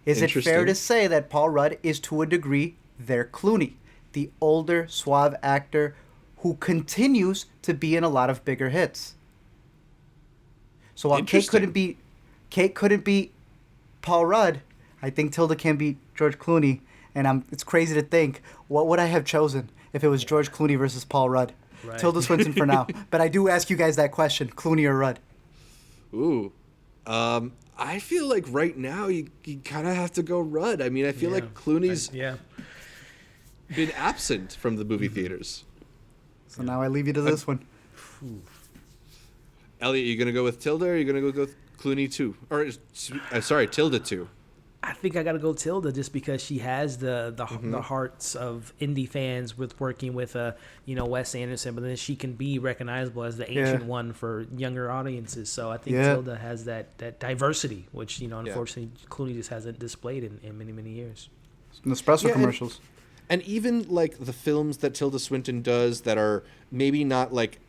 Is it fair to say that Paul Rudd is to a degree their Clooney, the older, suave actor who continues to be in a lot of bigger hits? So while Cate couldn't beat Paul Rudd, I think Tilda can beat George Clooney, and it's crazy to think what would I have chosen if it was George Clooney versus Paul Rudd. Right. Tilda Swinton for now, but I do ask you guys that question: Clooney or Rudd? Ooh. I feel like right now you kind of have to go Rudd. I mean, I feel like Clooney's been absent from the movie theaters. So now I leave you to this one. Elliot, you going to go with Tilda or are you going to go with Clooney too? Or, sorry, Tilda too. I think I got to go Tilda just because she has the hearts of indie fans with working with Wes Anderson, but then she can be recognizable as the ancient one for younger audiences. So I think Tilda has that diversity, which unfortunately Clooney just hasn't displayed in many, many years. Nespresso commercials. And even like the films that Tilda Swinton does that are maybe not like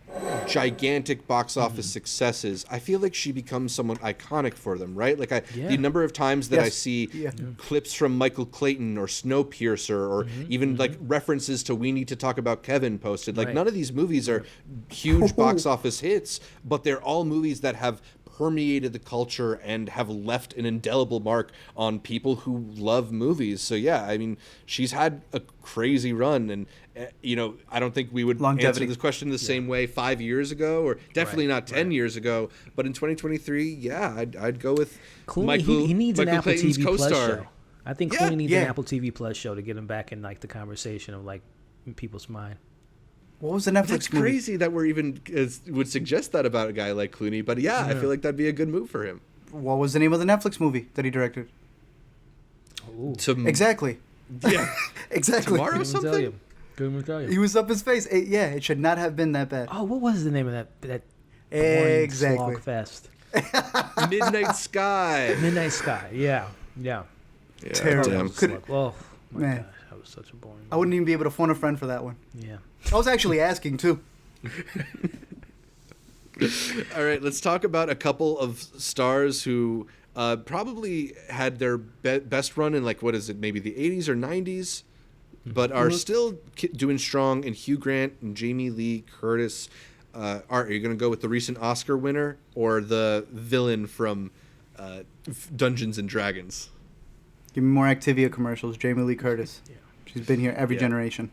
gigantic box office successes, I feel like she becomes somewhat iconic for them, right? Like the number of times that I see clips from Michael Clayton or Snowpiercer or even like references to We Need to Talk About Kevin posted. Like none of these movies are huge box office hits, but they're all movies that have permeated the culture and have left an indelible mark on people who love movies. So yeah, I mean, she's had a crazy run, and I don't think we would answer this question the same way 5 years ago, or definitely not 10 years ago. But in 2023, I'd go with Clooney, Michael. He needs Michael an Apple Clayton's TV co-star. Plus show. I think Clooney needs an Apple TV Plus show to get him back in like the conversation of like in people's mind. What was the Netflix That's movie? crazy that we're even would suggest that about a guy like Clooney, but yeah, I feel like that'd be a good move for him. What was the name of the Netflix movie that he directed? Exactly. Yeah. Exactly. Tomorrow something? He was up his face. It should not have been that bad. Oh, what was the name of that Exactly. slog fest? Midnight Sky. Midnight Sky. Yeah. Terrible. Oh my Man. gosh, that was such a boring. I wouldn't even be able to phone a friend for that one. Yeah. I was actually asking too. All right, let's talk about a couple of stars who probably had their best run in like, what is it, maybe the 80s or 90s, but are still doing strong in Hugh Grant and Jamie Lee Curtis. Are you going to go with the recent Oscar winner or the villain from Dungeons and Dragons? Give me more Activia commercials. Jamie Lee Curtis. Yeah. She's been here every generation.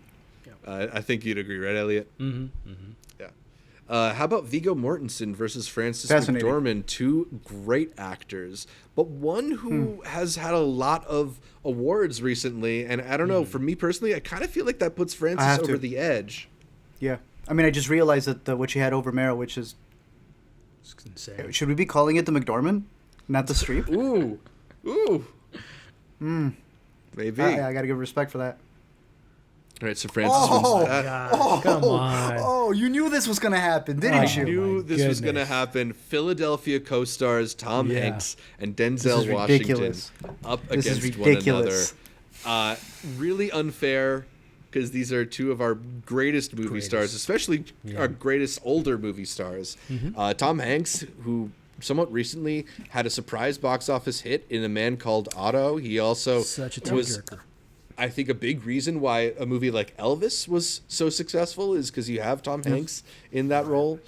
I think you'd agree, right, Elliot? Mm-hmm. Yeah. How about Viggo Mortensen versus Frances McDormand? Two great actors, but one who has had a lot of awards recently. And I don't know, for me personally, I kind of feel like that puts Frances over the edge. Yeah. I mean, I just realized that what she had over Meryl, which is... It's insane. Should we be calling it the McDormand? Not the Streep? Ooh. Maybe. I got to give respect for that. All right, so Frances wins that. God, come on. Oh, you knew this was going to happen, didn't you? I knew this was going to happen. Philadelphia co-stars Tom Hanks and Denzel Washington up against one another. Really unfair because these are two of our greatest movie stars, especially our greatest older movie stars. Tom Hanks, who somewhat recently had a surprise box office hit in A Man Called Otto. He also was, I think, a big reason why a movie like Elvis was so successful is because you have Tom Hanks in that role.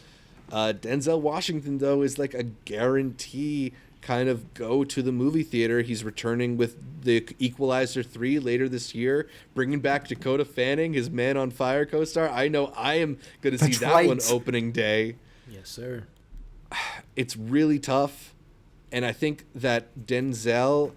Denzel Washington, though, is like a guarantee kind of go to the movie theater. He's returning with the Equalizer 3 later this year, bringing back Dakota Fanning, his Man on Fire co-star. I know I am going to see that one opening day. Yes, sir. It's really tough, and I think that Denzel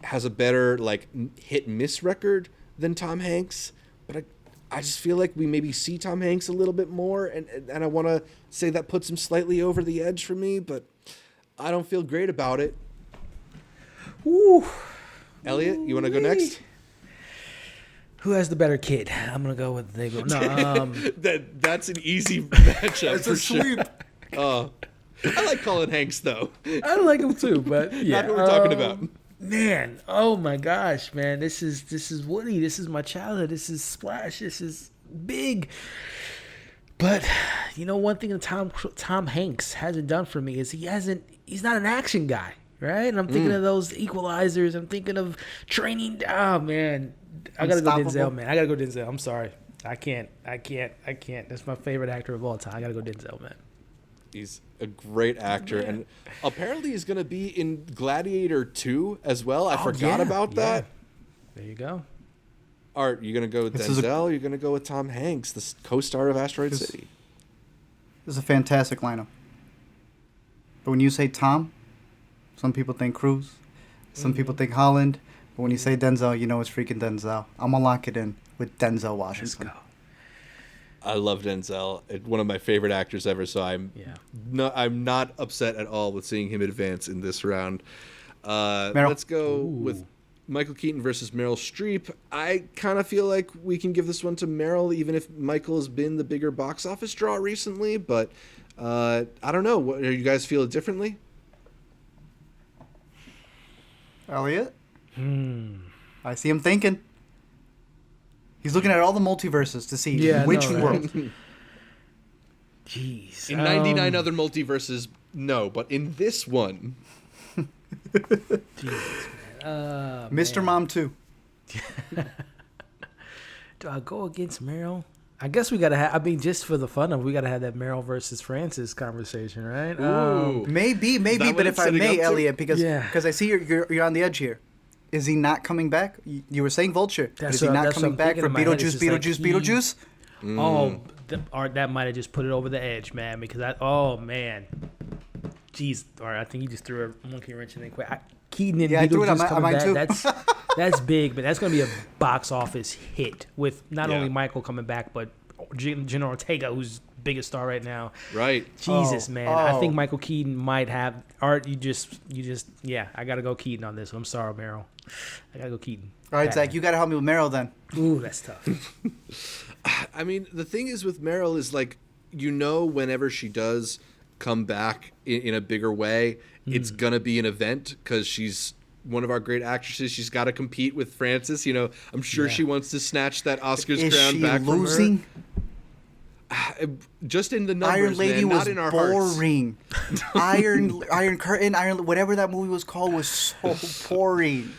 has a better like hit miss record than Tom Hanks, but I just feel like we maybe see Tom Hanks a little bit more, and I want to say that puts him slightly over the edge for me, but I don't feel great about it. Woo. Elliot, you want to go next? Who has the better kid? I'm gonna go with the That's an easy matchup. It's a sweep. I like Colin Hanks though. I like him too, but yeah, not what we're talking about. Man, oh my gosh, man, this is Woody. This is my childhood. This is Splash. This is big. But you know, one thing that Tom Hanks hasn't done for me is he's not an action guy, right? And I'm thinking of those Equalizers. I'm thinking of Training. Oh man, I gotta go Denzel, man. I gotta go Denzel. I'm sorry, I can't. That's my favorite actor of all time. I gotta go Denzel, man. He's a great actor, and apparently he's going to be in Gladiator 2 as well. I forgot about that. There you go. Art, you going to go with Denzel? You're going to go with Tom Hanks, the co-star of Asteroid City. This is a fantastic lineup. But when you say Tom, some people think Cruise, some people think Holland. But when you say Denzel, you know it's freaking Denzel. I'm going to lock it in with Denzel Washington. Let's go. I love Denzel. One of my favorite actors ever, so I'm not upset at all with seeing him advance in this round. Let's go with Michael Keaton versus Meryl Streep. I kind of feel like we can give this one to Meryl, even if Michael has been the bigger box office draw recently, but I don't know. What, do you guys feel it differently? Elliot? I see him thinking. He's looking at all the multiverses to see which world. Jeez. In 99 other multiverses, no, but in this one. Jeez, man. Mr. Mom 2. Do I go against Meryl? I guess we got to have, I mean, just for the fun of it, we got to have that Meryl versus Francis conversation, right? Maybe, but if I may, Elliot, because I see you're on the edge here. Is he not coming back? You were saying Vulture. Is he not coming back for Beetlejuice? Oh, that might have just put it over the edge, man, because man. Jeez, or I think you just threw a monkey wrench in it quick. Keaton and Beetlejuice coming back. That's big, but that's going to be a box office hit with not only Michael coming back, but Jenna Ortega, who's biggest star right now. Right. Jesus, man. I think Michael Keaton might have Art. You just I gotta go Keaton on this. I'm sorry, Meryl. I gotta go Keaton. All right, Zach, you gotta help me with Meryl then. Ooh, that's tough. I mean, the thing is with Meryl is like, whenever she does come back in a bigger way, it's gonna be an event because she's one of our great actresses. She's got to compete with Frances. I'm sure she wants to snatch that Oscars crown back losing? from her. Just in the numbers, Iron Lady man, was not in our boring. Iron Curtain, whatever that movie was called, was so boring.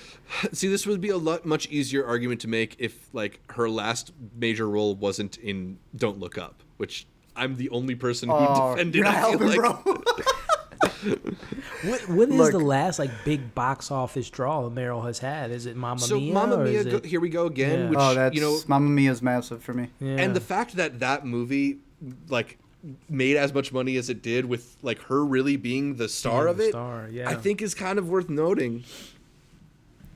See, this would be a much easier argument to make if, like, her last major role wasn't in Don't Look Up, which I'm the only person who defended. You're not I feel helping, like. bro. What is the last big box office draw Meryl has had? Is it Mamma Mia? So Mamma Mia, Here We Go Again. Yeah. Which, that's Mamma Mia's massive for me. Yeah. And the fact that movie like made as much money as it did with like her really being the star of it, I think is kind of worth noting.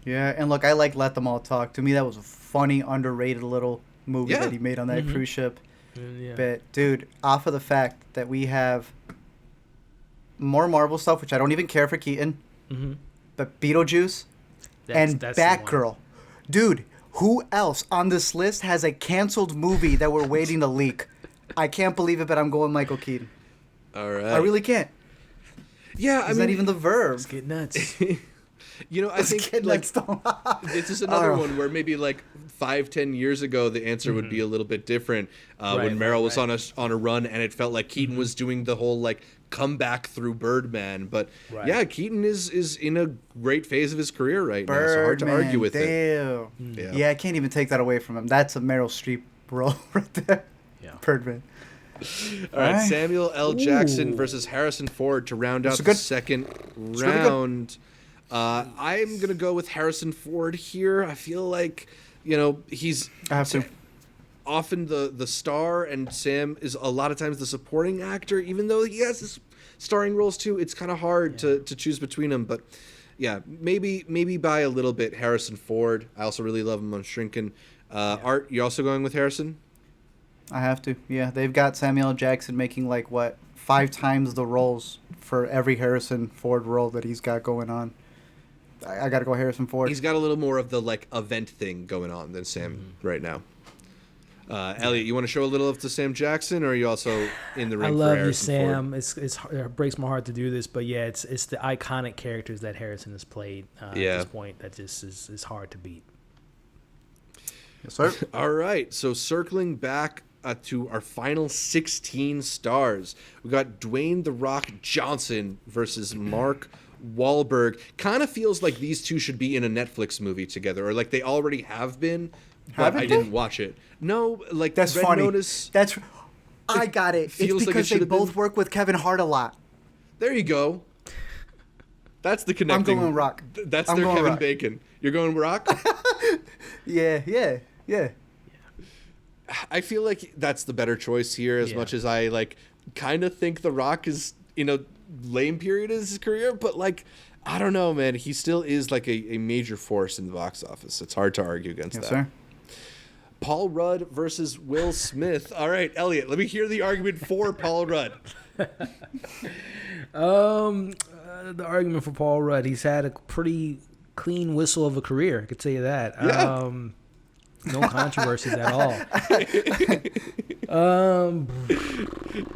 Yeah, and look, I like Let Them All Talk. To me, that was a funny, underrated little movie that he made on that cruise ship. Yeah. But dude, off of the fact that we have more Marvel stuff, which I don't even care for Keaton, but Beetlejuice and Batgirl. Dude, who else on this list has a canceled movie that we're waiting to leak? I can't believe it, but I'm going Michael Keaton. All right. I really can't. Yeah, Is that even the verb? Let's get nuts. I think like this is another one where maybe like 5-10 years ago the answer would be a little bit different when Meryl was on a run and it felt like Keaton was doing the whole like comeback through Birdman, but yeah, Keaton is in a great phase of his career right now, so hard to argue with it. Yeah, I can't even take that away from him. That's a Meryl Streep role right there. Yeah, Birdman. All right, Samuel L. Jackson versus Harrison Ford to round out the second round. I'm gonna go with Harrison Ford here. I feel like he's often the star, and Sam is a lot of times the supporting actor. Even though he has his starring roles too, it's kind of hard to choose between them. But yeah, maybe by a little bit Harrison Ford. I also really love him on Shrinking. Art, you also going with Harrison? I have to. Yeah, they've got Samuel L. Jackson making 5 times the roles for every Harrison Ford role that he's got going on. I got to go Harrison Ford. He's got a little more of the event thing going on than Sam right now. Elliot, you want to show a little of to Sam Jackson, or are you also in the ring? I love for you, Sam. It breaks my heart to do this, but yeah, it's the iconic characters that Harrison has played at this point that just is hard to beat. Yes, sir. All right, so circling back to our final 16 stars, we got Dwayne "The Rock" Johnson versus Mark Wahlberg. Kind of feels like these two should be in a Netflix movie together, or like they already have been, but I didn't watch it. No, like that's Red funny. Notice, I got it. Feels it's because like they both work with Kevin Hart a lot. There you go. That's the connecting. I'm going Rock. That's I'm their going Kevin Rock. Bacon. You're going Rock? Yeah. I feel like that's the better choice here, as much as I kind of think The Rock is in a lame period of his career, but I don't know, man. He still is a major force in the box office. It's hard to argue against that. Sir. Paul Rudd versus Will Smith. All right, Elliot, let me hear the argument for Paul Rudd. The argument for Paul Rudd, he's had a pretty clean whistle of a career, I could tell you that. Yeah. No controversies at all.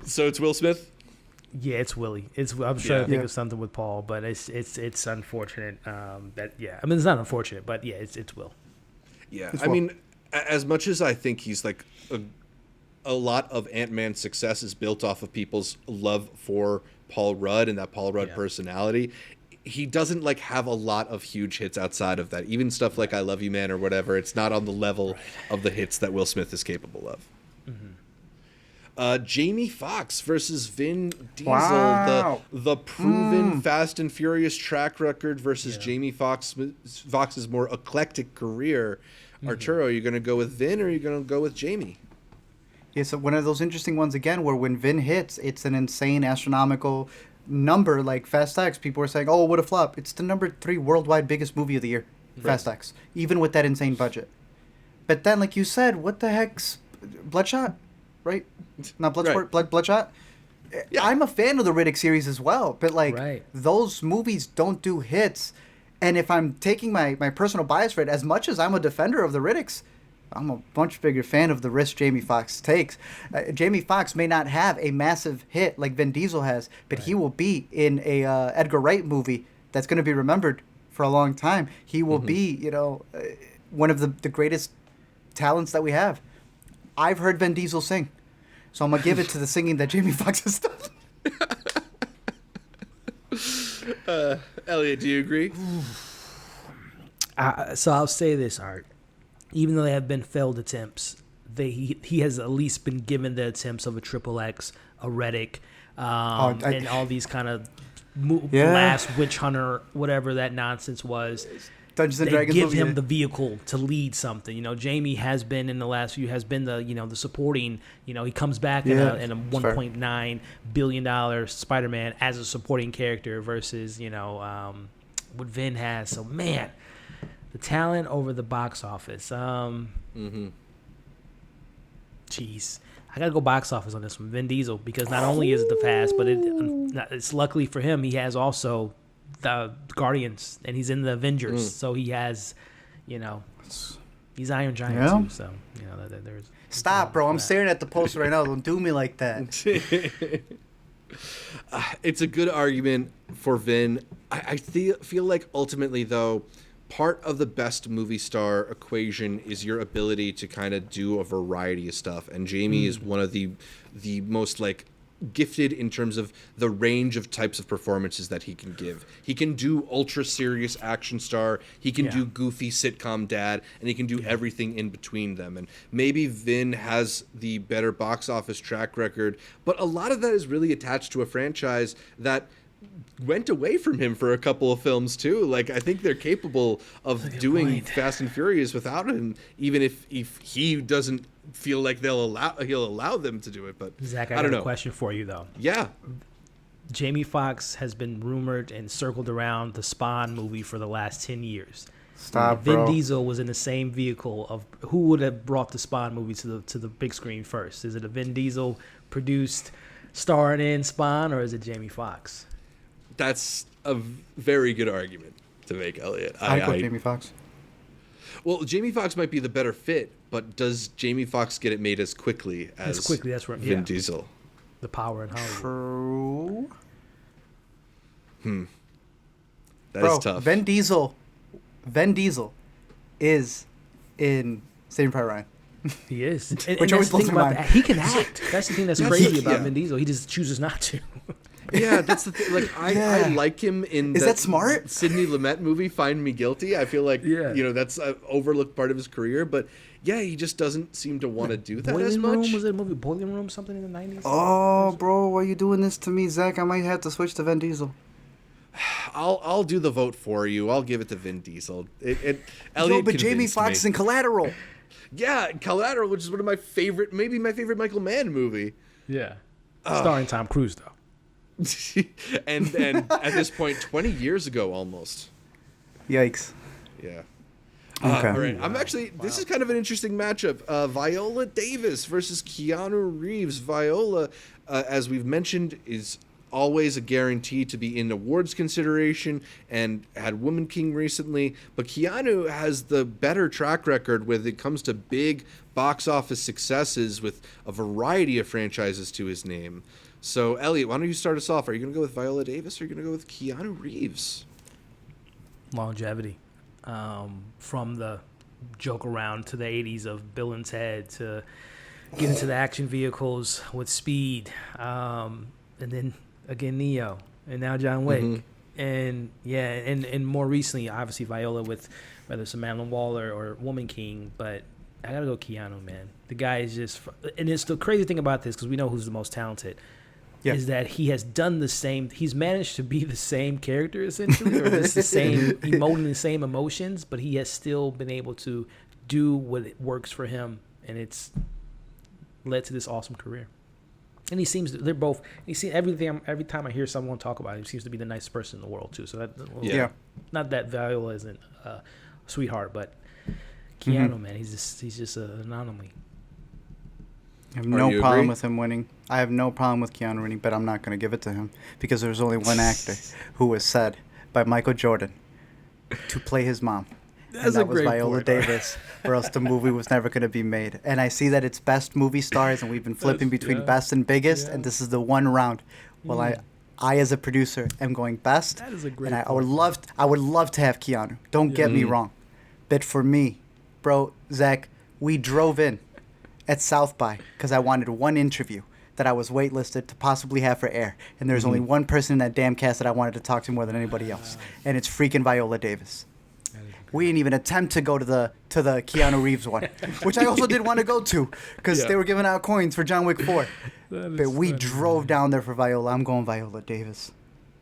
So it's Will Smith? Yeah, it's Willie. I'm trying to think of something with Paul, but it's unfortunate. It's not unfortunate, but yeah, it's Will. Yeah, I mean, as much as I think he's a lot of Ant-Man's success is built off of people's love for Paul Rudd and that Paul Rudd personality, he doesn't have a lot of huge hits outside of that. Even stuff like I Love You Man or whatever, it's not on the level of the hits that Will Smith is capable of. Jamie Foxx versus Vin Diesel. Wow. The proven Fast and Furious track record versus Jamie Foxx's more eclectic career. Arturo, are you going to go with Vin or are you going to go with Jamie? Yeah, so one of those interesting ones again where when Vin hits, it's an insane astronomical number like Fast X. People are saying, oh, what a flop. It's the number 3 worldwide biggest movie of the year. Fast X, even with that insane budget. But then, like you said, what the heck's Bloodshot, right? Not Bloodsport, Bloodshot. Yeah. I'm a fan of the Riddick series as well, but like those movies don't do hits. And if I'm taking my personal bias for it, as much as I'm a defender of the Riddicks, I'm a much bigger fan of the risk Jamie Foxx takes. Jamie Foxx may not have a massive hit like Vin Diesel has, but he will be in a Edgar Wright movie that's going to be remembered for a long time. He will be, one of the greatest talents that we have. I've heard Vin Diesel sing, so I'm going to give it to the singing that Jamie Foxx has done. Elliot, do you agree? So I'll say this, Art. Even though they have been failed attempts, he has at least been given the attempts of a Triple X, a Riddick, and all these kind of last Witch Hunter, whatever that nonsense was. Dungeons and they Dragons give him the vehicle to lead something. Jamie has been in the last few the supporting. He comes back in a $1.9 billion Spider-Man as a supporting character versus what Vin has. So man, the talent over the box office. Jeez. I gotta go box office on this one, Vin Diesel, because not only is it the Fast, but it's luckily for him he has also the Guardians and he's in the Avengers, so he has, he's Iron Giant too. So there's. Stop, bro! I'm staring at the poster right now. Don't do me like that. It's a good argument for Vin. I feel like ultimately though, part of the best movie star equation is your ability to kind of do a variety of stuff, and Jamie is one of the most gifted in terms of the range of types of performances that he can give. He can do ultra serious action star, he can do goofy sitcom dad, and he can do everything in between them. And maybe Vin has the better box office track record, but a lot of that is really attached to a franchise that went away from him for a couple of films too. I think they're capable of doing Fast and Furious without him, even if he doesn't feel like he'll allow them to do it. But Zach, I don't know. A question for you though. Yeah. Jamie Foxx has been rumored and circled around the Spawn movie for the last 10 years. Stop, Vin bro. Diesel was in the same vehicle of who would have brought the Spawn movie to the big screen first? Is it a Vin Diesel produced starring in Spawn, or is it Jamie Foxx? That's a very good argument to make, Elliot. I put Jamie Foxx. Well, Jamie Foxx might be the better fit, but does Jamie Foxx get it made as quickly as that's right. Vin Diesel? The power in Hollywood. True. That is tough. Vin Diesel is in Saving Private Ryan. He is. Which always blows my mind. He can act. That's the thing that's crazy about Vin Diesel. He just chooses not to. Yeah, that's the thing. I like him in that smart? Sidney Lumet movie, Find Me Guilty. I feel like that's an overlooked part of his career, but he just doesn't seem to want to do that as much. Room? Was it a movie Boiling Room, something in the 90s? Oh, bro, why are you doing this to me, Zach? I might have to switch to Vin Diesel. I'll do the vote for you. I'll give it to Vin Diesel. Elliot but Jamie Foxx is in Collateral. Yeah, Collateral, which is one of my favorite, maybe my favorite Michael Mann movie. Yeah. Starring Tom Cruise, though. and at this point 20 years ago almost. Yikes. Yeah. Okay. All right. This is kind of an interesting matchup. Viola Davis versus Keanu Reeves. Viola, as we've mentioned, is always a guarantee to be in awards consideration and had Woman King recently, but Keanu has the better track record when it comes to big box office successes with a variety of franchises to his name. So, Elliot, why don't you start us off? Are you going to go with Viola Davis or are you going to go with Keanu Reeves? Longevity. From the joke around to the 80s of Bill and Ted to get into the action vehicles with Speed. And then, again, Neo. And now John Wick. Mm-hmm. And more recently, obviously, Viola with whether it's Amanda Waller or Woman King. But I got to go Keanu, man. The guy is just... And it's the crazy thing about this, because we know who's the most talented. Is that he has done the same. He's managed to be the same character essentially, or just the same emoting the same emotions, but he has still been able to do what works for him, and it's led to this awesome career. And he seems they're both. You see everything. Every time I hear someone talk about him, he seems to be the nicest person in the world too. So that not that Viola isn't sweetheart, but Keanu, man, he's just an anomaly. I have no problem with him winning. I have no problem with Keanu winning, but I'm not going to give it to him because there's only one actor who was said by Michael Jordan to play his mom. And that was Viola Davis, or else the movie was never going to be made. And I see that it's best movie stars, and we've been flipping between best and biggest, and this is the one round. Well, I as a producer am going best. That is a great. And I would love to have Keanu. Don't get me wrong, but for me, bro, Zach, we drove in at South by because I wanted one interview that I was waitlisted to possibly have for air, and there's only one person in that damn cast that I wanted to talk to more than anybody else, and it's freaking Viola Davis. We didn't even attempt to go to the Keanu Reeves one, which I also did want to go to because they were giving out coins for John Wick 4. But we drove down there for Viola. I'm going Viola Davis.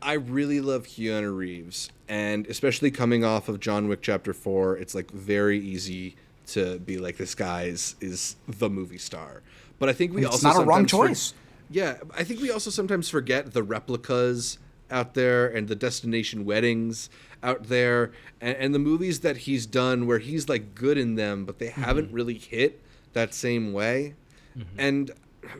I really love Keanu Reeves, and especially coming off of John Wick Chapter 4, it's like very easy to be like, this guy is the movie star. But I think it's not a wrong choice. I think we also sometimes forget the replicas out there and the destination weddings out there and the movies that he's done where he's like good in them, but they haven't really hit that same way. And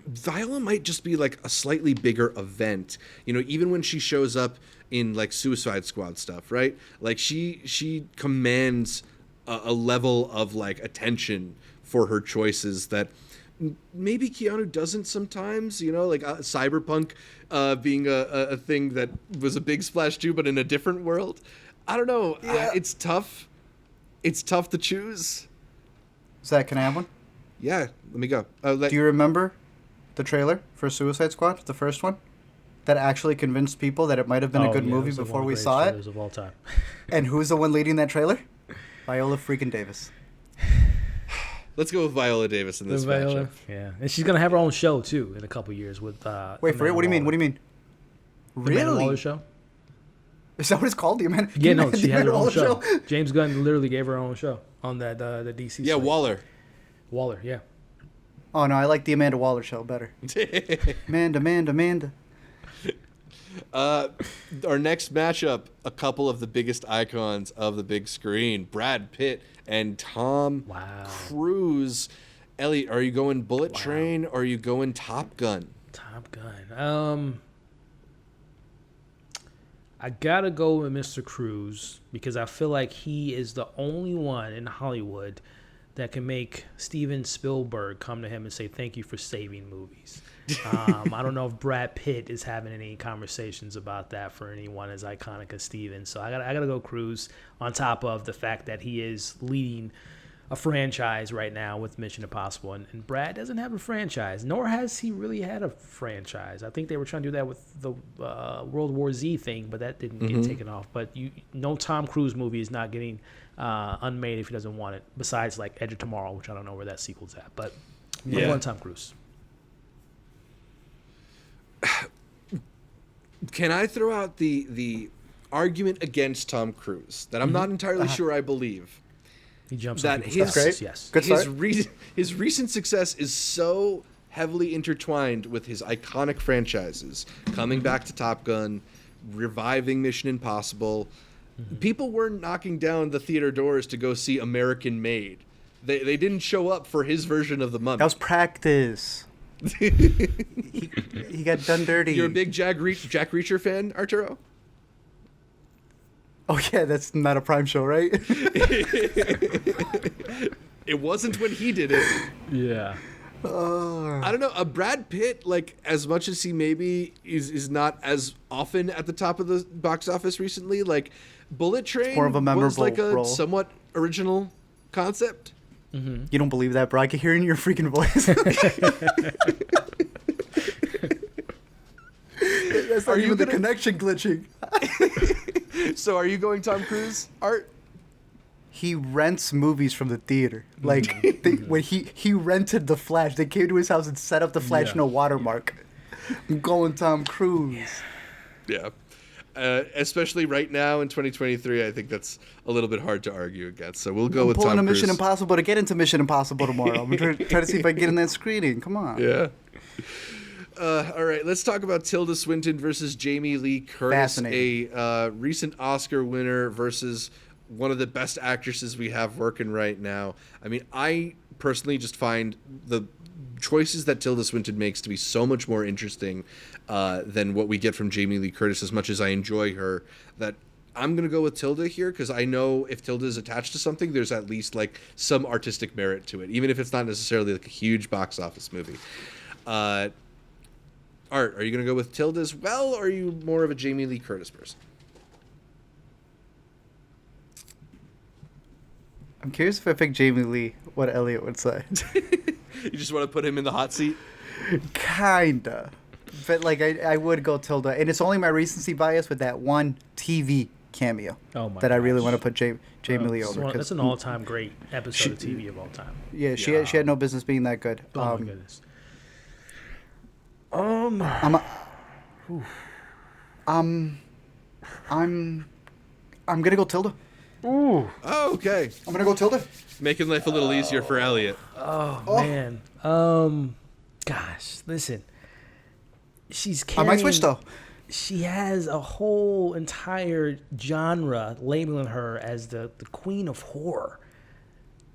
Viola might just be like a slightly bigger event, you know, even when she shows up in like Suicide Squad stuff, right? Like she commands a level of like attention for her choices that maybe Keanu doesn't sometimes, you know, like Cyberpunk being a thing that was a big splash too, but in a different world. I don't know. It's tough. It's tough to choose. Zach, can I have one? Yeah, let me go. Do you remember the trailer for Suicide Squad, the first one? That actually convinced people that it might have been a good movie before we saw it? Of all time. And who's the one leading that trailer? Viola freaking Davis. Let's go with Viola Davis in this matchup. Yeah, and she's gonna have her own show too in a couple years with. Wait for it. What do you mean? What do you mean? Really? The Wahlberg show. Is that what it's called? She has her own show. James Gunn literally gave her own show on that the DC. Yeah, slate. Waller, yeah. Oh no, I like the Amanda Waller show better. Amanda. Our next matchup, a couple of the biggest icons of the big screen, Brad Pitt and Tom Cruise. Ellie, are you going Bullet Train or are you going Top Gun? Top Gun. I gotta go with Mr. Cruise because I feel like he is the only one in Hollywood that can make Steven Spielberg come to him and say thank you for saving movies. I don't know if Brad Pitt is having any conversations about that for anyone as iconic as Steven. So I gotta go Cruise on top of the fact that he is leading a franchise right now with Mission Impossible. And Brad doesn't have a franchise, nor has he really had a franchise. I think they were trying to do that with the World War Z thing, but that didn't get taken off. But no Tom Cruise movie is not getting unmade if he doesn't want it, besides like Edge of Tomorrow, which I don't know where that sequel's at. But I want Tom Cruise. Can I throw out the argument against Tom Cruise that I'm not entirely sure I believe? He jumps that on people's his, yes. his recent success is so heavily intertwined with his iconic franchises, coming back to Top Gun, reviving Mission Impossible. People weren't knocking down the theater doors to go see American Made. They didn't show up for his version of The Mummy. That was practice. he got done dirty. You're a big Jack Reacher fan, Arturo? Oh yeah, that's not a Prime show, right? It wasn't when he did it. Yeah. I don't know. Brad Pitt, like, as much as he maybe is not as often at the top of the box office recently, like, Bullet Train more of a memorable was like a role. Somewhat original concept. Mm-hmm. You don't believe that, bro? I can hear it in your freaking voice. That's not even the connection glitching. So are you going Tom Cruise, Art? He rents movies from the theater. Like, when he rented The Flash, they came to his house and set up The Flash in a watermark. I'm going Tom Cruise. Yeah. Especially right now in 2023, I think that's a little bit hard to argue against. So we'll go with Tom Cruise. I'm pulling a Mission Impossible to get into Mission Impossible tomorrow. I'm trying to see if I can get in that screening. Come on. Yeah. All right, let's talk about Tilda Swinton versus Jamie Lee Curtis, a recent Oscar winner versus one of the best actresses we have working right now. I mean, I personally just find the choices that Tilda Swinton makes to be so much more interesting than what we get from Jamie Lee Curtis, as much as I enjoy her, that I'm going to go with Tilda here, because I know if Tilda is attached to something, there's at least like some artistic merit to it, even if it's not necessarily like a huge box office movie. Art, are you going to go with Tilda as well, or are you more of a Jamie Lee Curtis person? I'm curious if I pick Jamie Lee, what Elliot would say. You just want to put him in the hot seat? Kinda. But, like, I would go Tilda. And it's only my recency bias with that one TV cameo that I really want to put Jamie Lee over. That's an all-time great episode of TV of all time. Yeah, she had no business being that good. Oh, my goodness. I'm gonna go Tilda. Ooh. Oh, okay. I'm gonna go Tilda. Making life a little easier for Elliot. Oh, man. Gosh, listen. She's carrying... I might switch, though. She has a whole entire genre labeling her as the queen of horror.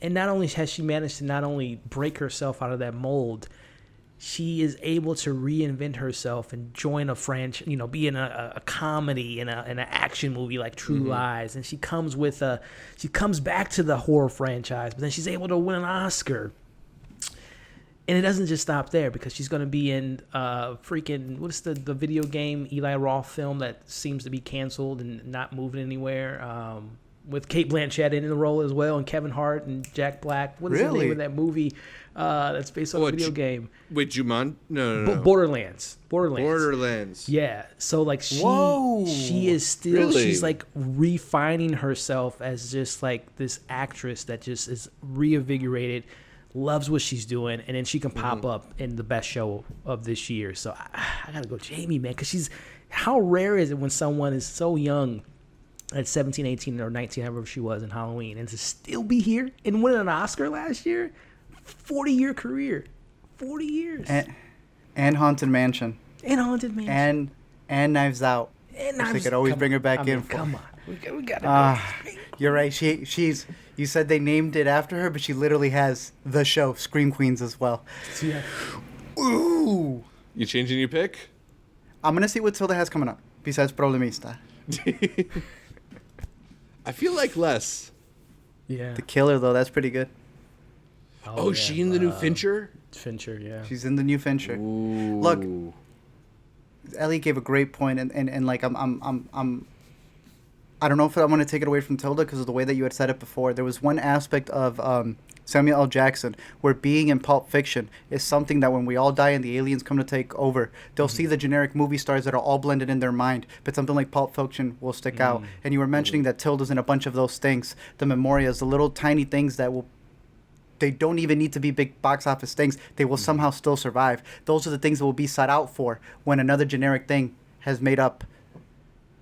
And not only has she managed to not only break herself out of that mold, she is able to reinvent herself and join a franchise, be in a comedy, in an action movie like True Lies. And she comes back to the horror franchise, but then she's able to win an Oscar. And it doesn't just stop there, because she's going to be in what's the video game Eli Roth film that seems to be canceled and not moving anywhere, with Cate Blanchett in the role as well, and Kevin Hart and Jack Black. What is the name of that movie that's based on a video game? Wait, Jumanji? No. Borderlands. Yeah. So like she is still Really? She's like refining herself as just like this actress that just is reinvigorated, loves what she's doing, and then she can pop up in the best show of this year. So I gotta go Jamie, man, because how rare is it when someone is so young at 17, 18, or 19, however she was in Halloween, and to still be here and win an Oscar last year? 40-year career. 40 years. And Haunted Mansion. And Knives Out. And Knives Out. They could always bring her back in. Come on. We got to You're right. She's. You said they named it after her, but she literally has the show, Scream Queens, as well. Yeah. Ooh. You changing your pick? I'm going to see what Tilda has coming up, besides Problemista. I feel like less. Yeah. The Killer, though, that's pretty good. Oh, yeah. She in the new Fincher? Fincher, yeah. She's in the new Fincher. Ooh. Look, Ellie gave a great point, and like I don't know if I'm going to take it away from Tilda because of the way that you had said it before. There was one aspect of Samuel L. Jackson where being in Pulp Fiction is something that when we all die and the aliens come to take over, they'll see the generic movie stars that are all blended in their mind, but something like Pulp Fiction will stick out. And you were mentioning that Tilda's in a bunch of those things, the memorias, the little tiny things that they don't even need to be big box office things. They will somehow still survive. Those are the things that will be sought out for when another generic thing has made up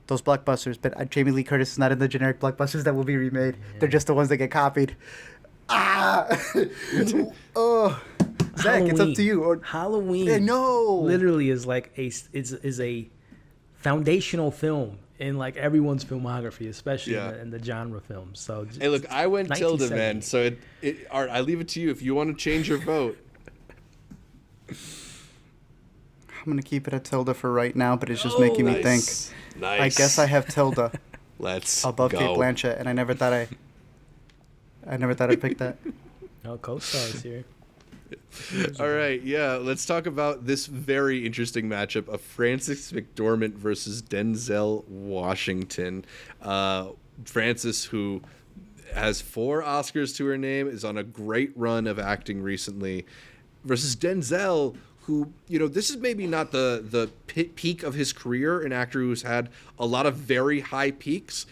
those blockbusters. But Jamie Lee Curtis is not in the generic blockbusters that will be remade. Yeah. They're just the ones that get copied. Oh, Zach, it's up to you. Halloween. No, literally is like is a foundational film in like everyone's filmography, especially in the genre films. So hey, look, I went Tilda, man. So Art, I leave it to you if you want to change your vote. I'm gonna keep it at Tilda for right now, but it's just making me think. Nice. I guess I have Tilda. Let's above go. Cate Blanchett, and I never thought I'd pick that. No co-stars here. All right, yeah. Let's talk about this very interesting matchup of Frances McDormand versus Denzel Washington. Frances, who has 4 Oscars to her name, is on a great run of acting recently, versus Denzel, who, this is maybe not the peak of his career, an actor who's had a lot of very high peaks,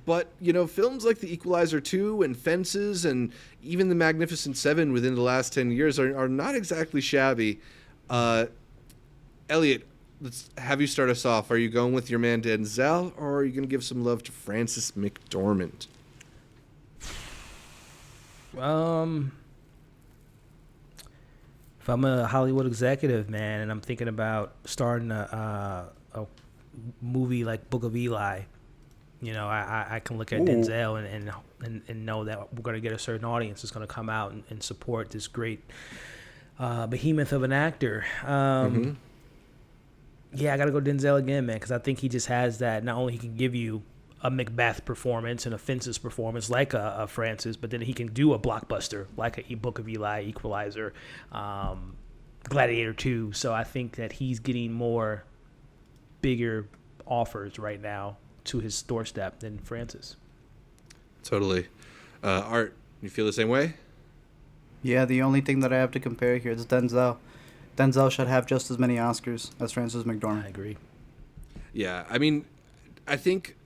but, films like The Equalizer 2 and Fences and even The Magnificent Seven within the last 10 years are not exactly shabby. Elliot, let's have you start us off. Are you going with your man Denzel, or are you going to give some love to Frances McDormand? If I'm a Hollywood executive, man, and I'm thinking about starting a movie like Book of Eli, I can look at Denzel and know that we're going to get a certain audience that's going to come out and support this great behemoth of an actor. Yeah, I got to go Denzel again, man, because I think he just has that. Not only he can give you a Macbeth performance, an Fences performance like a Francis, but then he can do a blockbuster like a Book of Eli, Equalizer, Gladiator 2. So I think that he's getting more bigger offers right now to his doorstep than Francis. Totally. Art, you feel the same way? Yeah, the only thing that I have to compare here is Denzel. Denzel should have just as many Oscars as Frances McDormand. I agree. Yeah, I mean, I think,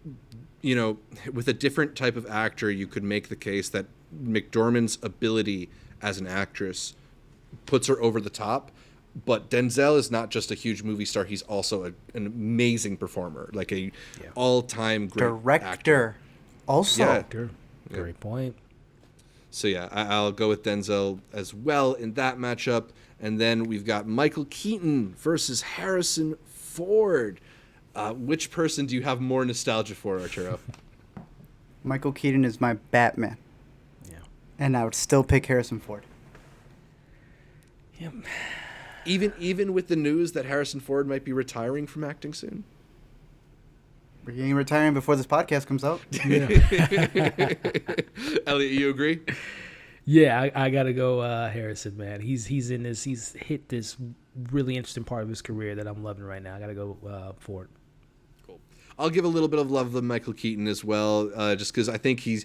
with a different type of actor, you could make the case that McDormand's ability as an actress puts her over the top. But Denzel is not just a huge movie star; he's also an amazing performer, like a all-time great director. Actor. Also, Great point. So yeah, I'll go with Denzel as well in that matchup. And then we've got Michael Keaton versus Harrison Ford. Which person do you have more nostalgia for, Arturo? Michael Keaton is my Batman. Yeah. And I would still pick Harrison Ford. Yep. Even with the news that Harrison Ford might be retiring from acting soon? He ain't retiring before this podcast comes out. Yeah. Elliot, you agree? Yeah, I gotta go Harrison, man. He's hit this really interesting part of his career that I'm loving right now. I gotta go Ford. Cool. I'll give a little bit of love to Michael Keaton as well, just because I think he's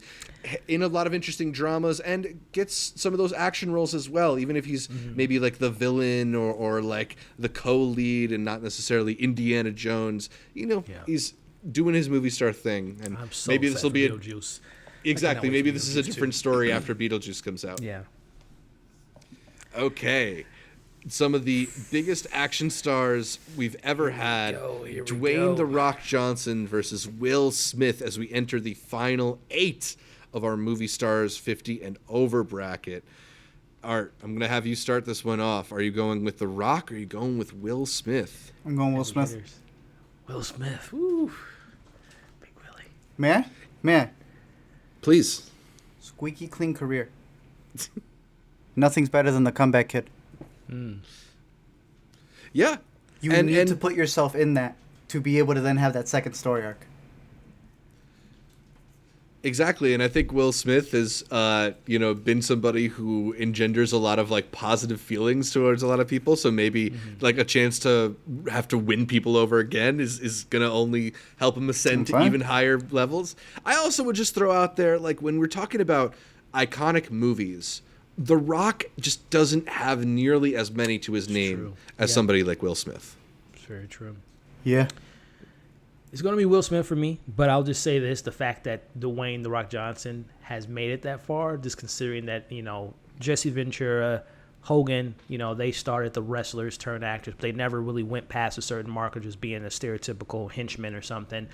in a lot of interesting dramas and gets some of those action roles as well, even if he's maybe like the villain or like the co-lead and not necessarily Indiana Jones. He's doing his movie star thing, and maybe this will be Beetlejuice. Exactly. Maybe this is a different story after Beetlejuice comes out. Yeah. Okay. Some of the biggest action stars we've ever had. Dwayne "The Rock" Johnson versus Will Smith as we enter the final 8 of our Movie Stars 50 and over bracket. Art, I'm going to have you start this one off. Are you going with The Rock or are you going with Will Smith? I'm going Will Smith. Will Smith. Woo. Big Willie. Man. Please. Squeaky clean career. Nothing's better than the comeback kid. Yeah. You need to put yourself in that to be able to then have that second story arc. Exactly, and I think Will Smith has, been somebody who engenders a lot of like positive feelings towards a lot of people. So maybe like a chance to have to win people over again is gonna only help him ascend to even higher levels. I also would just throw out there, like when we're talking about iconic movies, The Rock just doesn't have nearly as many to his name as somebody like Will Smith. It's very true. Yeah. It's going to be Will Smith for me, but I'll just say this. The fact that Dwayne "The Rock" Johnson has made it that far, just considering that, Jesse Ventura, Hogan, they started the wrestlers turned actors. But they never really went past a certain mark of just being a stereotypical henchman or something.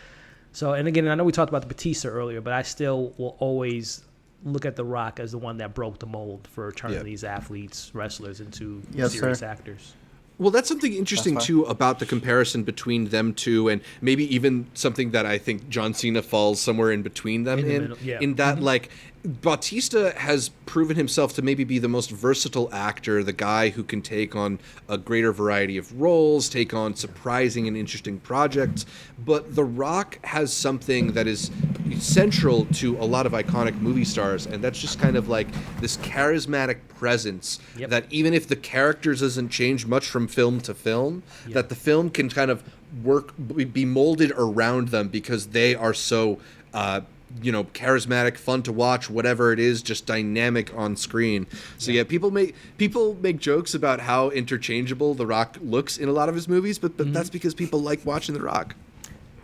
So, and again, I know we talked about the Bautista earlier, but I still will always look at The Rock as the one that broke the mold for turning these athletes, wrestlers, into serious actors. Well, that's something interesting, too, about the comparison between them two, and maybe even something that I think John Cena falls somewhere in between them in that, like, Bautista has proven himself to maybe be the most versatile actor, the guy who can take on a greater variety of roles, take on surprising and interesting projects, but The Rock has something that is central to a lot of iconic movie stars, and that's just kind of like this charismatic presence that even if the characters doesn't change much from film to film, that the film can kind of be molded around them because they are so charismatic, fun to watch, whatever it is, just dynamic on screen. So people make jokes about how interchangeable The Rock looks in a lot of his movies, but that's because people like watching The Rock.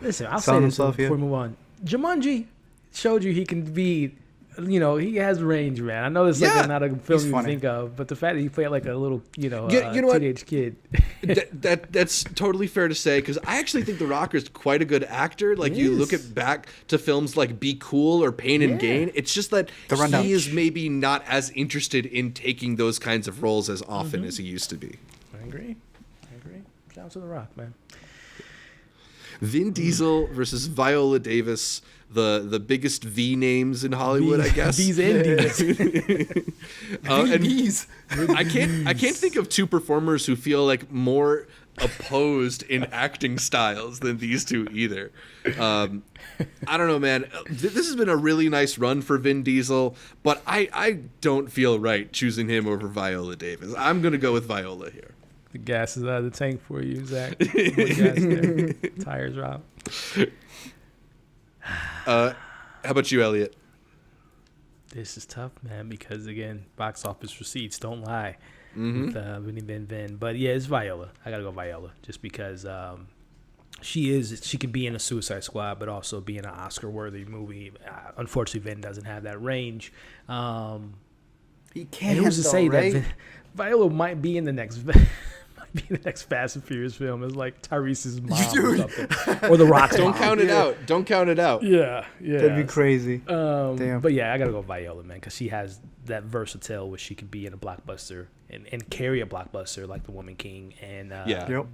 Listen, I'll say this before we move on. Jumanji showed you he can be, he has range, man. I know it's like not a film you think of, but the fact that he played like a little, teenage kid. That's totally fair to say, because I actually think The Rock is quite a good actor. Like you look back to films like Be Cool or Pain and Gain. It's just that he is maybe not as interested in taking those kinds of roles as often as he used to be. I agree. Shout out to The Rock, man. Vin Diesel versus Viola Davis, the biggest V names in Hollywood, I guess. These indies. I can't think of two performers who feel like more opposed in acting styles than these two either. I don't know, man. This has been a really nice run for Vin Diesel, but I don't feel right choosing him over Viola Davis. I'm gonna go with Viola here. The gas is out of the tank for you, Zach. More gas there. Tires are out. How about you, Elliot? This is tough, man, because again, box office receipts don't lie. With Vin. But yeah, it's Viola. I gotta go Viola, just because she can be in a Suicide Squad, but also be in an Oscar-worthy movie. Unfortunately, Vin doesn't have that range. He can't. And who's to say right? that Viola might be in the next Fast and Furious film? It's like Tyrese's mom or something, or The Rock's Don't mom. count it out. Don't count it out. Yeah. That'd be crazy. Damn. But yeah, I gotta go Viola, man, because she has that versatile where she could be in a blockbuster and carry a blockbuster like The Woman King and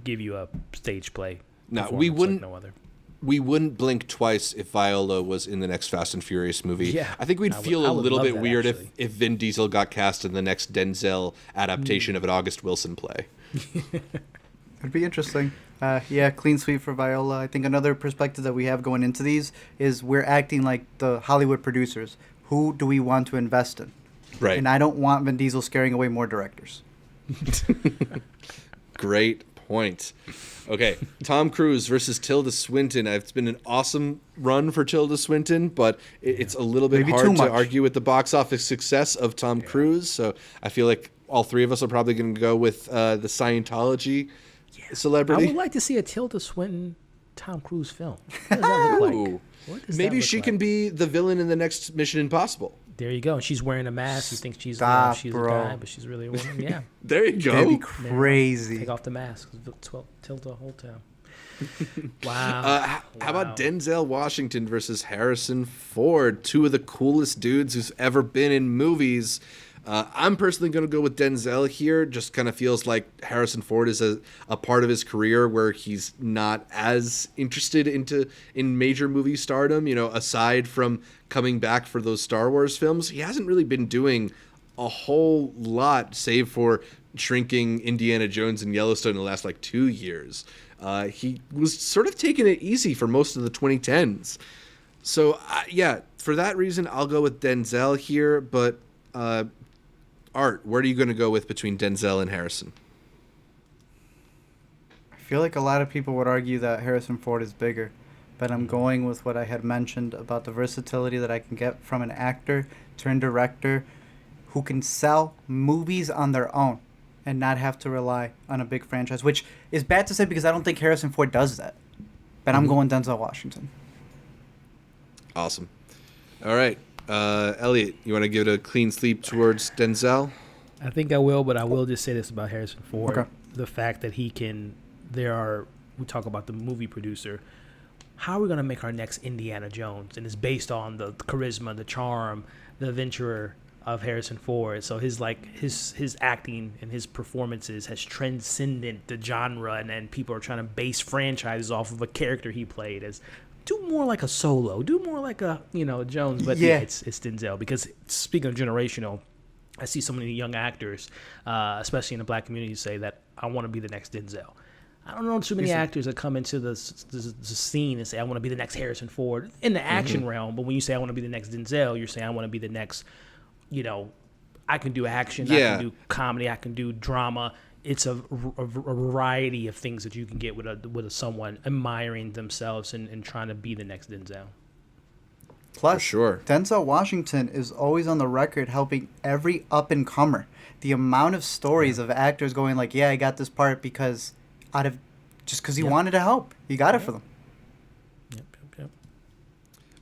give you a stage play. No, we wouldn't. Like no other. We wouldn't blink twice if Viola was in the next Fast and Furious movie. Yeah, I think we'd feel I a would little love bit that, weird actually. if Vin Diesel got cast in the next Denzel adaptation of an August Wilson play. It'd be interesting. Clean sweep for Viola. I think another perspective that we have going into these is we're acting like the Hollywood producers. Who do we want to invest in? Right. And I don't want Vin Diesel scaring away more directors. Great point. Okay, Tom Cruise versus Tilda Swinton. It's been an awesome run for Tilda Swinton, but it's a little bit Maybe hard too to much. argue with the box office success of Tom Cruise. So I feel like all three of us are probably going to go with the Scientology I celebrity. would like to see a Tilda Swinton Tom Cruise film. What does that look like? What does Maybe that look she like? can be the villain in the next Mission Impossible. There you go. And she's wearing a mask. You think she's Stop, she's bro. a guy, but she's really a woman. Yeah. There you go. That'd be crazy. Take off the mask. Tilt the whole time. Wow. How about Denzel Washington versus Harrison Ford? Two of the coolest dudes who's ever been in movies. I'm personally going to go with Denzel here. Just kind of feels like Harrison Ford is a part of his career where he's not as interested in major movie stardom. You know, aside from coming back for those Star Wars films, he hasn't really been doing a whole lot, save for shrinking Indiana Jones and Yellowstone in the last 2 years. He was sort of taking it easy for most of the 2010s. So, for that reason, I'll go with Denzel here. But, Art, where are you going to go with between Denzel and Harrison? I feel like a lot of people would argue that Harrison Ford is bigger, but I'm going with what I had mentioned about the versatility that I can get from an actor turned director who can sell movies on their own and not have to rely on a big franchise, which is bad to say because I don't think Harrison Ford does that. But I'm going Denzel Washington. Awesome. All right. Elliot, you want to give it a clean sweep towards Denzel? I think I will, but I will just say this about Harrison Ford. Okay. The fact that we talk about the movie producer. How are we going to make our next Indiana Jones? And it's based on the charisma, the charm, the adventurer of Harrison Ford. So his acting and his performances has transcended the genre, and people are trying to base franchises off of a character he played as do more like a Solo, do more like a Jones. But it's Denzel, because speaking of generational, I see so many young actors, especially in the black community, say that I want to be the next Denzel. I don't know too many actors that come into the scene and say I want to be the next Harrison Ford in the action realm. But when you say I want to be the next Denzel, you're saying I want to be the next. I can do action, I can do comedy, I can do drama. It's a variety of things that you can get with someone admiring themselves and trying to be the next Denzel. Plus, For sure. Denzel Washington is always on the record helping every up-and-comer. The amount of stories of actors going like, I got this part because he wanted to help. He got it for them. Yep.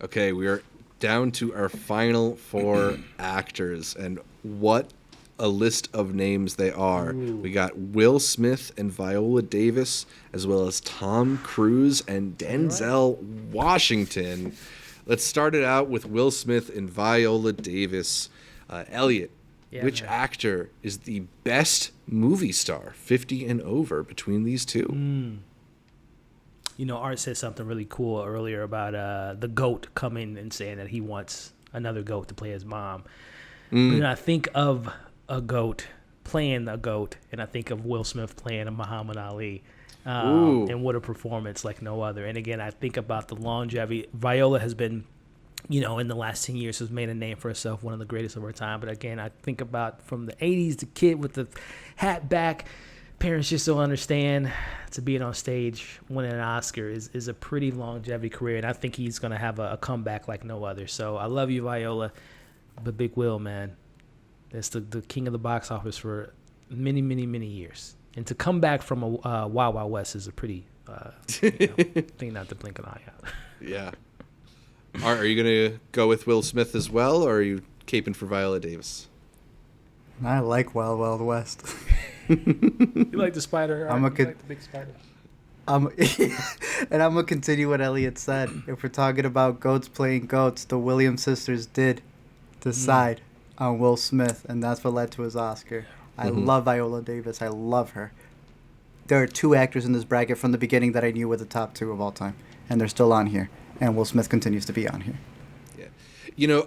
Okay, we are down to our final four actors, and what a list of names they are. Ooh. We got Will Smith and Viola Davis, as well as Tom Cruise and Denzel Washington. Let's start it out with Will Smith and Viola Davis. Elliot, which actor is the best movie star, 50 and over, between these two? Art said something really cool earlier about the GOAT coming and saying that he wants another GOAT to play his mom. And I think of a GOAT playing a GOAT, and I think of Will Smith playing a Muhammad Ali. And what a performance like no other. And again, I think about the longevity. Viola has been, in the last 10 years has made a name for herself, one of the greatest of our time. But again, I think about from the 80s, the kid with the hat back. Parents just don't understand to being on stage winning an Oscar is a pretty longevity career. And I think he's going to have a comeback like no other. So I love you, Viola. But Big Will, man, that's the king of the box office for many, many, many years. And to come back from a Wild Wild West is a pretty thing not to blink an eye out. Yeah. Are you going to go with Will Smith as well, or are you caping for Viola Davis? I like Wild Wild West. You like the spider? You like the big spider? And I'm going to continue what Elliot said. If we're talking about goats playing goats, the Williams sisters did decide on Will Smith, and that's what led to his Oscar. I love Viola Davis. I love her. There are 2 actors in this bracket from the beginning that I knew were the top 2 of all time, and they're still on here. And Will Smith continues to be on here. Yeah,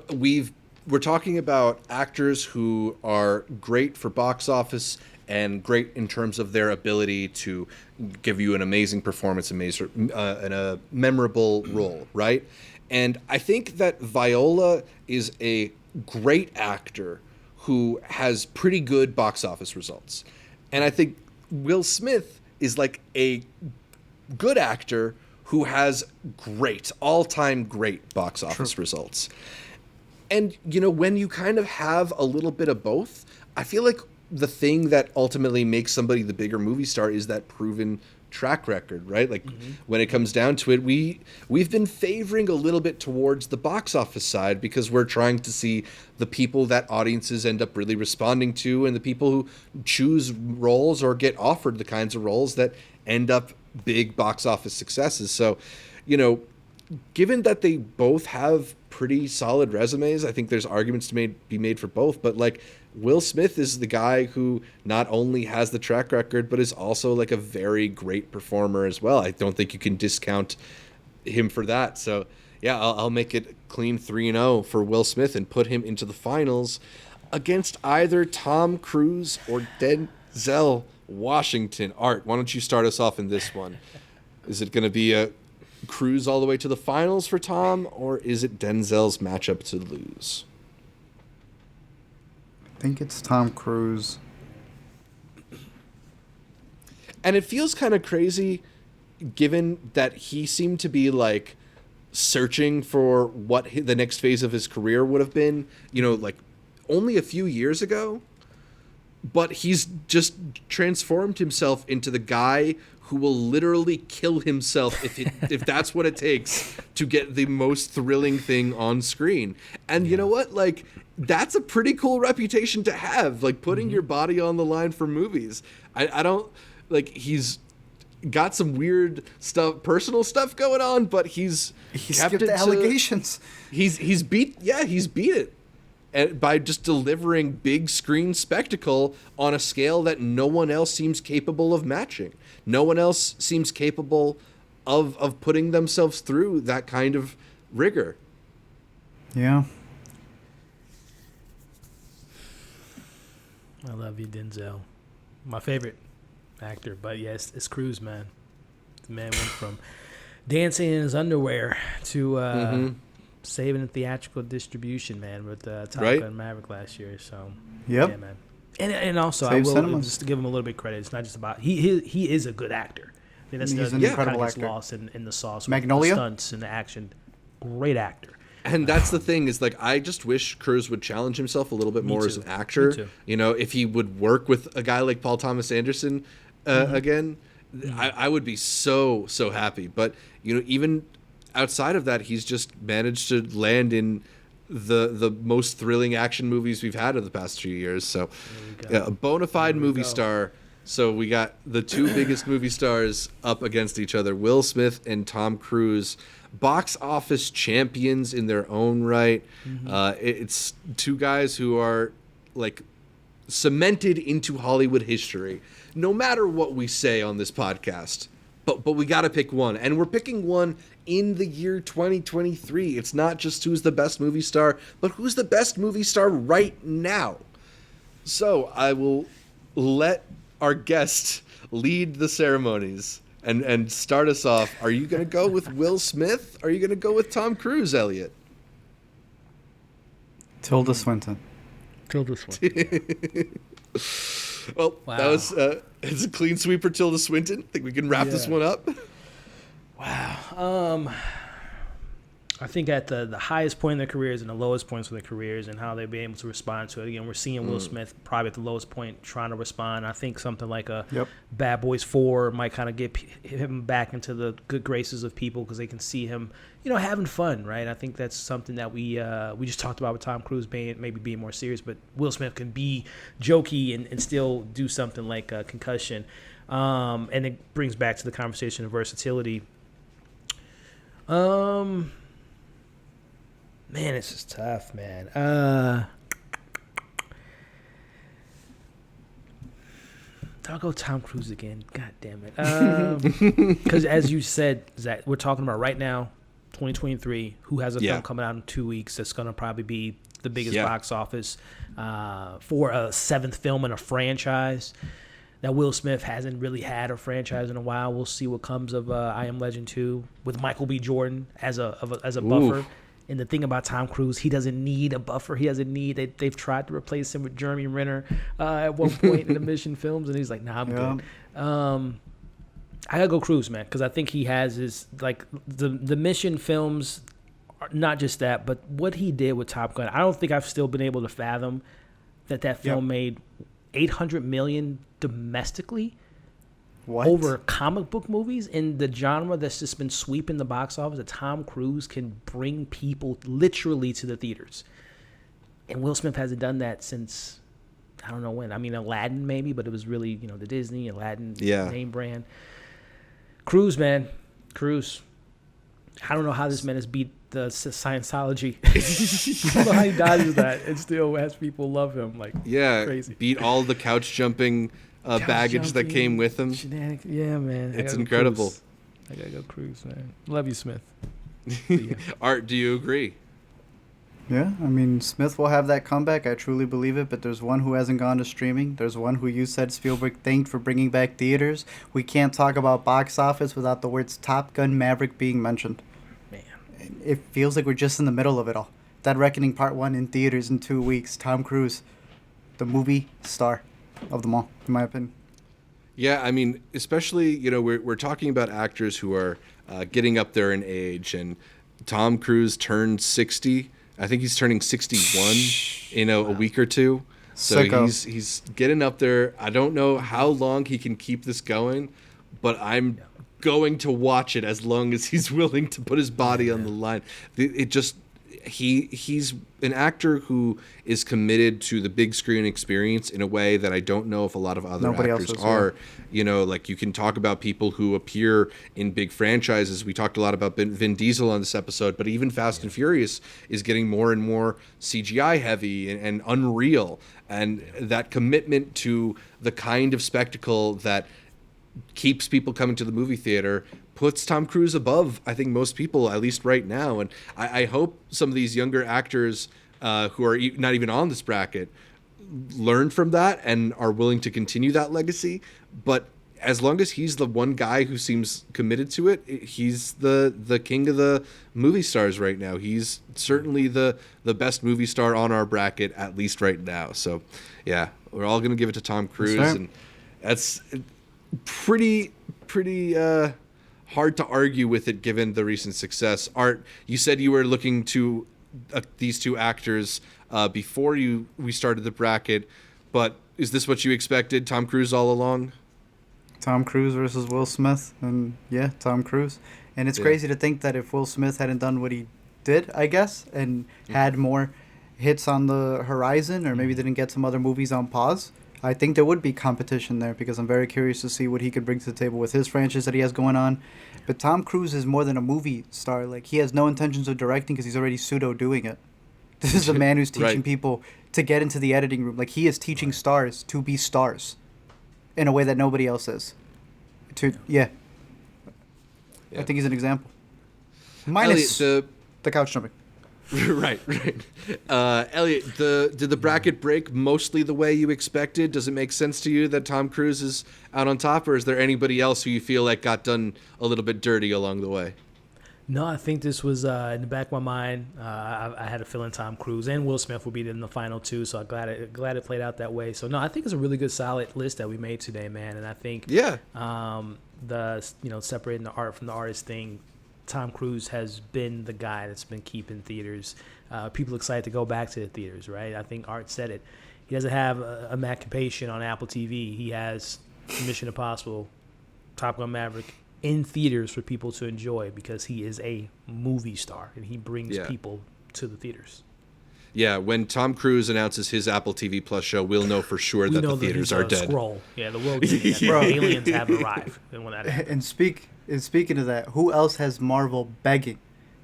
we're talking about actors who are great for box office and great in terms of their ability to give you an amazing performance, and a memorable role, right? And I think that Viola is a great actor who has pretty good box office results. And I think Will Smith is like a good actor who has all-time great box office results. And, when you kind of have a little bit of both, I feel like the thing that ultimately makes somebody the bigger movie star is that proven track record, right? Like when it comes down to it, we've been favoring a little bit towards the box office side because we're trying to see the people that audiences end up really responding to, and the people who choose roles or get offered the kinds of roles that end up big box office successes. So, given that they both have pretty solid resumes, I think there's arguments to be made for both. But like Will Smith is the guy who not only has the track record, but is also like a very great performer as well. I don't think you can discount him for that. So yeah, I'll make it clean 3-0 for Will Smith and put him into the finals against either Tom Cruise or Denzel Washington. Art, why don't you start us off in this one? Is it going to be a Cruise all the way to the finals for Tom, or is it Denzel's matchup to lose? I think it's Tom Cruise. And it feels kind of crazy given that he seemed to be like searching for what the next phase of his career would have been, like only a few years ago. But he's just transformed himself into the guy who will literally kill himself if that's what it takes to get the most thrilling thing on screen. And you know what? Like, that's a pretty cool reputation to have, like putting your body on the line for movies. I don't like, he's got some weird stuff, personal stuff going on, but he's skipped the allegations. He's beat it. And by just delivering big screen spectacle on a scale that no one else seems capable of matching. No one else seems capable of putting themselves through that kind of rigor. Yeah. I love you, Denzel. My favorite actor, but yes, it's Cruise, man. The man went from dancing in his underwear to saving a theatrical distribution, man, with Top Gun Maverick last year. So yeah, man. And also, I will just to give him a little bit of credit. It's not just about he is a good actor. I think that's an incredible actor. Lost in the sauce, Magnolia, with the stunts and the action. Great actor. And that's the thing is, like, I just wish Cruise would challenge himself a little bit more as an actor. If he would work with a guy like Paul Thomas Anderson again, I would be so happy. But even outside of that, he's just managed to land in the most thrilling action movies we've had in the past few years. So a bona fide movie star. So we got the two biggest movie stars up against each other, Will Smith and Tom Cruise, box office champions in their own right. It's two guys who are like cemented into Hollywood history, no matter what we say on this podcast. But we got to pick one, and we're picking one in the year 2023. It's not just who's the best movie star, but who's the best movie star right now. So I will let our guest lead the ceremonies and start us off. Are you going to go with Will Smith? Are you going to go with Tom Cruise, Elliot? Tilda Swinton. Tilda Swinton. Well, Wow. that was it's a clean sweep for Tilda Swinton. I think we can wrap this one up. Wow. I think at the highest point in their careers and the lowest points of their careers and how they've been able to respond to it. Again, we're seeing Will Smith probably at the lowest point trying to respond. I think something like a Bad Boys 4 might kind of get him back into the good graces of people because they can see him, having fun, right? I think that's something that we just talked about with Tom Cruise maybe being more serious, but Will Smith can be jokey and still do something like Concussion. And it brings back to the conversation of versatility. Man, this is tough, man. I'll go Tom Cruise again. God damn it. Because as you said, Zach, we're talking about right now, 2023, who has a film coming out in 2 weeks that's going to probably be the biggest box office for a seventh film in a franchise. That Will Smith hasn't really had a franchise in a while. We'll see what comes of I Am Legend 2 with Michael B. Jordan as a buffer. And the thing about Tom Cruise, he doesn't need a buffer. He doesn't need. They've tried to replace him with Jeremy Renner at one point in the Mission films, and he's like, "Nah, I'm good." I gotta go Cruise, man, because I think he has his the Mission films. Not just that, but what he did with Top Gun. I don't think I've still been able to fathom that film made $800 million domestically. What? Over comic book movies in the genre that's just been sweeping the box office, that Tom Cruise can bring people literally to the theaters. And Will Smith hasn't done that since, I don't know when. I mean, Aladdin maybe, but it was really, the Disney, Aladdin name brand. Cruise, man. Cruise. I don't know how this man has beat the Scientology. I don't know how he does that and still has people love him. Crazy. Beat all the couch jumping baggage that came with him. Yeah, man. It's incredible. Cruise. I gotta go Cruise, man. Love you, Smith. Art, do you agree? Yeah, I mean, Smith will have that comeback. I truly believe it. But there's one who hasn't gone to streaming. There's one who you said Spielberg thanked for bringing back theaters. We can't talk about box office without the words Top Gun Maverick being mentioned. Man. It feels like we're just in the middle of it all. That Reckoning Part 1 in theaters in 2 weeks. Tom Cruise, the movie star of them all, in my opinion. Yeah, I mean, especially, we're talking about actors who are getting up there in age, and Tom Cruise turned 60. I think he's turning 61 in a week or two. So he's getting up there. I don't know how long he can keep this going, but I'm going to watch it as long as he's willing to put his body on the line. He's an actor who is committed to the big screen experience in a way that I don't know if a lot of other actors are. You can talk about people who appear in big franchises. We talked a lot about Vin Diesel on this episode, but even Fast and Furious is getting more and more CGI heavy and unreal. And that commitment to the kind of spectacle that keeps people coming to the movie theater puts Tom Cruise above, I think, most people, at least right now. And I hope some of these younger actors who are not even on this bracket learn from that and are willing to continue that legacy. But as long as he's the one guy who seems committed to it, he's the king of the movie stars right now. He's certainly the best movie star on our bracket, at least right now. So, yeah, we're all going to give it to Tom Cruise. And that's pretty hard to argue with it given the recent success. Art, you said you were looking to these two actors before we started the bracket, but is this what you expected? Tom Cruise all along? Tom Cruise versus Will Smith, and Tom Cruise. And it's crazy to think that if Will Smith hadn't done what he did, I guess, and had more hits on the horizon, or maybe didn't get some other movies on pause, I think there would be competition there, because I'm very curious to see what he could bring to the table with his franchise that he has going on. But Tom Cruise is more than a movie star. He has no intentions of directing because he's already pseudo doing it. This is a man who's teaching people to get into the editing room. He is teaching stars to be stars in a way that nobody else is. I think he's an example. Minus Elliot, the couch jumping. Right. Elliot, did the bracket break mostly the way you expected? Does it make sense to you that Tom Cruise is out on top, or is there anybody else who you feel like got done a little bit dirty along the way? No, I think this was in the back of my mind. I had a feeling Tom Cruise and Will Smith will be in the final two, so I'm glad it played out that way. So no, I think it's a really good, solid list that we made today, man. And I think separating the art from the artist thing, Tom Cruise has been the guy that's been keeping theaters. People excited to go back to the theaters, right? I think Art said it. He doesn't have a Maccapation on Apple TV. He has Mission Impossible, Top Gun Maverick in theaters for people to enjoy because he is a movie star and he brings people to the theaters. Yeah, when Tom Cruise announces his Apple TV Plus show, we'll know for sure that the theaters are dead. Scroll. Yeah, the world aliens have arrived. And when that happens. And speaking of that, who else has Marvel begging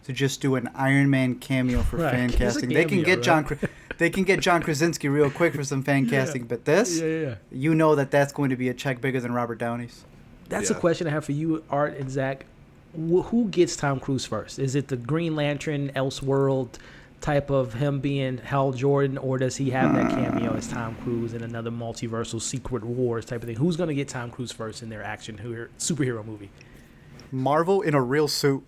to just do an Iron Man cameo for fan casting? They can get John Krasinski real quick for some fan casting, but this, you know that's going to be a check bigger than Robert Downey's. That's a question I have for you, Art and Zach. Who gets Tom Cruise first? Is it the Green Lantern, Elseworld type of him being Hal Jordan, or does he have that cameo as Tom Cruise in another multiversal Secret Wars type of thing? Who's going to get Tom Cruise first in their action superhero movie? Marvel in a real suit.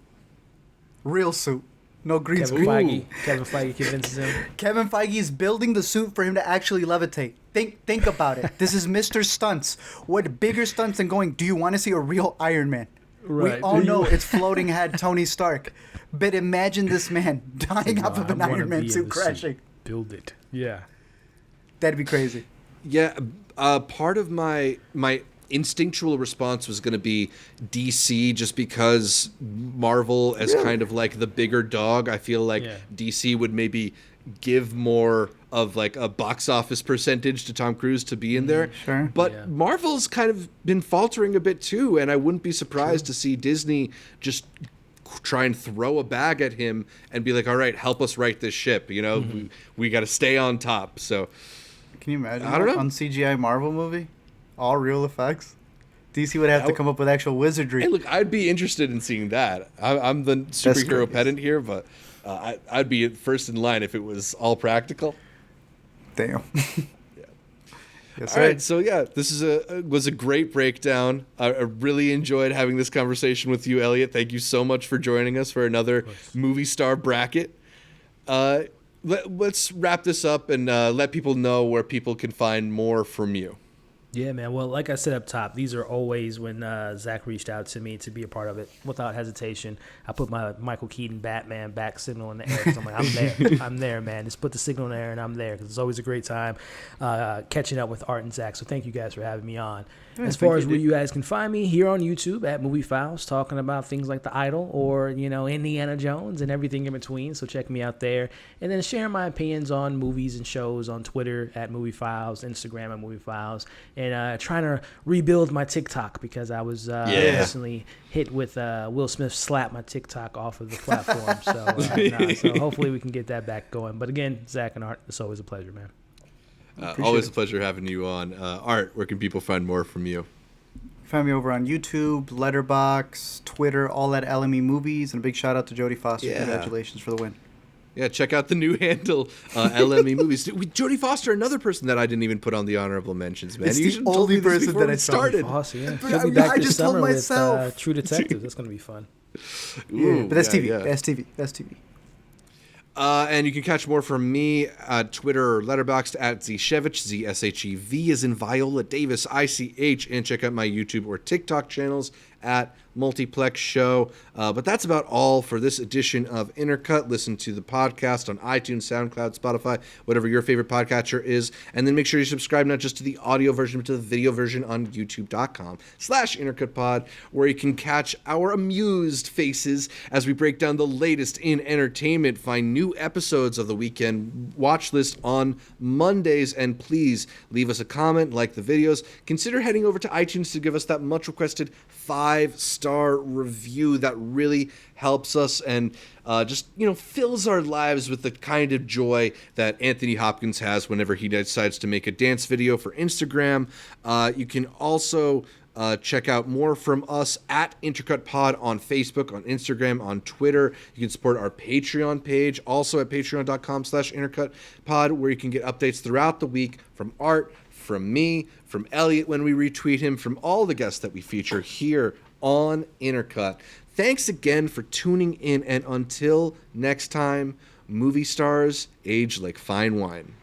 No green screen. Kevin Feige convinces him. Kevin Feige is building the suit for him to actually levitate. Think about it. This is Mr. Stunts. What bigger stunts than going, do you want to see a real Iron Man? Right. We all know it's floating head Tony Stark. But imagine this man dying off of an Iron Man suit crashing. Build it. Yeah. That'd be crazy. Yeah. Part of my instinctual response was going to be DC, just because Marvel as kind of like the bigger dog. I feel like DC would maybe give more of like a box office percentage to Tom Cruise to be in there. Sure. But Marvel's kind of been faltering a bit too, and I wouldn't be surprised to see Disney just try and throw a bag at him and be like, all right, help us right this ship. You know, we got to stay on top. So can you imagine on CGI Marvel movie? All real effects. DC would have to come up with actual wizardry. Hey, look, I'd be interested in seeing that. I'm the superhero pedant here, but I'd be first in line if it was all practical. Damn. Yes, all right, so this was a great breakdown. I really enjoyed having this conversation with you, Elliot. Thank you so much for joining us for another movie star bracket. Let's wrap this up and let people know where people can find more from you. Yeah, man. Well, like I said up top, these are always when Zach reached out to me to be a part of it without hesitation. I put my Michael Keaton Batman back signal in the air because I'm like, I'm there. I'm there, man. Just put the signal in the air and I'm there because it's always a great time catching up with Art and Zach. So thank you guys for having me on. As far as where you guys can find me, here on YouTube at Movie Files, talking about things like The Idol or, Indiana Jones and everything in between. So check me out there. And then sharing my opinions on movies and shows on Twitter at Movie Files, Instagram at Movie Files, and trying to rebuild my TikTok because I was recently hit with Will Smith slapped my TikTok off of the platform. So hopefully we can get that back going. But again, Zach and Art, it's always a pleasure, man. Always a pleasure having you on. Art, where can people find more from you? Find me over on YouTube, Letterboxd, Twitter, all at LME Movies, and a big shout out to Jodie Foster. Congratulations for the win. Yeah, check out the new handle, LME Movies. Jodie Foster, another person that I didn't even put on the honorable mentions, man. It's the only person that I started. Foster, yeah. She'll be back this summer with True Detective. That's going to be fun. But that's TV. That's TV. That's TV. And you can catch more from me at Twitter or Letterboxd at Zshevich, ZSHEV as in Viola Davis, ICH, and check out my YouTube or TikTok channels at Multiplex Show. But that's about all for this edition of Intercut. Listen to the podcast on iTunes, SoundCloud, Spotify, whatever your favorite podcatcher is. And then make sure you subscribe not just to the audio version, but to the video version on youtube.com/IntercutPod, where you can catch our amused faces as we break down the latest in entertainment. Find new episodes of the weekend watch list on Mondays. And please leave us a comment, like the videos. Consider heading over to iTunes to give us that much requested 5-star review. That really helps us and just fills our lives with the kind of joy that Anthony Hopkins has whenever he decides to make a dance video for Instagram. You can also Check out more from us at Intercut Pod on Facebook, on Instagram, on Twitter. You can support our Patreon page, also at patreon.com/intercutpod, where you can get updates throughout the week from Art, from me, from Elliot when we retweet him, from all the guests that we feature here on Intercut. Thanks again for tuning in, and until next time, movie stars age like fine wine.